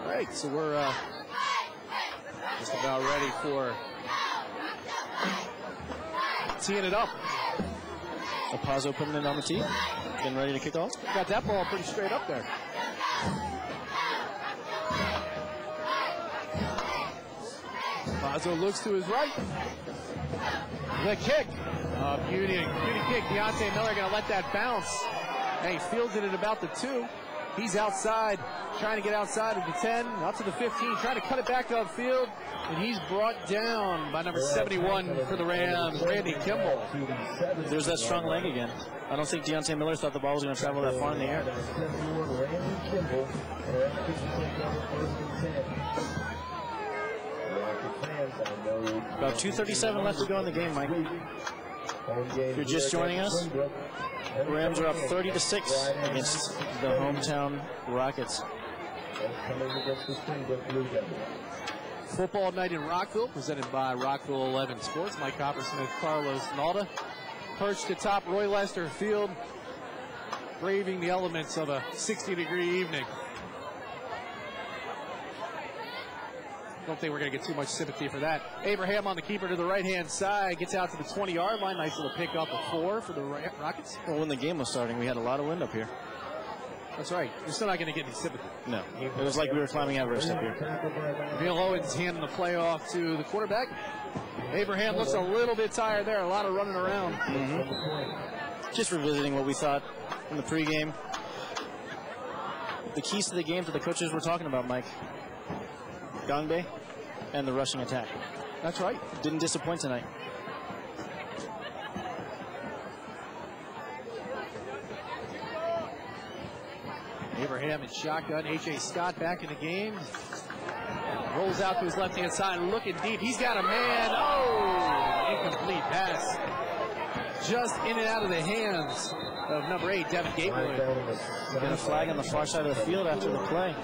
All right, so we're Just about ready for teeing it up. Apazzo putting it on the tee. Getting ready to kick off. Got that ball pretty straight up there. Apazzo looks to his right. The kick. Beauty kick. Deontay Miller going to let that bounce. And he fields it at about the 2. He's outside, trying to get outside of the 10, up to the 15, trying to cut it back upfield. And he's brought down by number 71 for the Rams, Randy Kimball. There's that strong leg again. I don't think Deontay Miller thought the ball was going to travel that far in the air. About 2:37 left to go in the game, Mike. If you're just joining us, the Rams are up 30-6 against the hometown Rockets. Football night in Rockville, presented by Rockville 11 Sports. Mike Coppersmith, Carlos Nalda, perched atop Roy Lester Field, braving the elements of a 60-degree evening. Don't think we're going to get too much sympathy for that. Abraham on the keeper to the right-hand side, gets out to the 20-yard line. Nice little pick up of 4 for the Rockets. Well, when the game was starting, we had a lot of wind up here. That's right. You're still not going to get any sympathy. No. It was like we were climbing Everest up here. Bill Owens handing the play off to the quarterback. Abraham looks a little bit tired there. A lot of running around. Just revisiting what we thought in the pregame. The keys to the game for the coaches we're talking about, Mike. Gangbe and the rushing attack. That's right. Didn't disappoint tonight. Abraham in shotgun. A.J. Scott back in the game. Rolls out to his left-hand side, looking deep. He's got a man. Oh, incomplete pass. Just in and out of the hands of number 8, Devin Gatewood. Get a flag on the far side of the field after the play.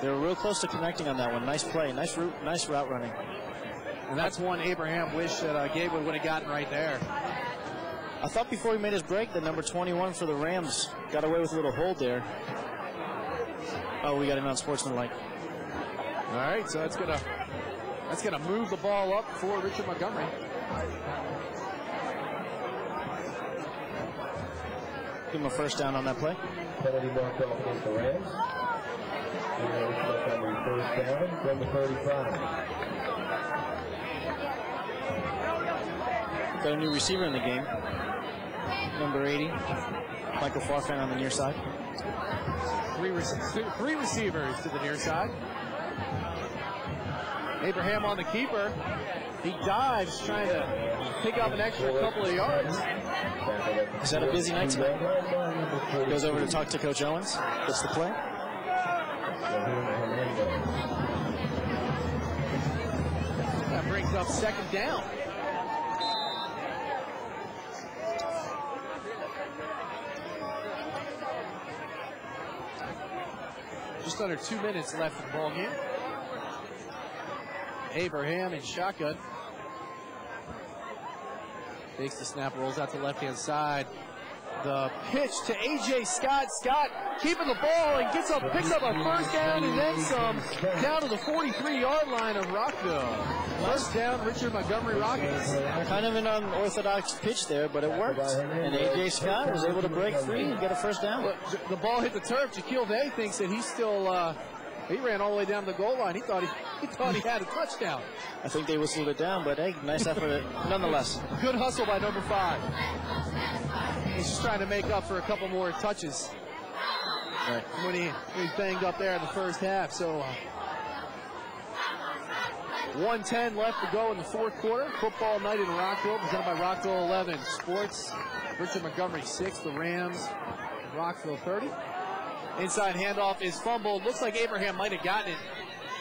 They were real close to connecting on that one. Nice play, nice route running. And that's one Abraham wished that Gatewood would have gotten right there. I thought before he made his break that number 21 for the Rams got away with a little hold there. Oh, we got him on sportsmanlike. All right, so that's gonna move the ball up for Richard Montgomery. Give him a first down on that play. Penalty marked off against the Rams. First down from the 35. Got a new receiver in the game. Number 80, Michael Farfan on the near side. Three receivers to the near side. Abraham on the keeper. He dives, trying to pick up an extra couple of yards. He's had a busy night tonight. Goes over to talk to Coach Owens. Gets the play. That brings up second down. Just under 2 minutes left in the ball game. Abraham in shotgun. Takes the snap, rolls out to the left-hand side. The pitch to A.J. Scott. Scott keeping the ball and picks up a first down and then some down to the 43-yard line of Rockville. First down, Richard Montgomery Rockets. Kind of an unorthodox pitch there, but it worked. And A.J. Scott was able to break free and get a first down. The ball hit the turf. Jaquil Vay thinks that he's still, he ran all the way down the goal line. He thought he had a touchdown. I think they whistled it down, but hey, nice effort nonetheless. Good hustle by number 5. He's just trying to make up for a couple more touches. Right. When he banged up there in the first half. So 1:10 left to go in the fourth quarter. Football night in Rockville, presented by Rockville 11 Sports. Richard Montgomery 6, the Rams, Rockville 30. Inside handoff is fumbled. Looks like Abraham might have gotten it.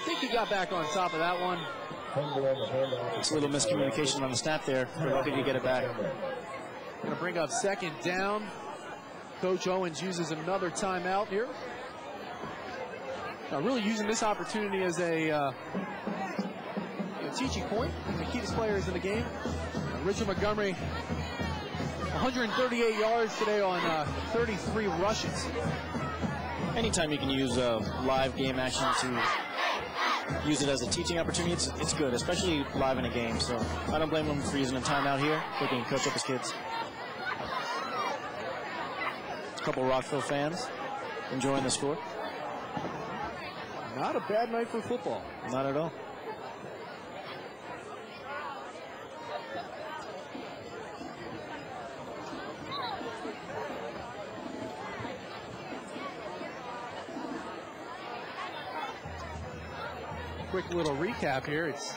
I think he got back on top of that one. It's a little miscommunication on the snap there. We're lucky to get it back. Going to bring up second down. Coach Owens uses another timeout here. Really using this opportunity as a teaching point to keep his players in the game. Richard Montgomery, 138 yards today on 33 rushes. Anytime you can use live game action to use it as a teaching opportunity, it's good, especially live in a game. So I don't blame him for using a timeout here, looking to coach up his kids. A couple Rockville fans enjoying the score. Not a bad night for football. Not at all. Quick little recap here. It's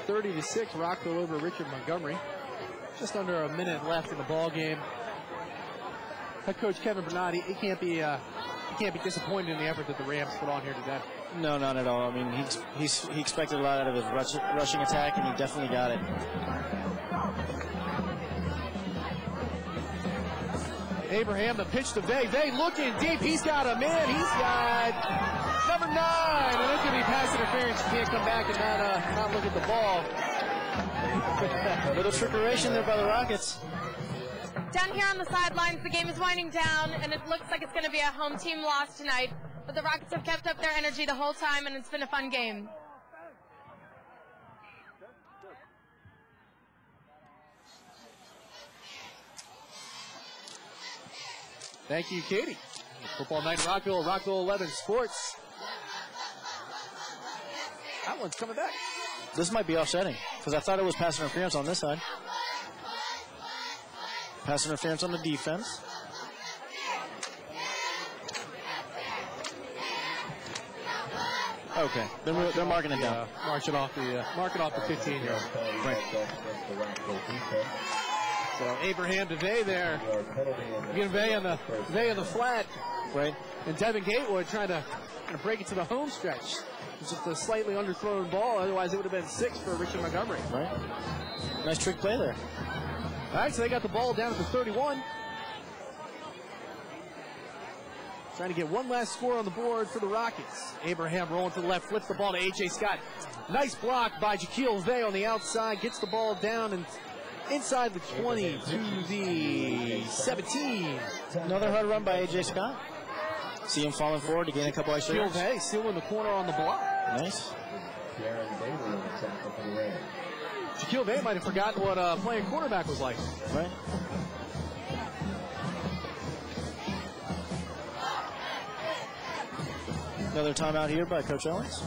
30-6, Rockville over Richard Montgomery. Just under a minute left in the ball game. Head coach Kevin Bernardi, he can't be disappointed in the effort that the Rams put on here today. No, not at all. I mean, he expected a lot out of his rushing attack, and he definitely got it. Abraham, the pitch to Vay. Vay looking deep. He's got a man. He's got number 9. And it could be pass interference. You can't come back and not look at the ball. Little trickeration there by the Rockets. Down here on the sidelines, the game is winding down, and it looks like it's going to be a home team loss tonight. But the Rockets have kept up their energy the whole time, and it's been a fun game. Thank you, Katie. Football night in Rockville, Rockville 11 Sports. That one's coming back. This might be offsetting, because I thought it was pass interference on this side. Pass interference on the defense. Okay, they're marking it down. Mark it off the 15 here. Right. So Abraham to Vay there. Again, Vay on the flat. Right. And Devin Gatewood trying to break it to the home stretch. It's just a slightly underthrown ball. Otherwise, it would have been 6 for Richard Montgomery. Right. Nice trick play there. All right, so they got the ball down at the 31. Trying to get one last score on the board for the Rockets. Abraham rolling to the left, flips the ball to A.J. Scott. Nice block by Jaquil Vay on the outside. Gets the ball down and inside the 20 to the 17. Another hard run by A.J. Scott. See him falling forward to gain a couple extra yards. Jaquil Vay still in the corner on the block. Nice. Jaquil Vay might have forgotten what playing quarterback was like. Right. Another timeout here by Coach Owens.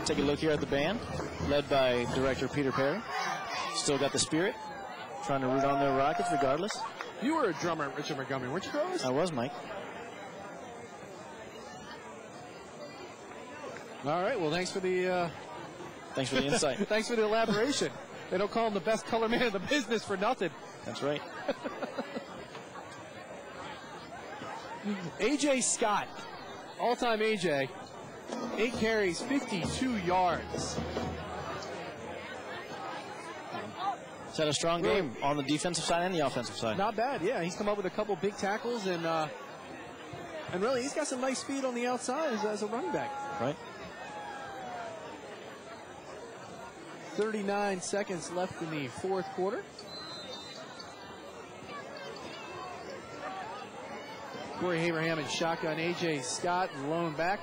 Take a look here at the band, led by Director Peter Perry. Still got the spirit, trying to root on their Rockets regardless. You were a drummer at Richard Montgomery, weren't you, Carlos? I was, Mike. All right, well, thanks for the insight. Thanks for the elaboration. They don't call him the best color man in the business for nothing. That's right. A.J. Scott, all-time A.J., 8 carries, 52 yards. He's had a strong game on the defensive side and the offensive side. Not bad, yeah. He's come up with a couple big tackles, and really, he's got some nice speed on the outside as a running back. Right. 39 seconds left in the fourth quarter. Corey Abraham and shotgun. A.J. Scott lone back.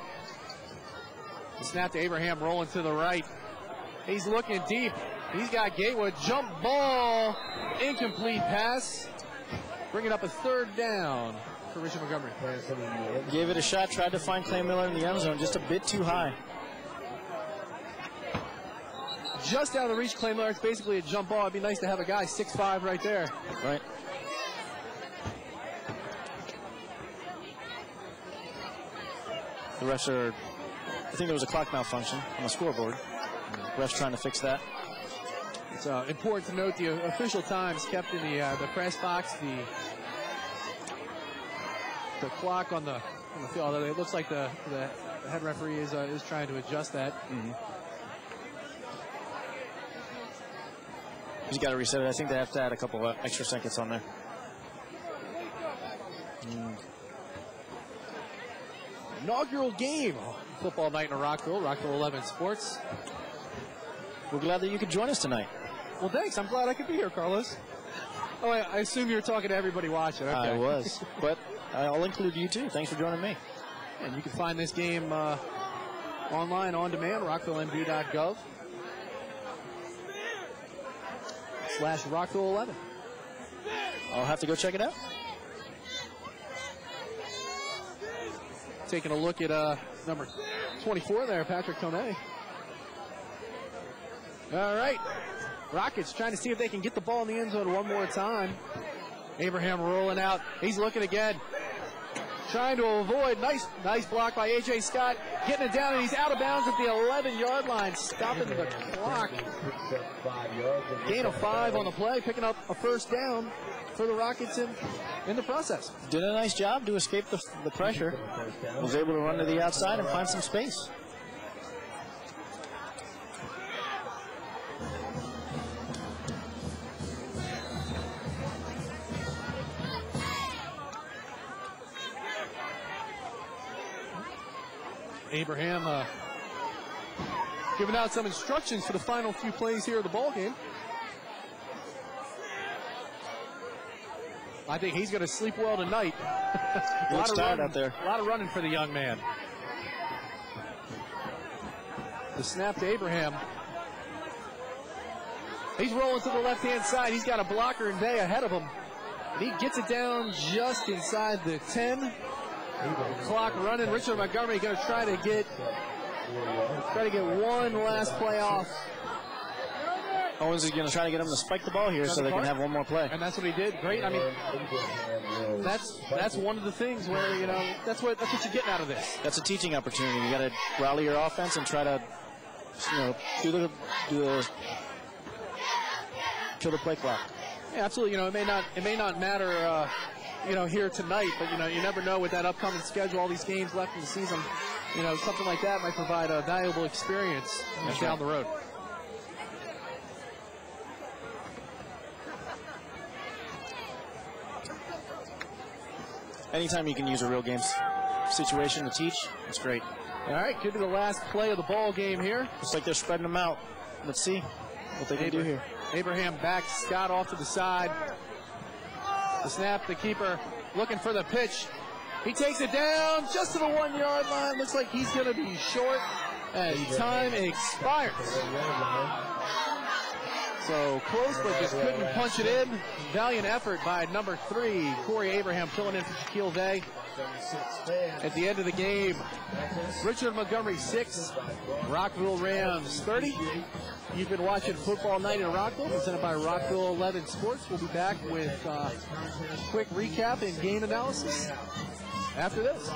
The snap to Abraham rolling to the right. He's looking deep. He's got Gatewood. Jump ball. Incomplete pass. Bringing up a 3rd down for Richard Montgomery. Gave it a shot. Tried to find Clay Miller in the end zone. Just a bit too high. Just out of reach, Clay Miller. It's basically a jump ball. It'd be nice to have a guy 6'5" right there. Right. The refs are, I think there was a clock malfunction on the scoreboard. Refs trying to fix that. It's important to note the official times kept in the press box. The clock on the field. It looks like the head referee is trying to adjust that. Mm-hmm. He's got to reset it. I think they have to add a couple of extra seconds on there. Inaugural game. Football night in Rockville. Rockville 11 Sports. We're glad that you could join us tonight. Well, thanks. I'm glad I could be here, Carlos. Oh, I assume you were talking to everybody watching. Okay. I was, but I'll include you too. Thanks for joining me. And you can find this game online on demand, rockvillemv.gov /Rockville11. I'll have to go check it out. Taking a look at number 24 there, Patrick Tomei. All right. Rockets trying to see if they can get the ball in the end zone one more time. Abraham rolling out. He's looking again. Trying to avoid. Nice block by A.J. Scott. Getting it down, and he's out of bounds at the 11-yard line, stopping the clock. Gain of 5 on the play, picking up a first down for the Rockets in the process. Did a nice job to escape the pressure. Was able to run to the outside and find some space. Abraham giving out some instructions for the final few plays here of the ball game. I think he's going to sleep well tonight. Looks tired out there. A lot of running for the young man. The snap to Abraham. He's rolling to the left-hand side. He's got a blocker and Day ahead of him. And he gets it down just inside the 10. Clock running. Richard Montgomery going to try to get one last play off. Owens is going to try to get him to spike the ball here so they can have one more play. And that's what he did. Great. I mean, that's one of the things where, you know, that's what you're getting out of this. That's a teaching opportunity. You got to rally your offense and try to, you know, kill the play clock. Yeah, absolutely. You know, it may not matter. You know, here tonight, but you know, you never know with that upcoming schedule, all these games left in the season, you know, something like that might provide a valuable experience down the road. Anytime you can use a real game situation to teach, it's great. All right, could be the last play of the ball game here. Looks like they're spreading them out. Let's see what they can do here. Abraham backs Scott off to the side. The snap, the keeper looking for the pitch. He takes it down just to the 1-yard line. Looks like he's going to be short as time expires. So close, but just couldn't punch it in. Valiant effort by number 3, Corey Abraham, filling in for Shaquille Day. At the end of the game, Richard Montgomery 6, Rockville Rams 30. You've been watching Football Night in Rockville, presented by Rockville 11 Sports. We'll be back with a quick recap and game analysis after this.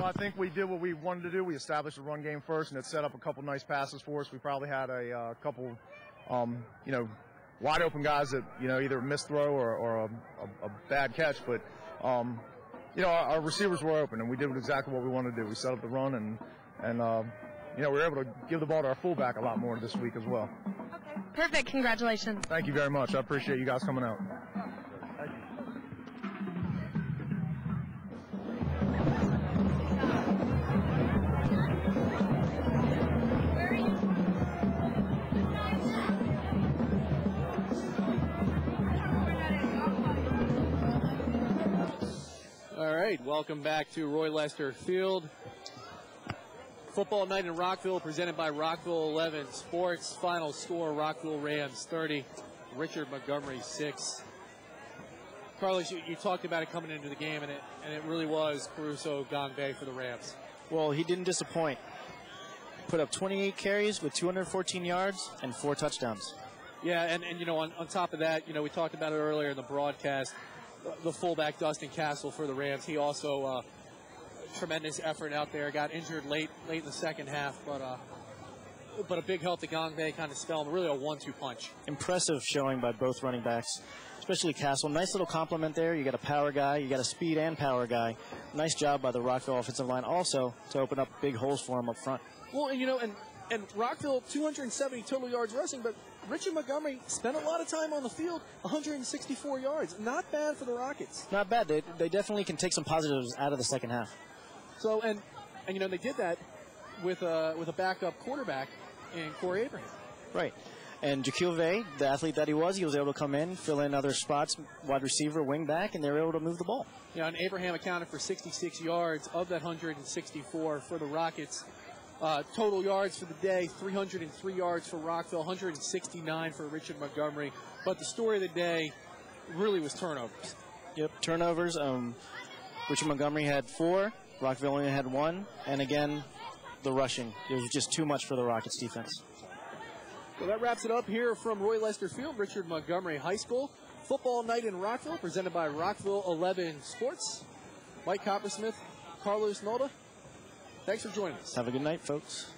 I think we did what we wanted to do. We established a run game first, and it set up a couple nice passes for us. We probably had a couple, you know, wide open guys that, you know, either missed throw or a bad catch. But, you know, our receivers were open, and we did exactly what we wanted to do. We set up the run, and you know, we were able to give the ball to our fullback a lot more this week as well. Okay. Perfect. Congratulations. Thank you very much. I appreciate you guys coming out. All right. right, welcome back to Roy Lester Field. Football night in Rockville, presented by Rockville 11 Sports. Final score: Rockville Rams 30, Richard Montgomery 6. Carlos, you talked about it coming into the game, and it really was Caruso Gangbe for the Rams. Well, he didn't disappoint. Put up 28 carries with 214 yards and 4 touchdowns. Yeah, and you know, on top of that, you know, we talked about it earlier in the broadcast, the fullback Dustin Castle for the Rams. He also tremendous effort out there. Got injured late in the second half, but a big help to Gangbe, kind of spelled really a 1-2 punch. Impressive showing by both running backs, especially Castle. Nice little compliment there. You got a power guy, you got a speed and power guy. Nice job by the Rockville offensive line also to open up big holes for him up front. Well, and you know, and Rockville 270 total yards rushing, but Richard Montgomery spent a lot of time on the field, 164 yards. Not bad for the Rockets. Not bad. They definitely can take some positives out of the second half. So, and you know, they did that with a backup quarterback in Corey Abraham. Right. And Jaquil Vay, the athlete that he was able to come in, fill in other spots, wide receiver, wing back, and they were able to move the ball. Yeah, and Abraham accounted for 66 yards of that 164 for the Rockets. Total yards for the day, 303 yards for Rockville, 169 for Richard Montgomery. But the story of the day really was turnovers. Yep, turnovers. Richard Montgomery had 4. Rockville only had 1. And again, the rushing. It was just too much for the Rockets defense. Well, that wraps it up here from Roy Lester Field, Richard Montgomery High School. Football night in Rockville, presented by Rockville 11 Sports. Mike Coppersmith, Carlos Nolda. Thanks for joining us. Have a good night, folks.